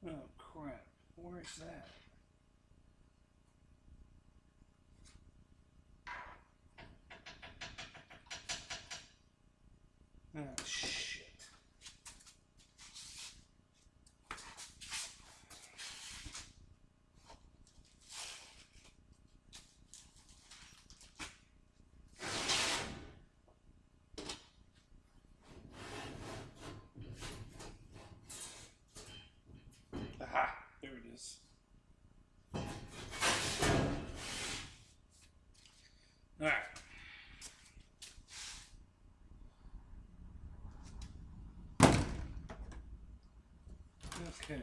Oh, crap. Where's that? Oh, shit. Aha, there it is. All right. Okay.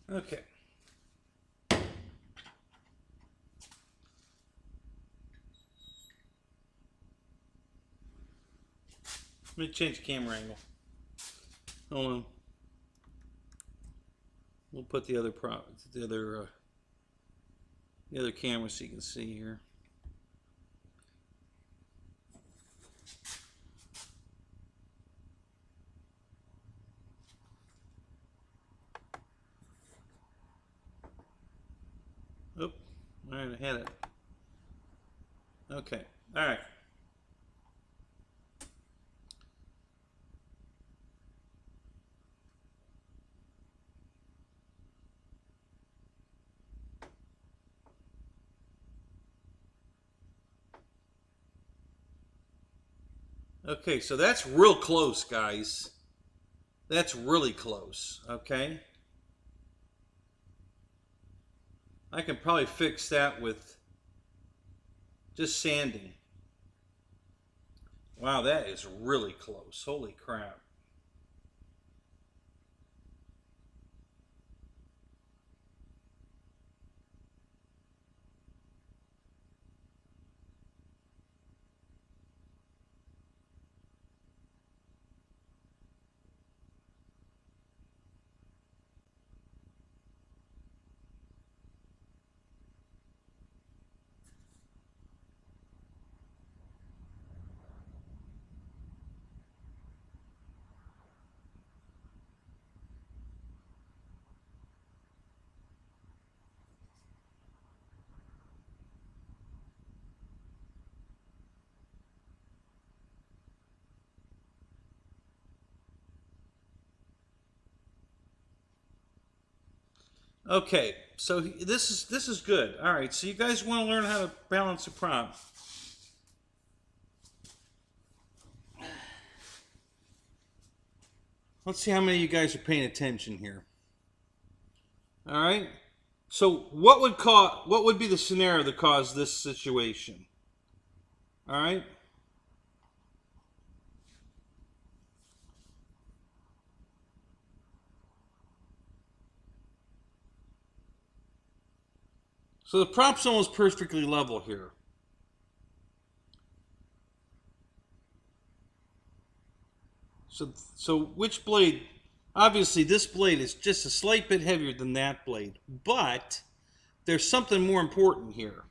Okay. Let me change the camera angle. Hold on. We'll put the other camera so you can see here. All right, I had it. Okay, all right. Okay, so that's real close, guys. That's really close, okay? I can probably fix that with just sanding. Wow, that is really close. Holy crap. Okay, so this is good. All right, so you guys want to learn how to balance a prop. Let's see how many of you guys are paying attention here. All right. So what would be the scenario that caused this situation? All right. So the prop's almost perfectly level here. So which blade? Obviously, this blade is just a slight bit heavier than that blade, but there's something more important here.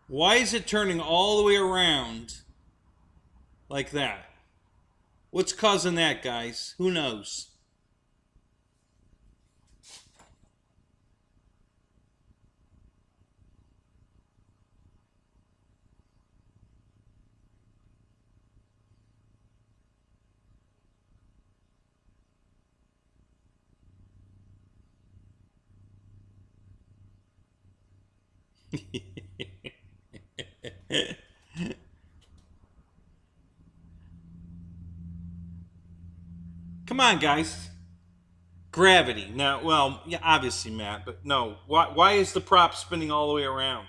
Why is it turning all the way around like that? What's causing that, guys? Who knows? Come on, guys. Gravity. Now, well, yeah, obviously, Matt, but no. Why is the prop spinning all the way around?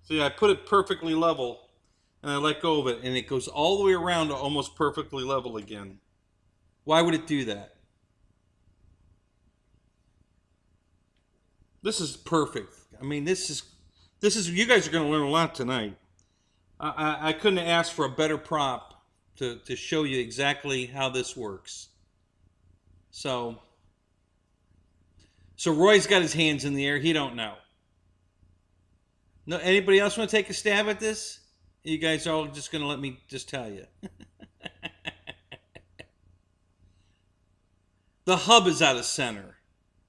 See, I put it perfectly level, and I let go of it, and it goes all the way around to almost perfectly level again. Why would it do that? This is perfect. I mean, this is you guys are going to learn a lot tonight. I couldn't have asked for a better prop to show you exactly how this works. So Roy's got his hands in the air. He don't know. No, anybody else want to take a stab at this? You guys are all just going to let me just tell you. The hub is out of center.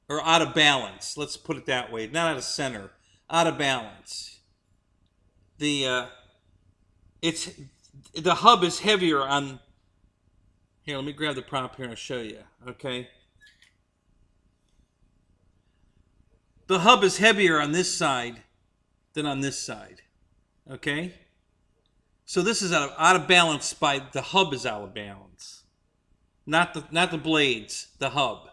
Or out of balance. Let's put it that way. Not out of center. Out of balance. The hub is heavier on... Here, let me grab the prop here and I'll show you. Okay. The hub is heavier on this side than on this side. Okay? So this is out of balance by... The hub is out of balance. Not the blades. The hub.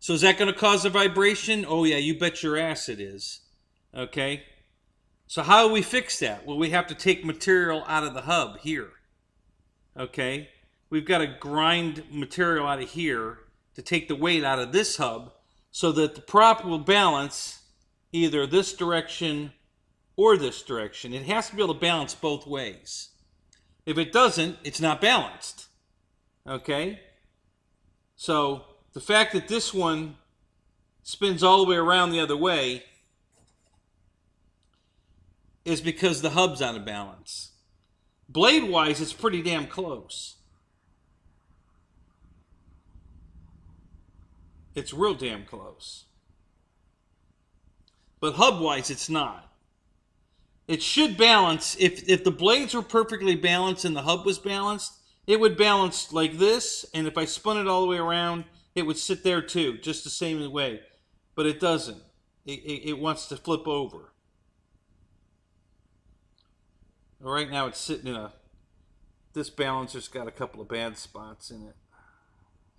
So is that going to cause a vibration? Oh yeah, you bet your ass it is. Okay? So how do we fix that? Well, we have to take material out of the hub here. Okay? We've got to grind material out of here to take the weight out of this hub so that the prop will balance either this direction or this direction. It has to be able to balance both ways. If it doesn't, it's not balanced. Okay? So the fact that this one spins all the way around the other way is because the hub's out of balance. Blade-wise, it's pretty damn close. It's real damn close. But hub-wise, it's not. It should balance. If the blades were perfectly balanced and the hub was balanced, it would balance like this. And if I spun it all the way around, it would sit there too, just the same way. But it doesn't. It wants to flip over. Right now it's sitting in a... This balancer's got a couple of bad spots in it.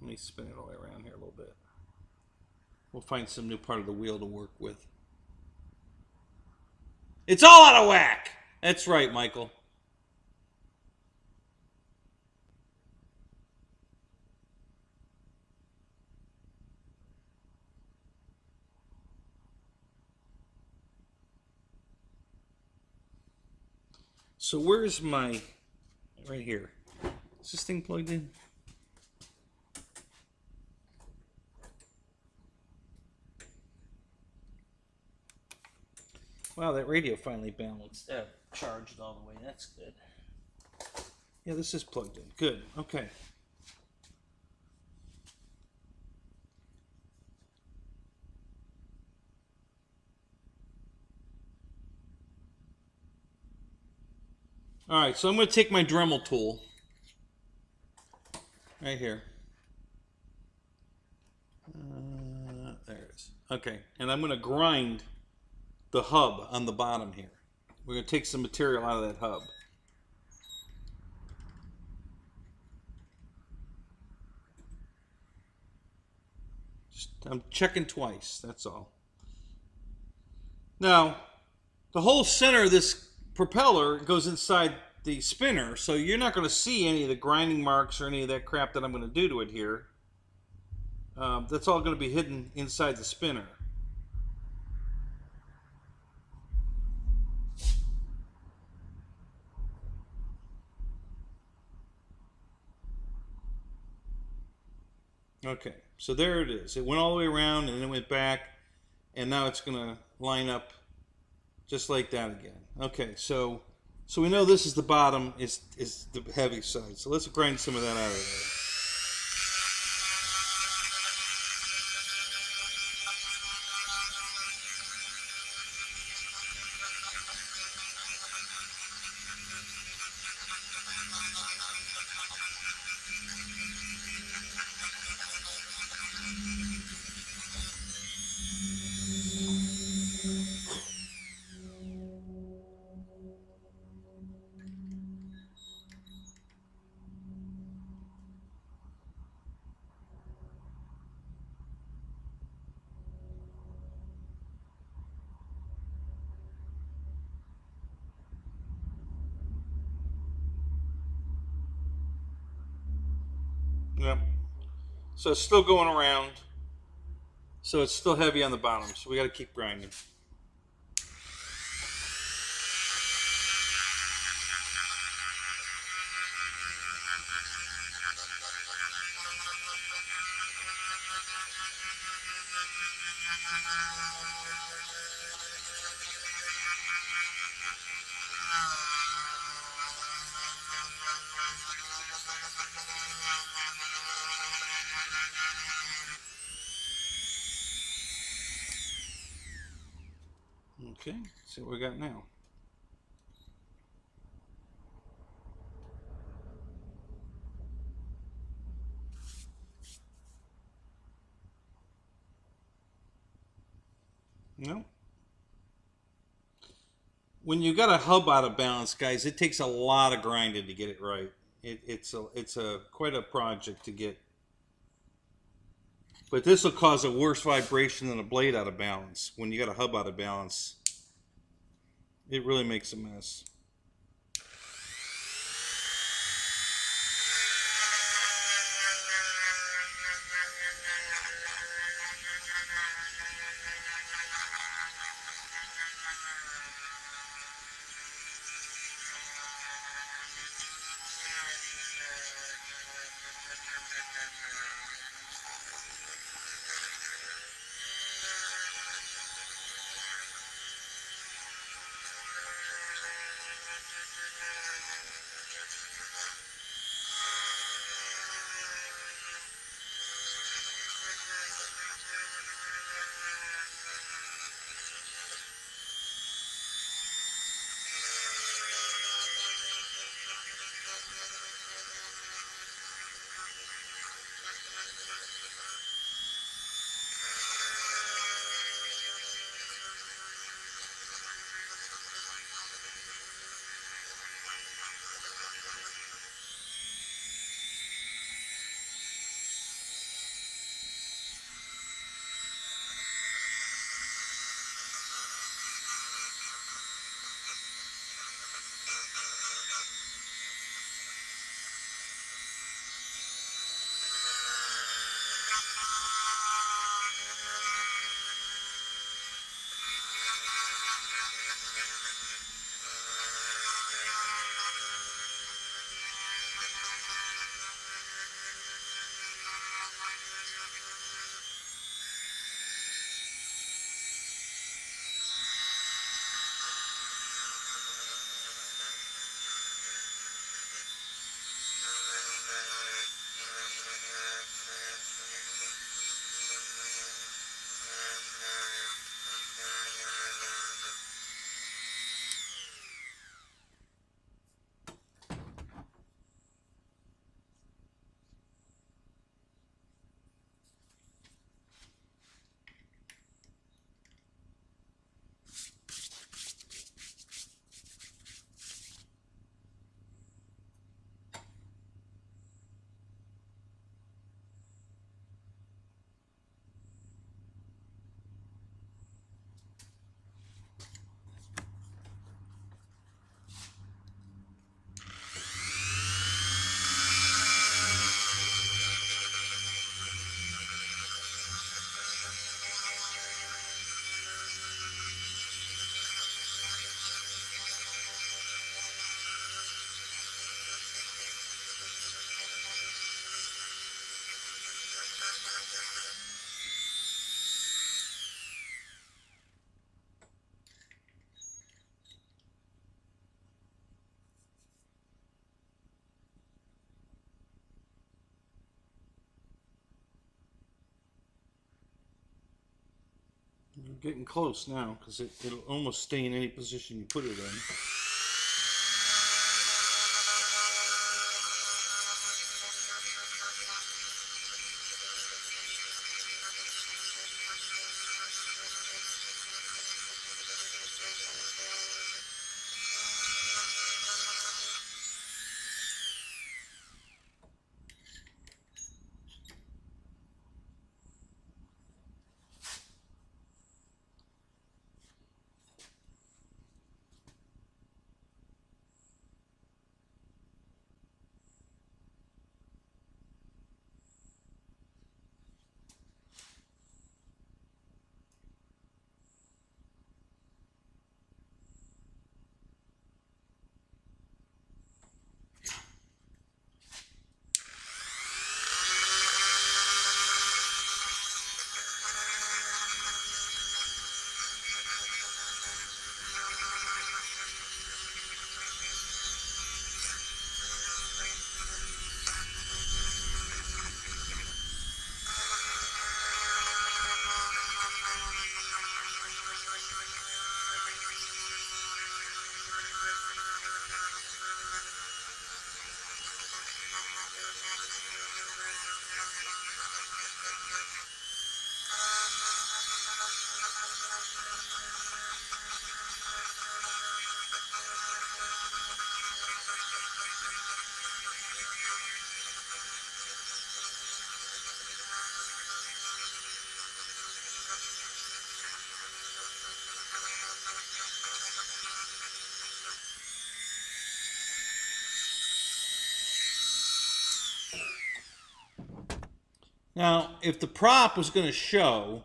Let me spin it all the way around here a little bit. We'll find some new part of the wheel to work with. It's all out of whack! That's right, Michael. So where's my... Right here. Is this thing plugged in? Wow, that radio finally balanced. Charged all the way. That's good. Yeah, this is plugged in. Good. Okay. All right, so I'm going to take my Dremel tool right here. There it is. Okay, and I'm going to grind the hub on the bottom here. We're going to take some material out of that hub. I'm checking twice, that's all. Now, the whole center of this propeller goes inside the spinner, so you're not going to see any of the grinding marks or any of that crap that I'm going to do to it here. That's all going to be hidden inside the spinner. Okay, so there it is. It went all the way around and then it went back, and now it's going to line up just like that again. Okay, so we know this is the bottom, is the heavy side. So let's grind some of that out of there. Yep. So it's still going around. So it's still heavy on the bottom. So we got to keep grinding. Okay, let's see what we got now. No. When you got a hub out of balance, guys, it takes a lot of grinding to get it right. It's quite a project to get. But this will cause a worse vibration than a blade out of balance. When you got a hub out of balance, it really makes a mess. You're getting close now, because it'll almost stay in any position you put it in. Now, if the prop was going to show,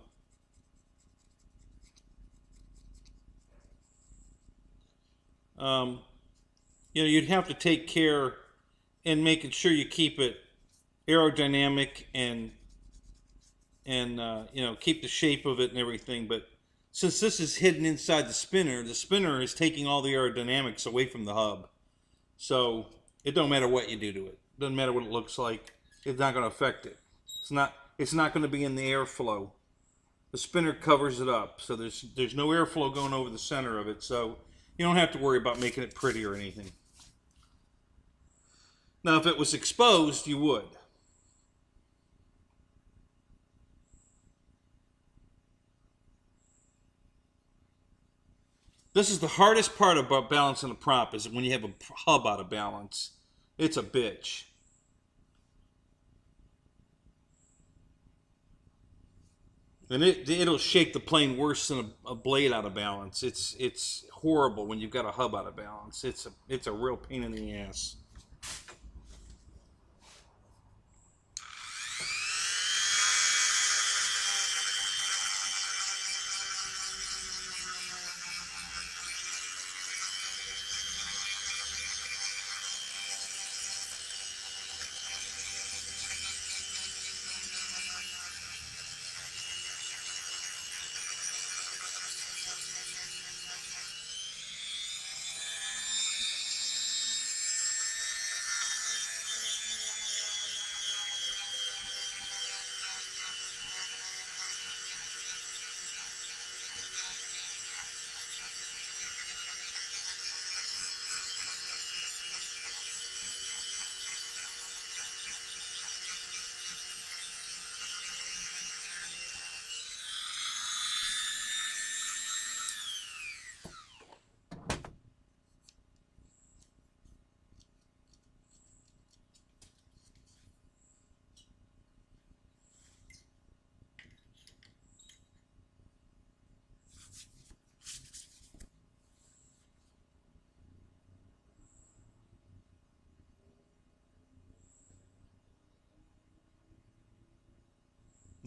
you'd have to take care in making sure you keep it aerodynamic and keep the shape of it and everything. But since this is hidden inside the spinner is taking all the aerodynamics away from the hub. So it don't matter what you do to it. Doesn't matter what it looks like. It's not going to affect it. It's not going to be in the airflow. The spinner covers it up, so there's no airflow going over the center of it. So you don't have to worry about making it pretty or anything. Now, if it was exposed, you would. This is the hardest part about balancing a prop, is when you have a hub out of balance. It's a bitch. And it'll shake the plane worse than a blade out of balance. It's horrible when you've got a hub out of balance. It's a real pain in the ass.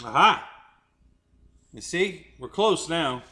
Aha! You see? We're close now.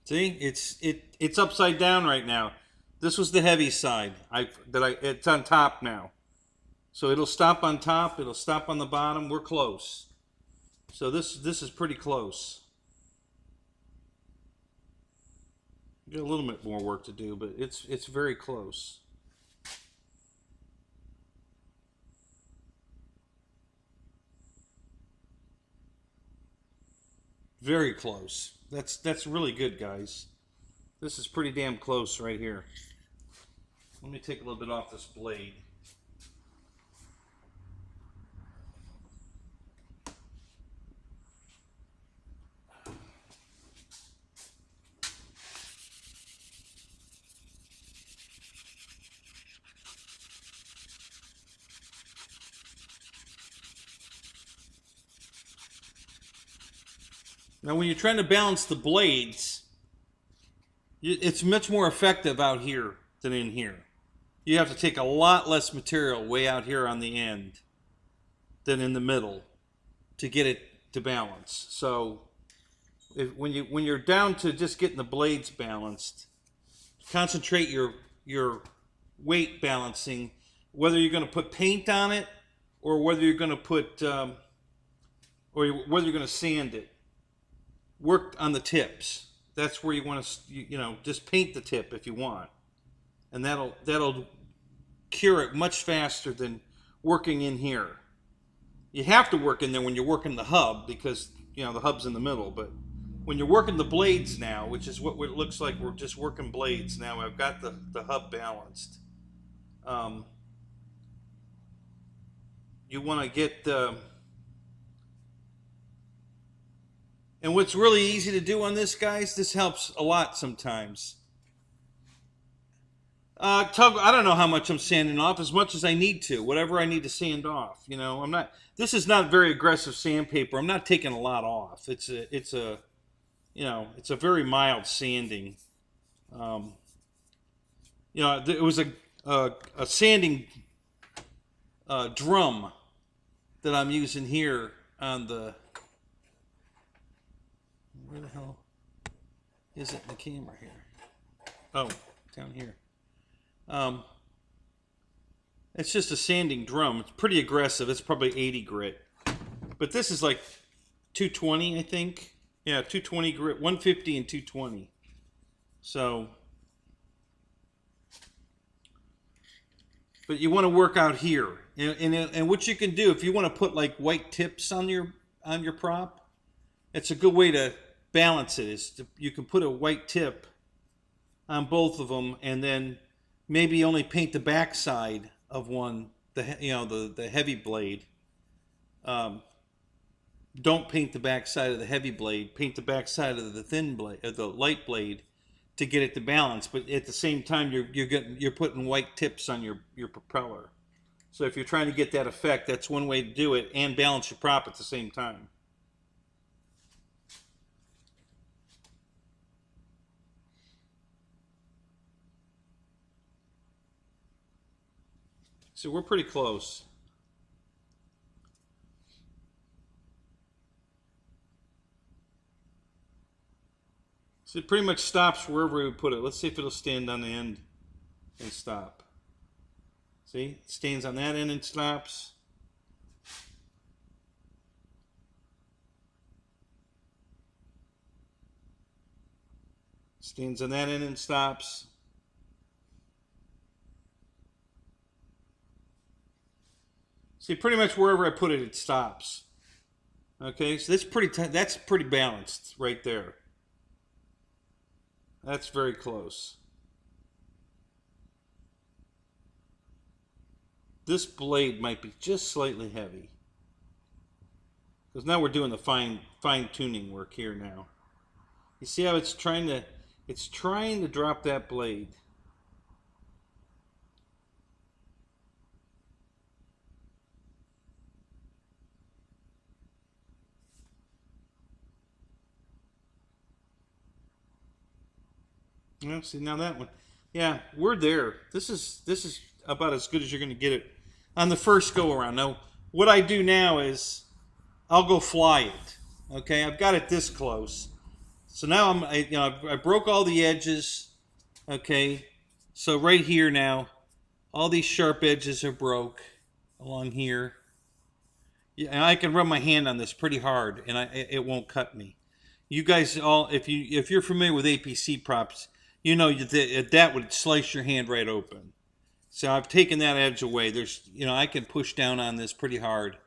See, it's upside down right now. This was the heavy side. It's on top now. So it'll stop on top, it'll stop on the bottom. We're close. So this is pretty close. Got a little bit more work to do, but it's very close. Very close. That's really good, guys. This is pretty damn close right here. Let me take a little bit off this blade. Now, when you're trying to balance the blades, it's much more effective out here than in here. You have to take a lot less material way out here on the end than in the middle to get it to balance. So when you're down to just getting the blades balanced, concentrate your weight balancing, whether you're going to put paint on it or whether you're going to put or whether you're going to sand it. Work on the tips. That's where you want to, just paint the tip if you want, and that'll cure it much faster than working in here. You have to work in there when you're working the hub because the hub's in the middle. But when you're working the blades now, which is what it looks like, we're just working blades now. I've got the hub balanced. You want to get the. And what's really easy to do on this, guys, this helps a lot sometimes. I don't know how much I'm sanding off, as much as I need to, whatever I need to sand off. This is not very aggressive sandpaper. I'm not taking a lot off. It's a very mild sanding. It was a sanding drum that I'm using here on the. Where the hell is it in the camera here? Oh, down here. It's just a sanding drum. It's pretty aggressive. It's probably 80 grit. But this is like 220, I think. Yeah, 220 grit, 150 and 220. So, but you want to work out here. And what you can do, if you want to put like white tips on your prop, it's a good way to balance it. You can put a white tip on both of them, and then maybe only paint the back side of one, the heavy blade. Don't paint the back side of the heavy blade. Paint the back side of the thin blade, the light blade, to get it to balance. But at the same time, you're putting white tips on your propeller. So if you're trying to get that effect, that's one way to do it and balance your prop at the same time. So we're pretty close. So it pretty much stops wherever we put it. Let's see if it'll stand on the end and stop. See, it stands on that end and stops. Stands on that end and stops. See, pretty much wherever I put it, it stops. Okay, so that's pretty balanced right there. That's very close. This blade might be just slightly heavy, because now we're doing the fine tuning work here now. You see how it's trying to drop that blade. Yeah, see, now that one. Yeah, we're there. This is about as good as you're going to get it on the first go around. Now, what I do now is I'll go fly it. Okay, I've got it this close. So now I broke all the edges. Okay, so right here now, all these sharp edges are broke along here. Yeah, and I can rub my hand on this pretty hard, and it won't cut me. You guys all, if you're familiar with APC props, you know that would slice your hand right open. So I've taken that edge away. I can push down on this pretty hard,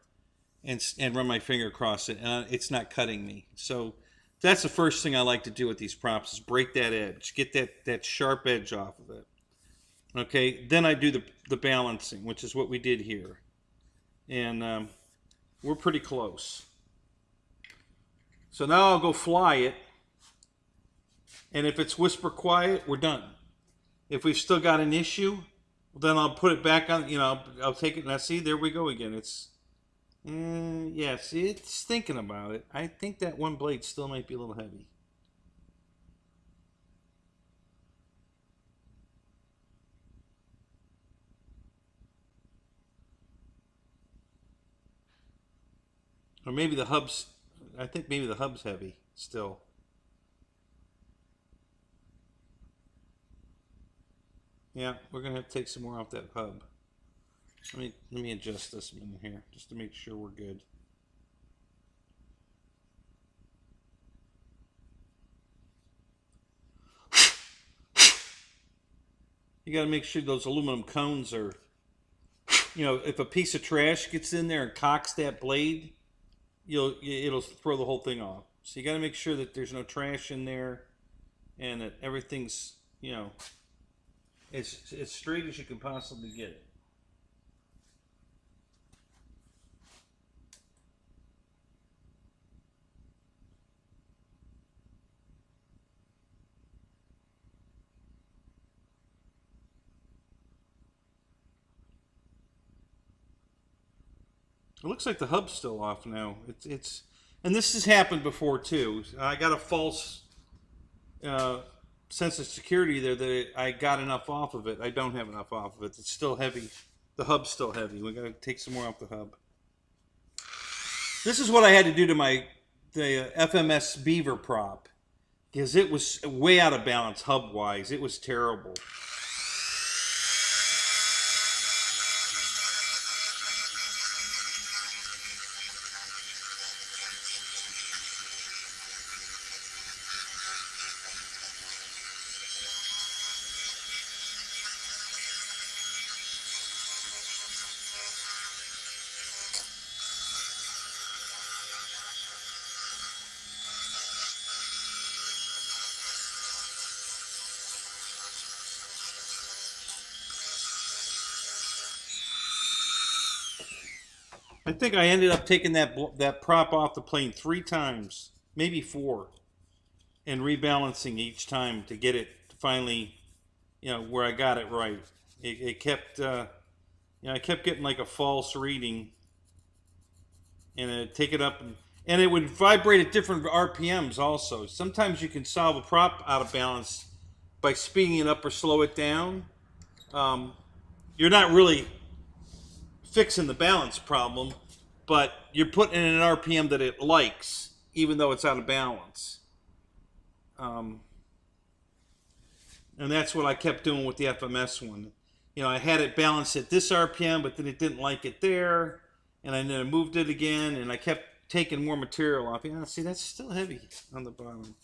and run my finger across it, and it's not cutting me. So that's the first thing I like to do with these props is break that edge, get that sharp edge off of it. Okay, then I do the balancing, which is what we did here, and we're pretty close. So now I'll go fly it, and if it's whisper quiet, we're done. If we've still got an issue, then I'll put it back on. I'll take it. Now see, there we go again. Yes, it's thinking about it. I think that one blade still might be a little heavy. Or maybe the hub's, I think maybe the hub's heavy still. Yeah, we're gonna have to take some more off that hub. Let me adjust this in here just to make sure we're good. You got to make sure those aluminum cones are, if a piece of trash gets in there and cocks that blade, it'll throw the whole thing off. So you got to make sure that there's no trash in there, and that everything's as straight as you can possibly get it. It looks like the hub's still off now. And this has happened before too. I got a false sense of security there that I got enough off of it. I don't have enough off of it. It's still heavy. The hub's still heavy. We got to take some more off the hub. This is what I had to do to the FMS Beaver prop, because it was way out of balance hub wise. It was terrible. I think I ended up taking that prop off the plane 3 times, maybe 4, and rebalancing each time to get it to finally, where I got it right. It kept, I kept getting like a false reading, and I'd take it up, and it would vibrate at different RPMs also. Sometimes you can solve a prop out of balance by speeding it up or slow it down. You're not really fixing the balance problem, but you're putting in an RPM that it likes, even though it's out of balance. And that's what I kept doing with the FMS one. I had it balanced at this RPM, but then it didn't like it there, and then I moved it again, and I kept taking more material off. See, that's still heavy on the bottom.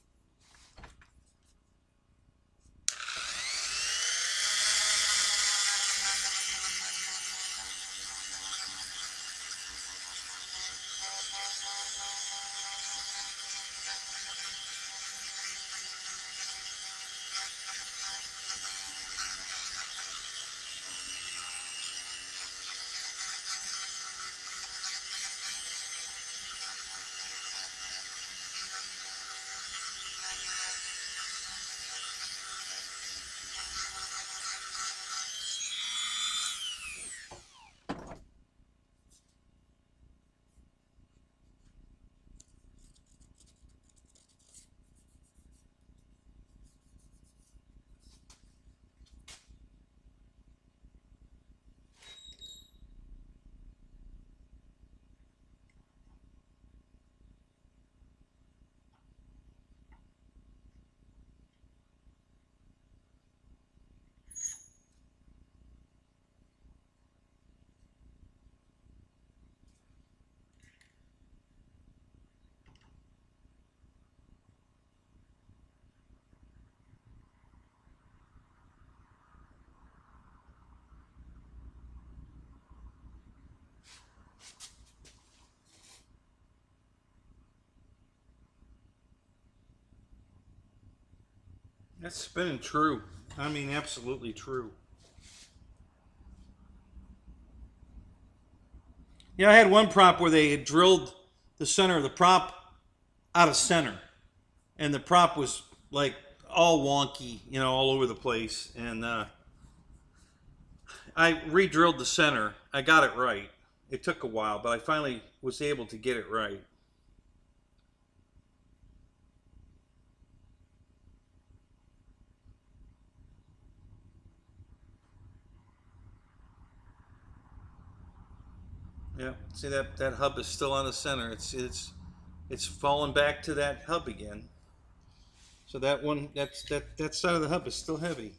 That's spinning true. I mean, absolutely true. Yeah, I had one prop where they had drilled the center of the prop out of center, and the prop was like all wonky, you know, all over the place. And I re-drilled the center. I got it right. It took a while, but I finally was able to get it right. Yeah, see that hub is still on the center. It's falling back to that hub again. So that one, that side of the hub is still heavy.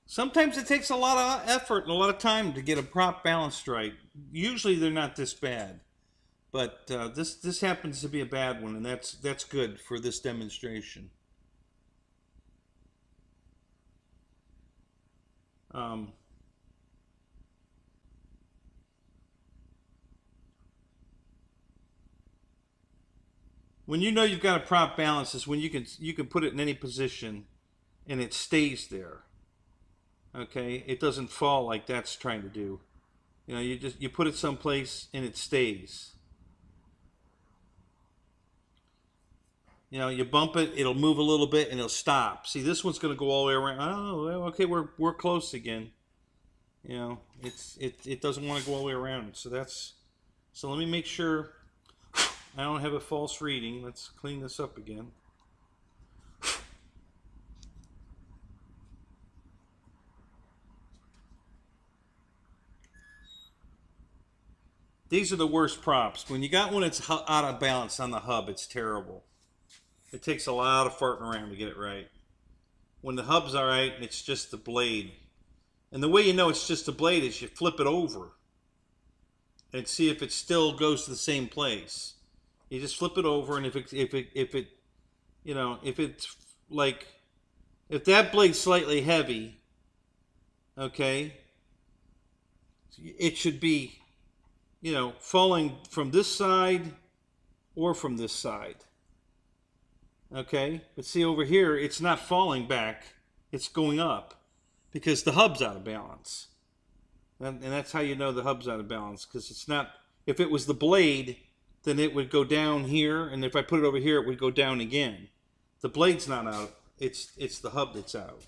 Sometimes it takes a lot of effort and a lot of time to get a prop balanced right. Usually they're not this bad, but this happens to be a bad one, and that's good for this demonstration. When you know you've got a prop balance is when you can put it in any position, and it stays there. Okay, it doesn't fall like that's trying to do. You know, you put it someplace and it stays. You know, you bump it, it'll move a little bit and it'll stop. See, this one's going to go all the way around. Oh, well, okay, we're close again. You know, it doesn't want to go all the way around. So let me make sure I don't have a false reading. Let's clean this up again. These are the worst props. When you got one that's out of balance on the hub, it's terrible. It takes a lot of farting around to get it right. When the hub's all right, it's just the blade. And the way you know it's just the blade is you flip it over and see if it still goes to the same place. You just flip it over, and if it's like, if that blade's slightly heavy, okay, it should be, you know, falling from this side or from this side. Okay, but see over here, it's not falling back, it's going up because the hub's out of balance. And that's how you know the hub's out of balance, because it's not, if it was the blade, then it would go down here, and if I put it over here, it would go down again. The blade's not out, it's the hub that's out.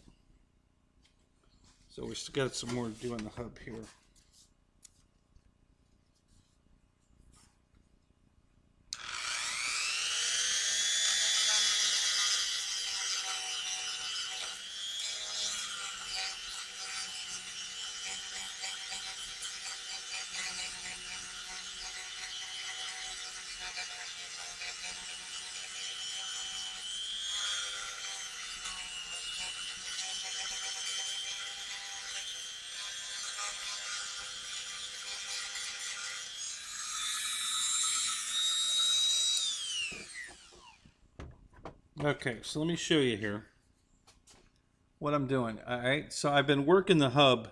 So we've still got some more to do on the hub here. Okay, so let me show you here what I'm doing. All right, so I've been working the hub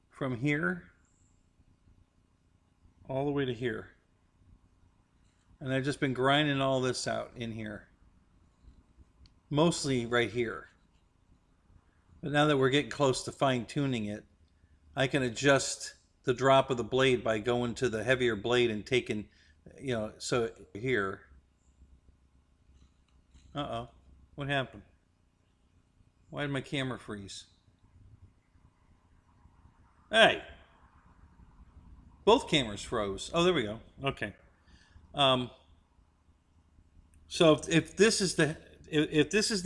from here all the way to here. And I've just been grinding all this out in here. Mostly right here. But now that we're getting close to fine-tuning it, I can adjust the drop of the blade by going to the heavier blade and taking, you know, so here. Uh-oh. What happened? Why did my camera freeze? Hey! Both cameras froze. Oh, there we go. Okay. So if this is the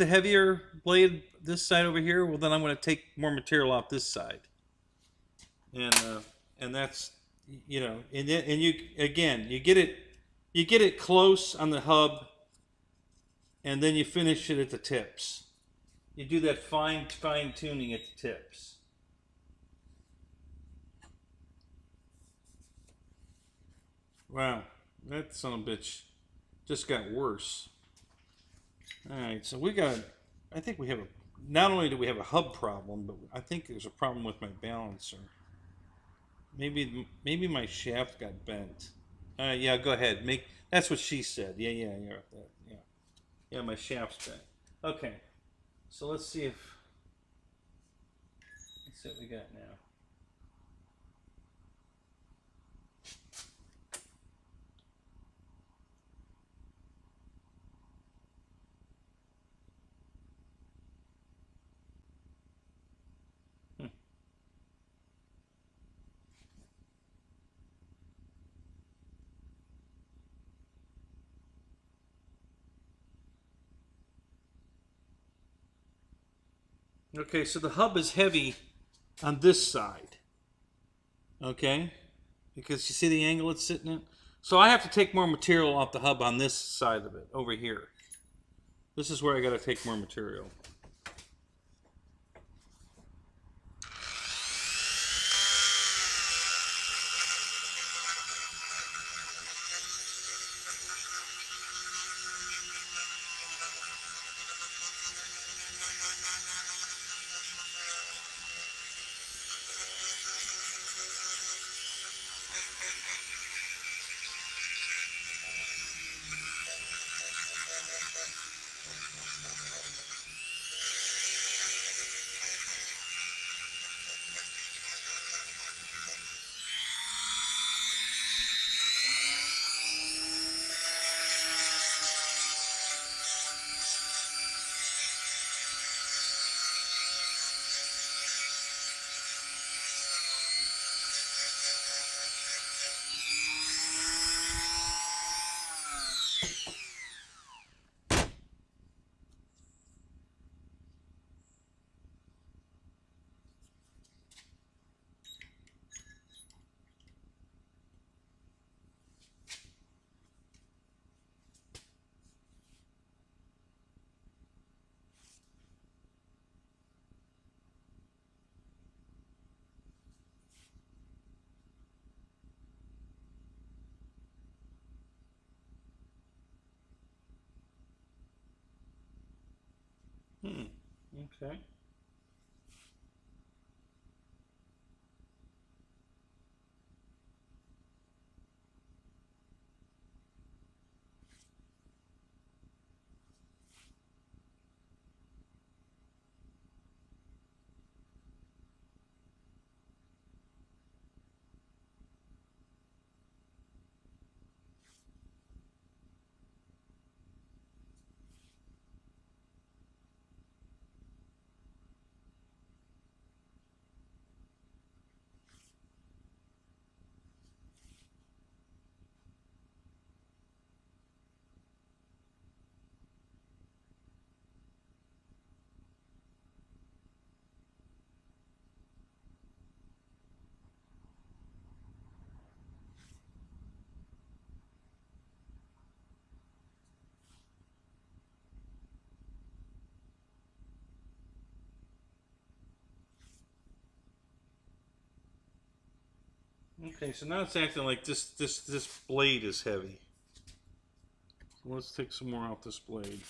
heavier blade, this side over here, well then I'm going to take more material off this side, and that's, you know, and you again you get it close on the hub, and then you finish it at the tips. You do that fine tuning at the tips. Wow, that son of a bitch just got worse. All right, so I think we have not only do we have a hub problem, but I think there's a problem with my balancer. Maybe my shaft got bent. Yeah, go ahead. That's what she said. Yeah, yeah, my shaft's bent. Okay, so let's see what we got now. Okay, so the hub is heavy on this side. Okay, because you see the angle it's sitting at. So I have to take more material off the hub on this side of it over here. This is where I got to take more material. Okay. Okay, so now it's acting like this blade is heavy. So let's take some more off this blade.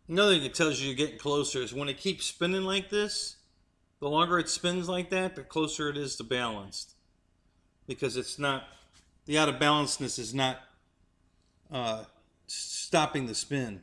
Another thing that tells you you're getting closer is when it keeps spinning like this, the longer it spins like that, the closer it is to balanced. Because it's not, the out of balancedness is not stopping the spin.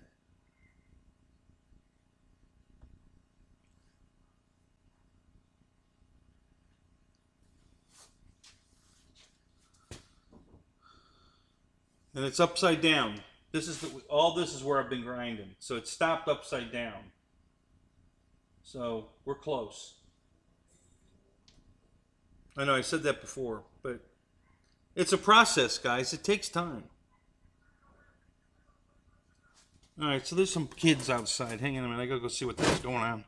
And it's upside down. This is all this is where I've been grinding. So it stopped upside down. So we're close. I know I said that before, but it's a process, guys. It takes time. All right, so there's some kids outside. Hang on a minute. I gotta go see what's going on.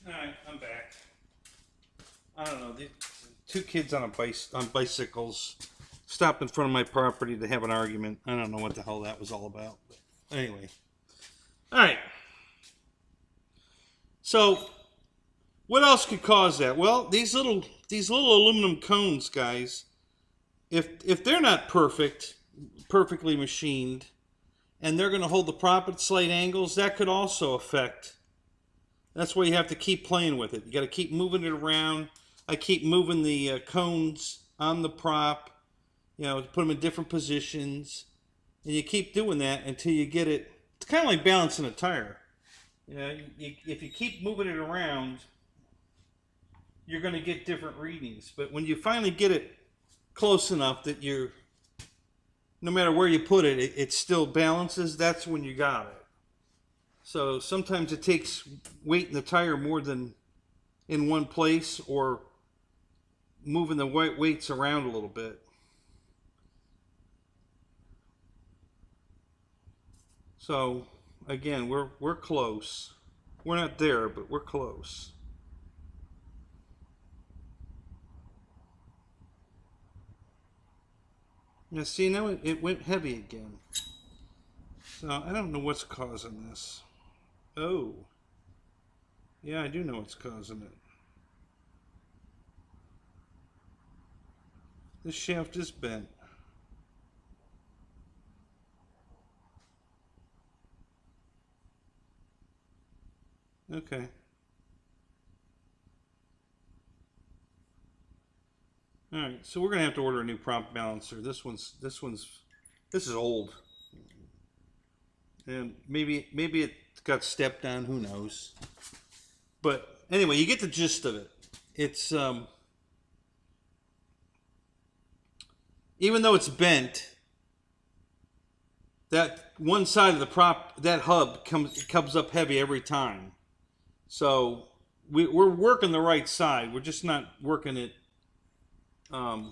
Alright, I'm back. I don't know, the two kids on bicycles stopped in front of my property to have an argument. I don't know what the hell that was all about. But anyway. Alright. So, what else could cause that? Well, these little aluminum cones, guys, if they're not perfectly machined, and they're going to hold the prop at slight angles, that could also affect. That's why you have to keep playing with it. You got to keep moving it around. I keep moving the cones on the prop, you know, to put them in different positions, and you keep doing that until you get it. It's kind of like balancing a tire. You know, if you keep moving it around, you're going to get different readings. But when you finally get it close enough that you're, no matter where you put it, it still balances, that's when you got it. So sometimes it takes weight in the tire more than in one place, or moving the weights around a little bit. So again, we're close. We're not there, but we're close. Now see, now it went heavy again. So I don't know what's causing this. Oh. Yeah, I do know what's causing it. This shaft is bent. Okay. All right, so we're gonna have to order a new prop balancer. This is old, and maybe it got stepped on. Who knows? But anyway, you get the gist of it. It's even though it's bent, that one side of the prop, that hub comes up heavy every time. So we're working the right side. We're just not working it. No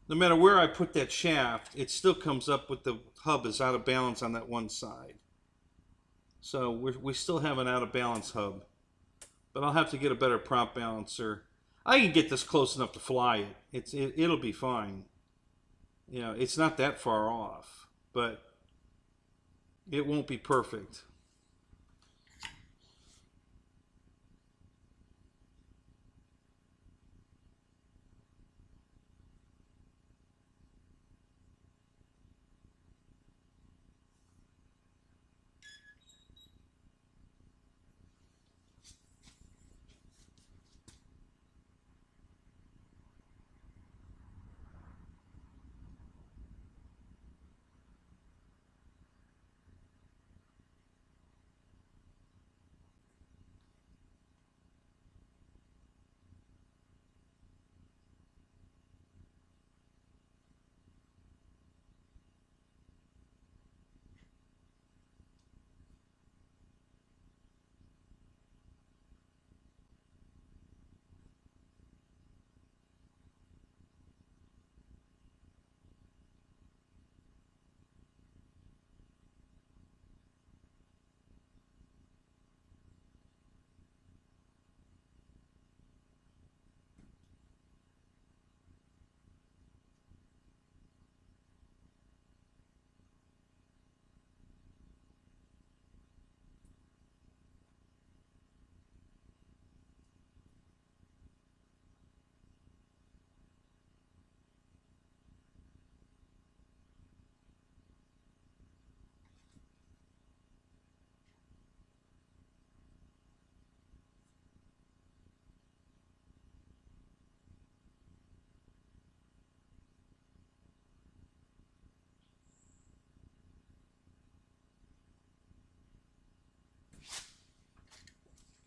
matter where I put that shaft, it still comes up with the hub is out of balance on that one side. So we still have an out of balance hub. But I'll have to get a better prop balancer. I can get this close enough to fly it. It'll be fine. You know, it's not that far off, but it won't be perfect.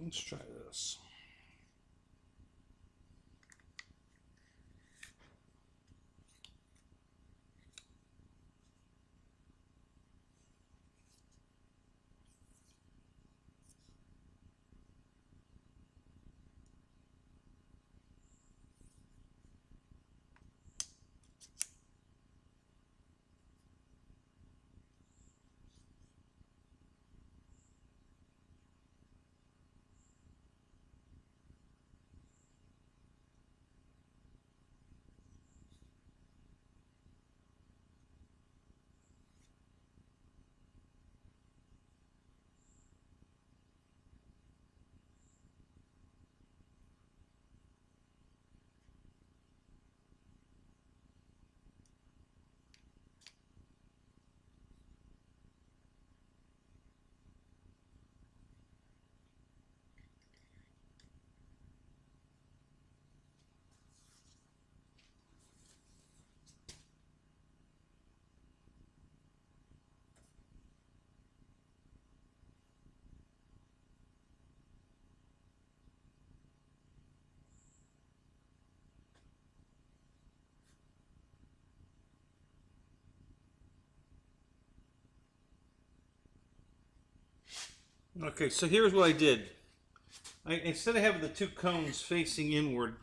Let's try this. Okay, so here's what I did. Instead of having the two cones facing inward,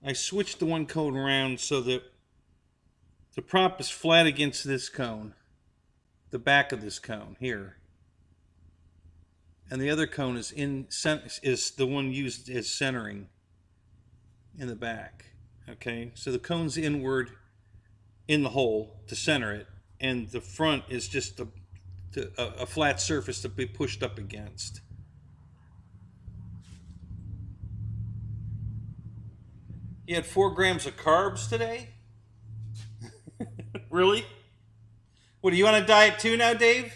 I switched the one cone around so that the prop is flat against this cone, the back of this cone here, and the other cone is is the one used as centering in the back. Okay, so the cone's inward in the hole to center it, and the front is just a flat surface to be pushed up against. You had 4 grams of carbs today? Really? What, are you on a diet too now, Dave?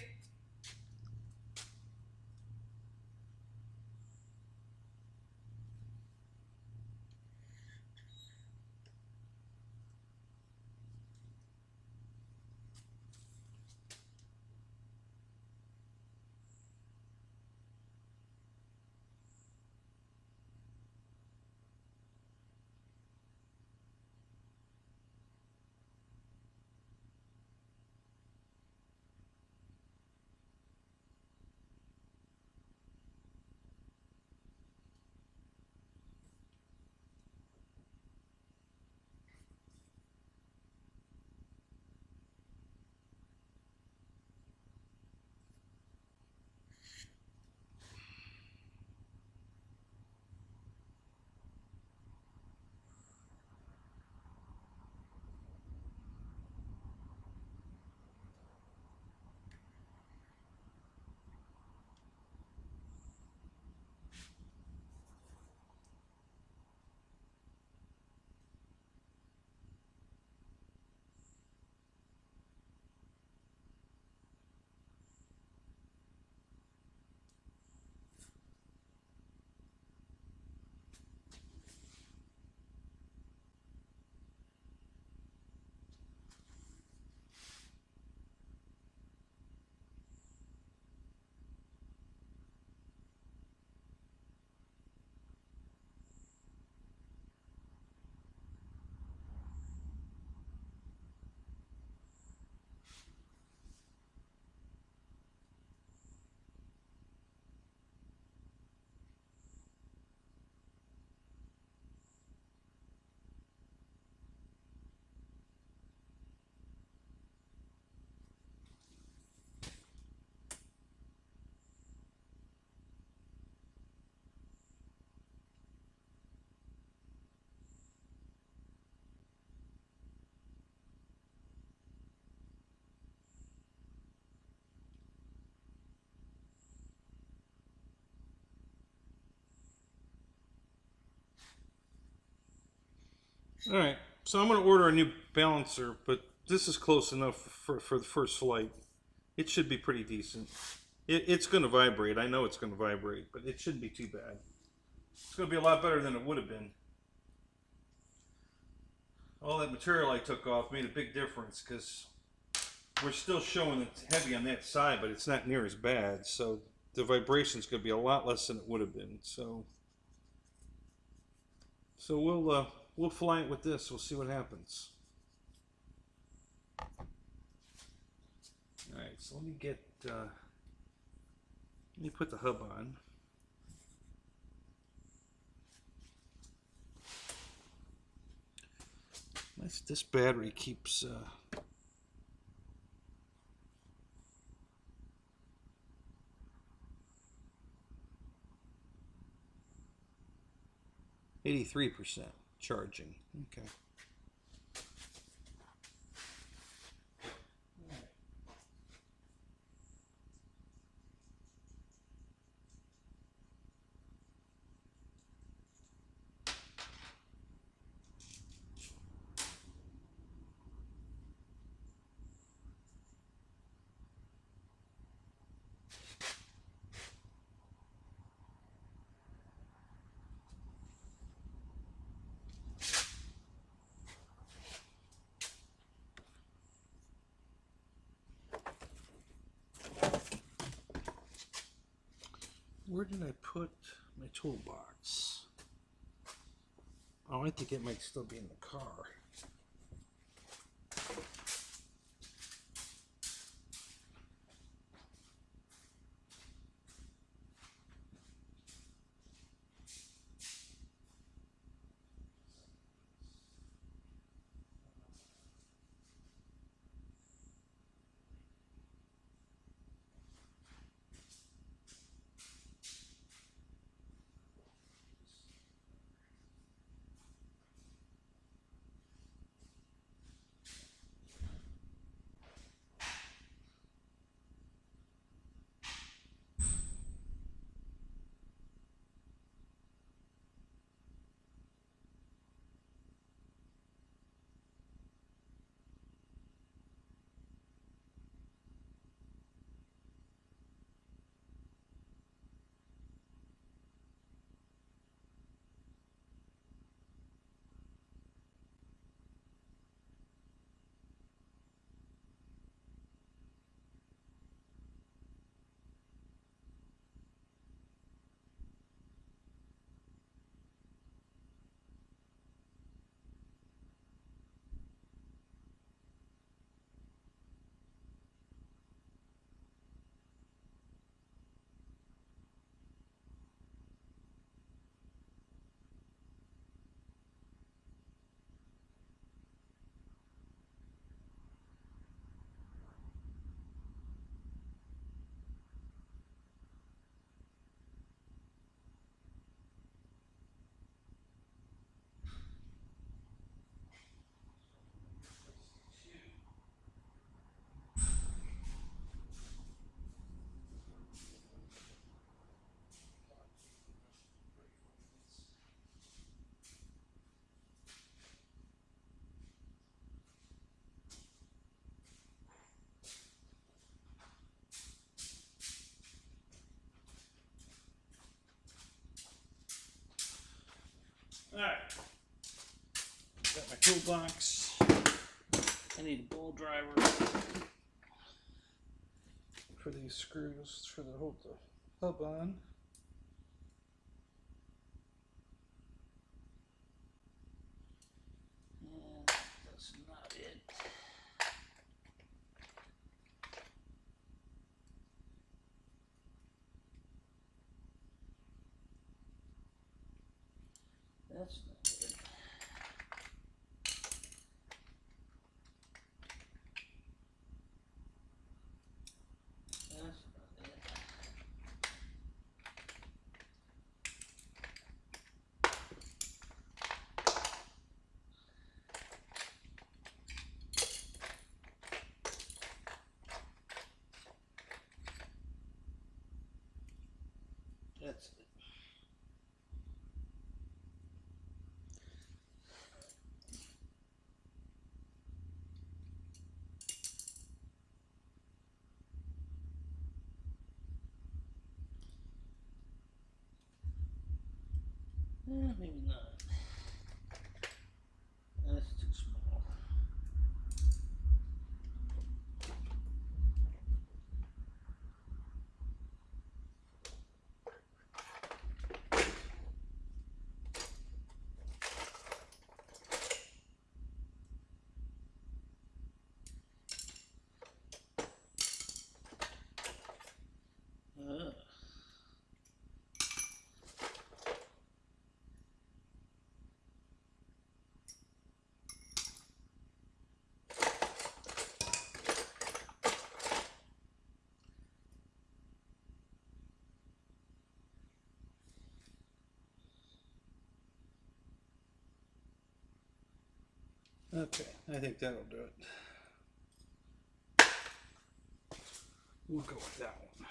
All right, so I'm going to order a new balancer, but this is close enough for the first flight. It should be pretty decent. It's going to vibrate. I know it's going to vibrate, but it shouldn't be too bad. It's going to be a lot better than it would have been. All that material I took off made a big difference because we're still showing it's heavy on that side, but it's not near as bad. So the vibration's going to be a lot less than it would have been. So we'll fly it with this. We'll see what happens. All right, so let me put the hub on. This battery keeps 83% charging. Okay. Where did I put my toolbox? Oh, I think it might still be in the car. Alright. Got my toolbox. I need a ball driver for these screws for the hold the hub on. And that's not it. That's not it. That's not it. That's it. Maybe not. That's too small. Okay, I think that'll do it. We'll go with that one.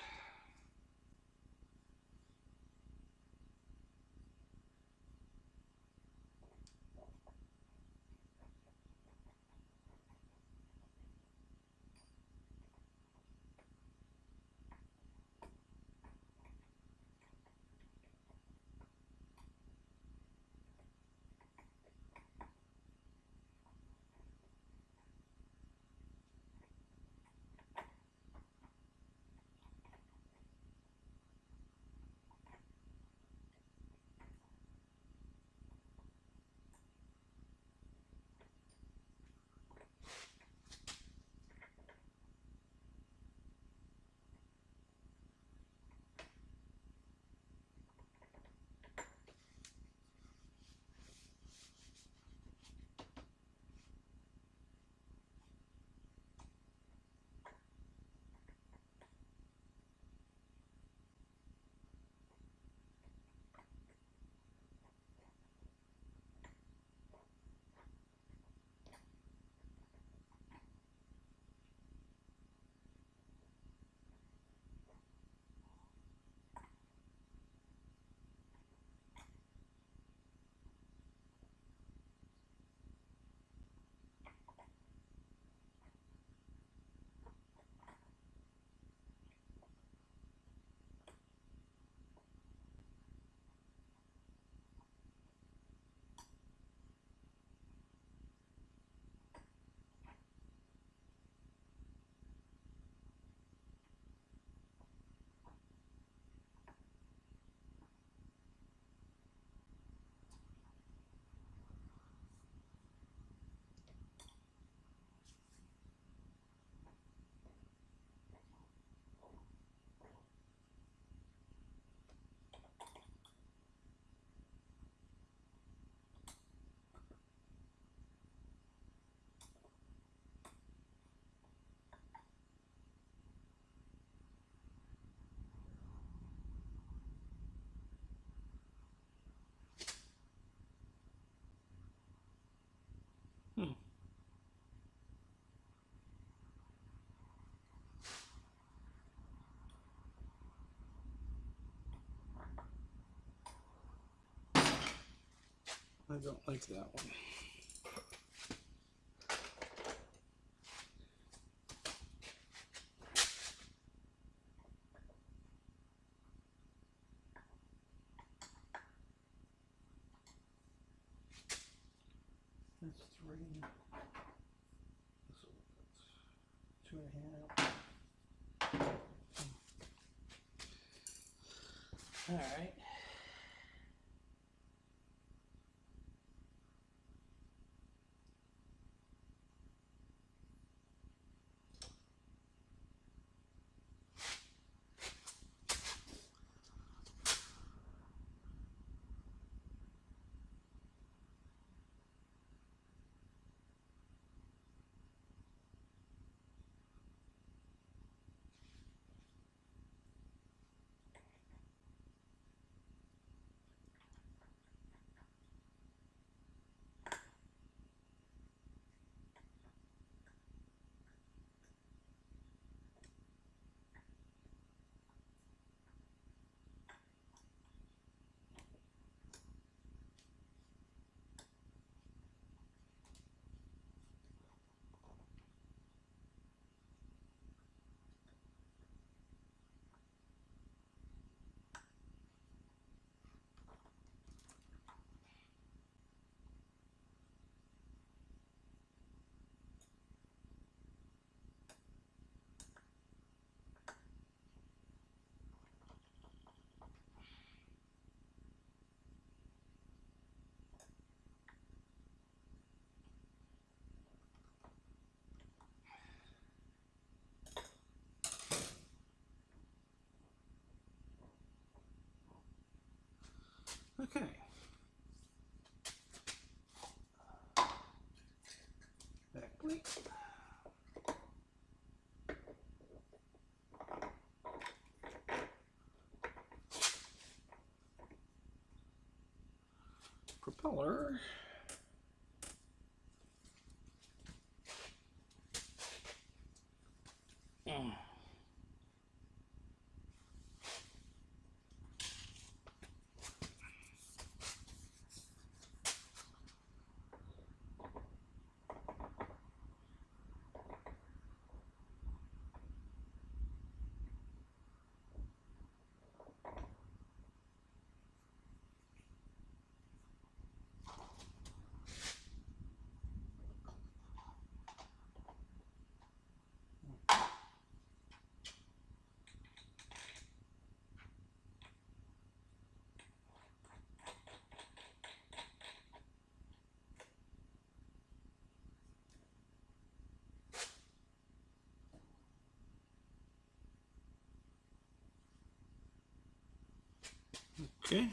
I don't like that one. That's 3. So that's 2.5. All right. Okay. Back plate. Propeller. Okay.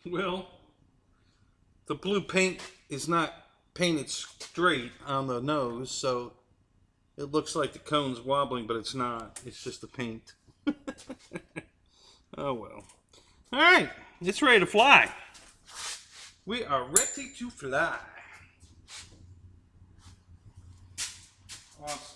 Well, the blue paint is not painted straight on the nose, so it looks like the cone's wobbling, but it's not. It's just the paint. Oh well. All right, it's ready to fly. We are ready to fly. Awesome.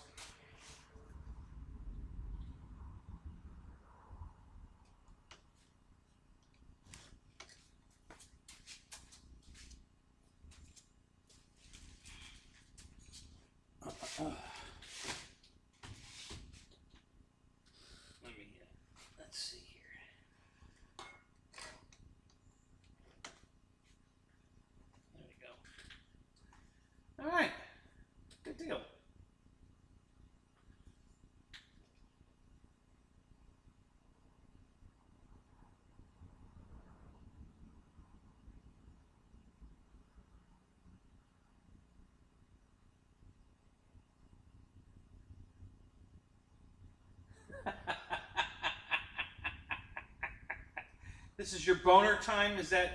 Let's see here. There we go. All right, good deal. This is your boner time? Is that...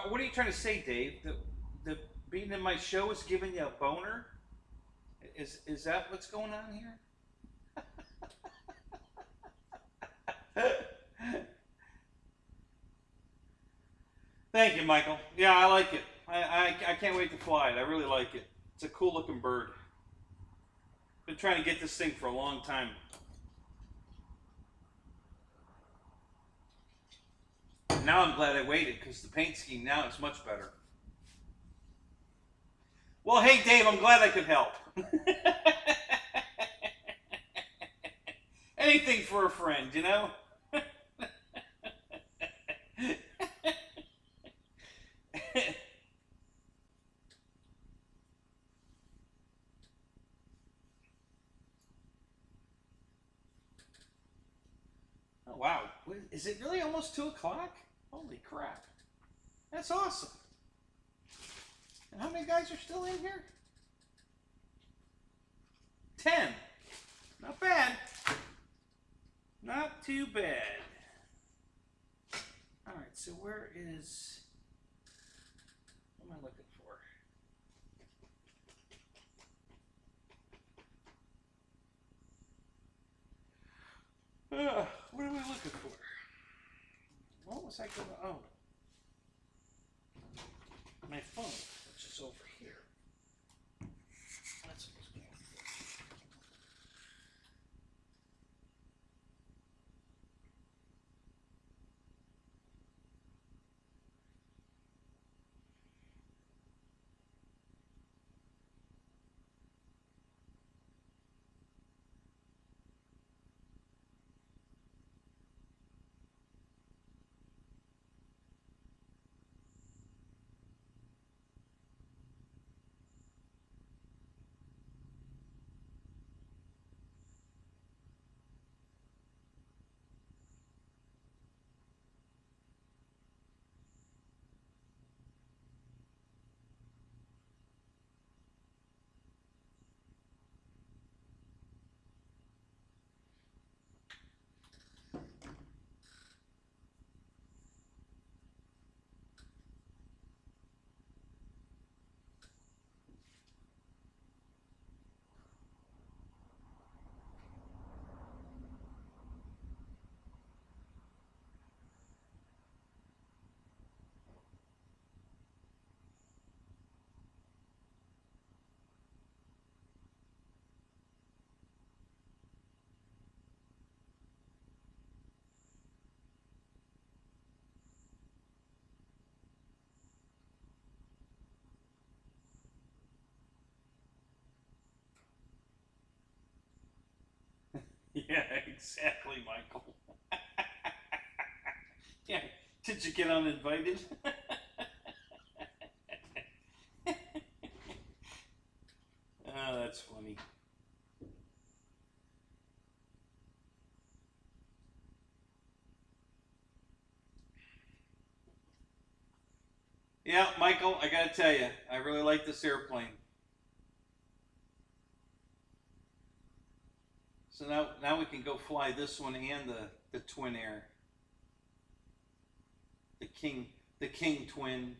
what are you trying to say, Dave? The being in my show is giving you a boner? Is that what's going on here? Thank you, Michael. Yeah, I like it. I can't wait to fly it. I really like it. It's a cool looking bird. Been trying to get this thing for a long time. Now I'm glad I waited, because the paint scheme now is much better. Well, hey, Dave, I'm glad I could help. Anything for a friend, you know? Oh, wow. Is it really almost 2 o'clock? Holy crap. That's awesome. And how many guys are still in here? 10. Not bad. Not too bad. All right, so where is... What am I looking for? What am I looking for? What was I going to... Oh. My phone, which is over here. That's what's going on. Yeah, exactly, Michael. Yeah, did you get uninvited? Oh, that's funny. Yeah, Michael, I gotta tell you, I really like this airplane. So now we can go fly this one and the Twin Air. the King Twin,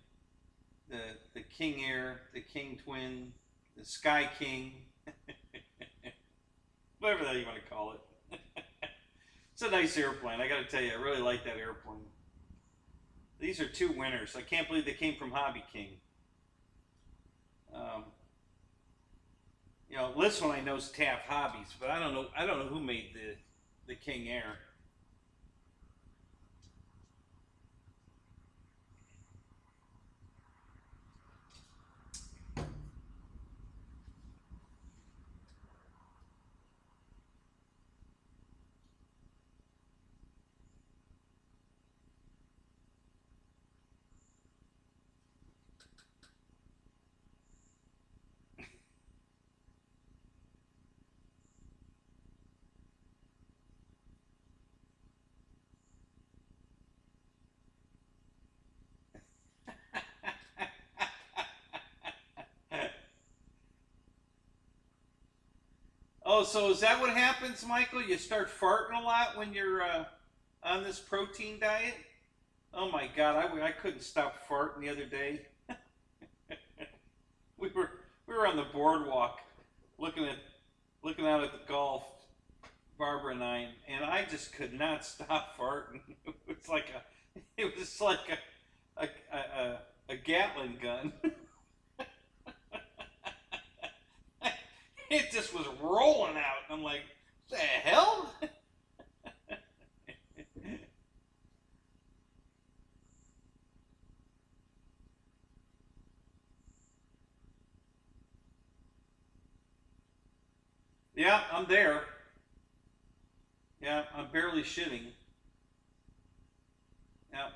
the King Air, the King Twin, the Sky King, whatever the hell you want to call it. It's a nice airplane. I got to tell you, I really like that airplane. These are two winners. I can't believe they came from Hobby King. You know, this one I know is Taft Hobbies, but I don't know who made the King Air. Oh, so is that what happens, Michael? You start farting a lot when you're on this protein diet? Oh my God, I couldn't stop farting the other day. we were on the boardwalk looking out at the Gulf, Barbara and I, and I just could not stop farting. It was like a Gatling gun. It just was rolling out. I'm like, the hell? Yeah, I'm there. Yeah, I'm barely shitting. Yeah.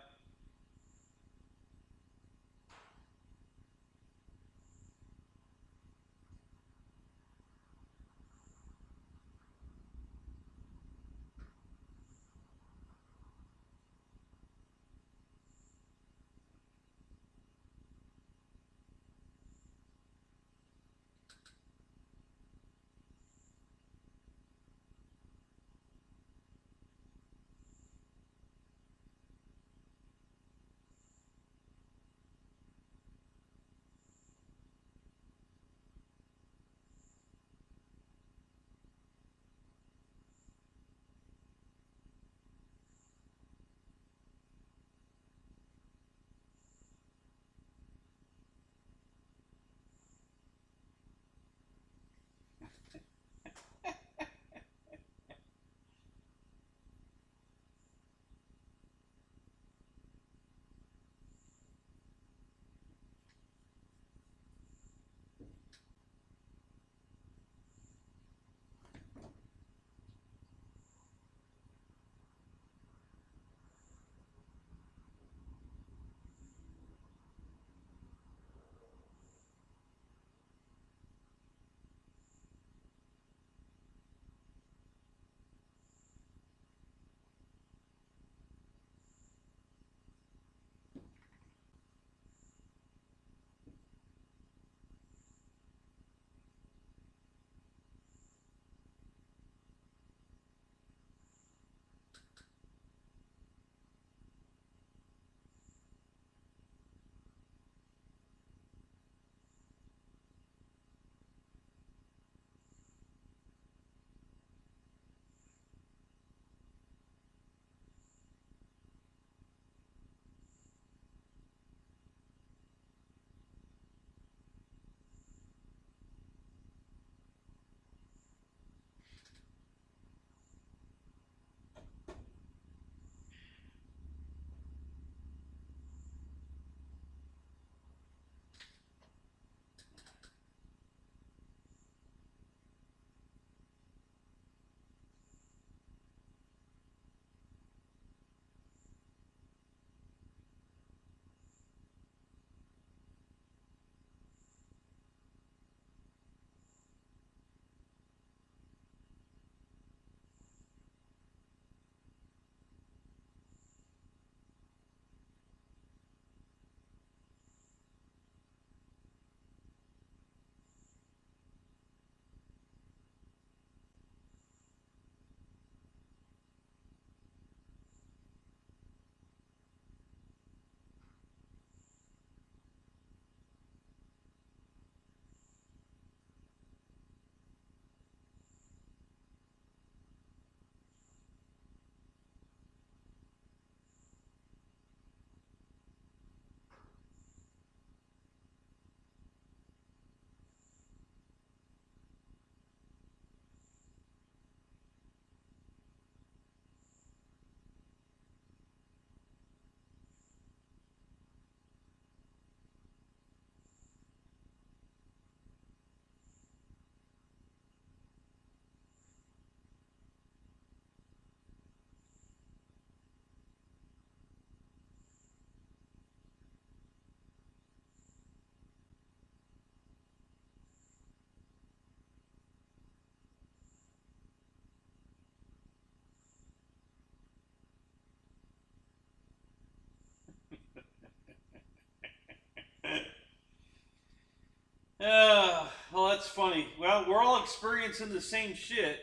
that's funny. Well, we're all experiencing the same shit,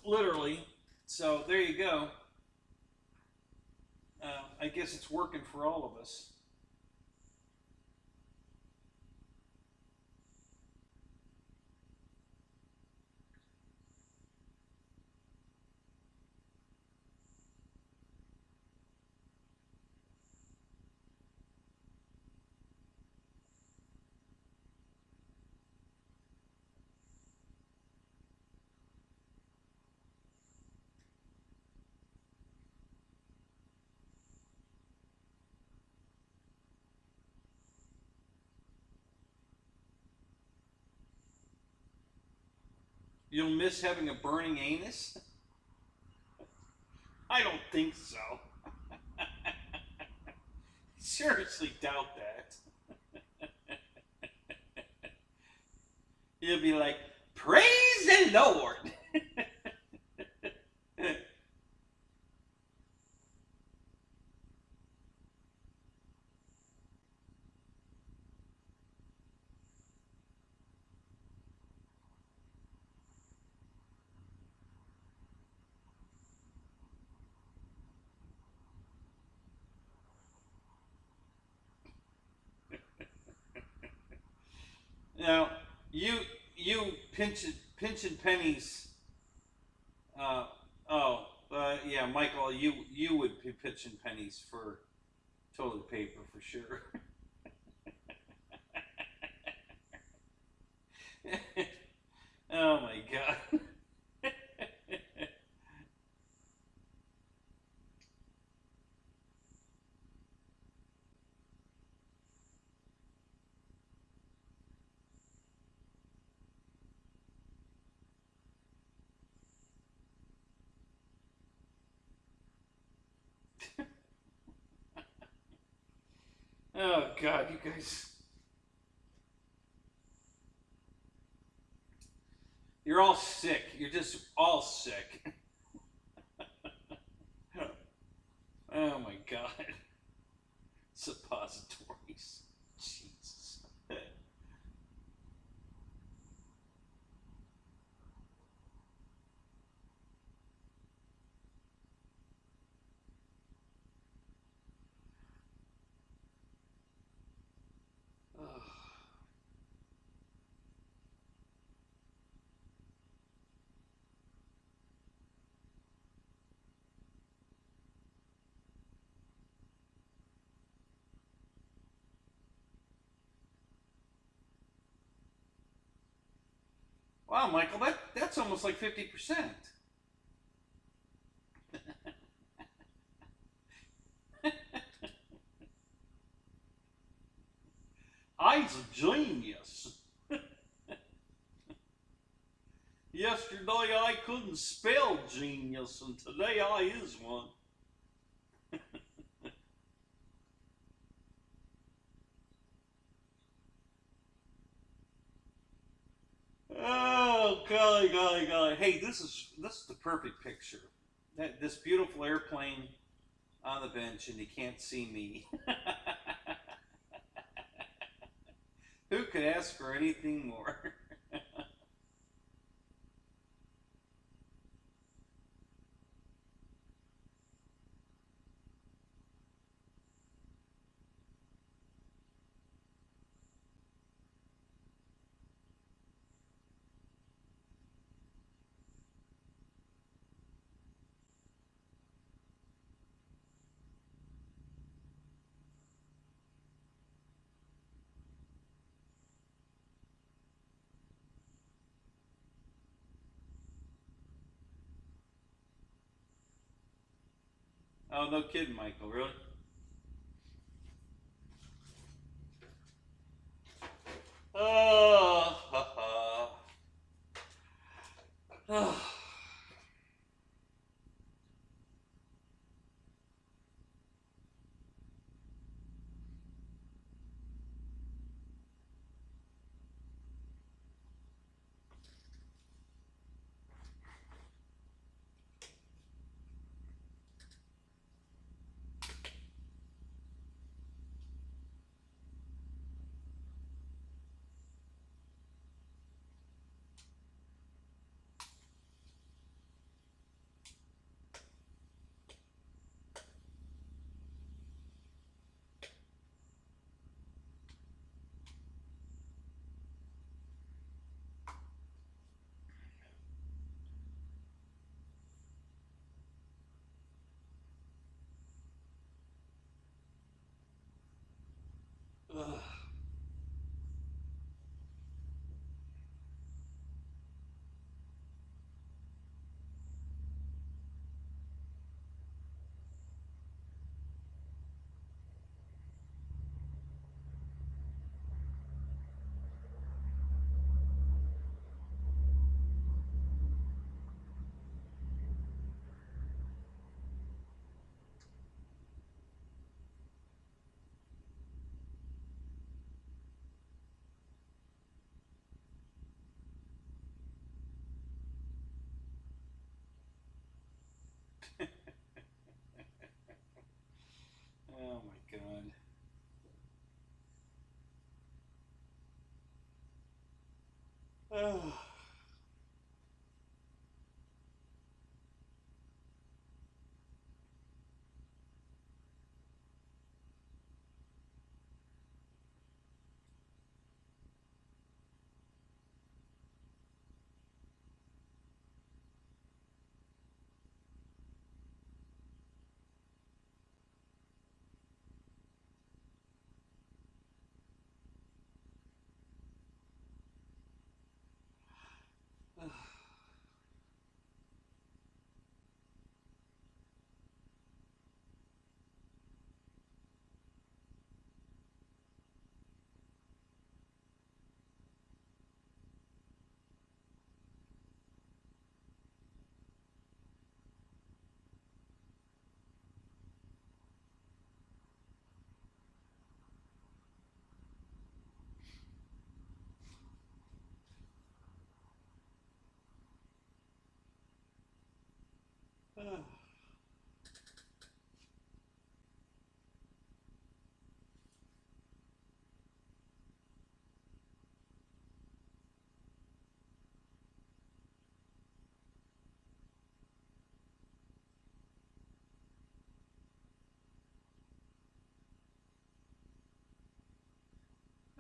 literally. So there you go. I guess it's working for all of us. You'll miss having a burning anus? I don't think so. Seriously doubt that. You'll be like, praise the Lord. Now, you pinching pennies. Uh, yeah, Michael, you would be pitching pennies for toilet paper for sure. Oh my god. Oh god, you guys. You're all sick. You're just all sick. Oh my god. Suppositories. Jesus. Wow, Michael, that's almost like 50%. I's a genius. Yesterday I couldn't spell genius, and today I is one. Oh, golly. Hey, this is the perfect picture. This beautiful airplane on the bench, and you can't see me. Who could ask for anything more? Oh, no kidding, Michael, really? Oh, oh.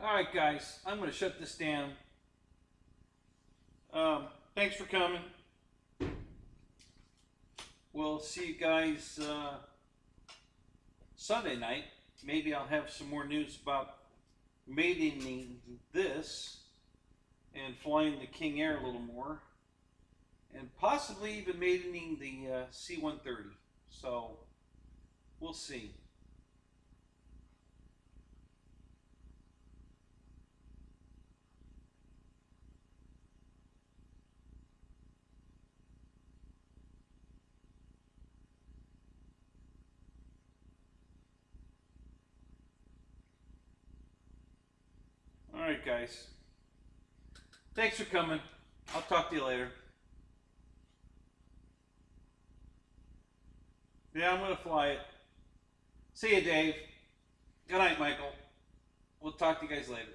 All right, guys, I'm going to shut this down. Thanks for coming. We'll see you guys Sunday night. Maybe I'll have some more news about mating this and flying the King Air a little more, and possibly even mating the C-130. So we'll see. All right, guys. Thanks for coming. I'll talk to you later. Yeah, I'm going to fly it. See you, Dave. Good night, Michael. We'll talk to you guys later.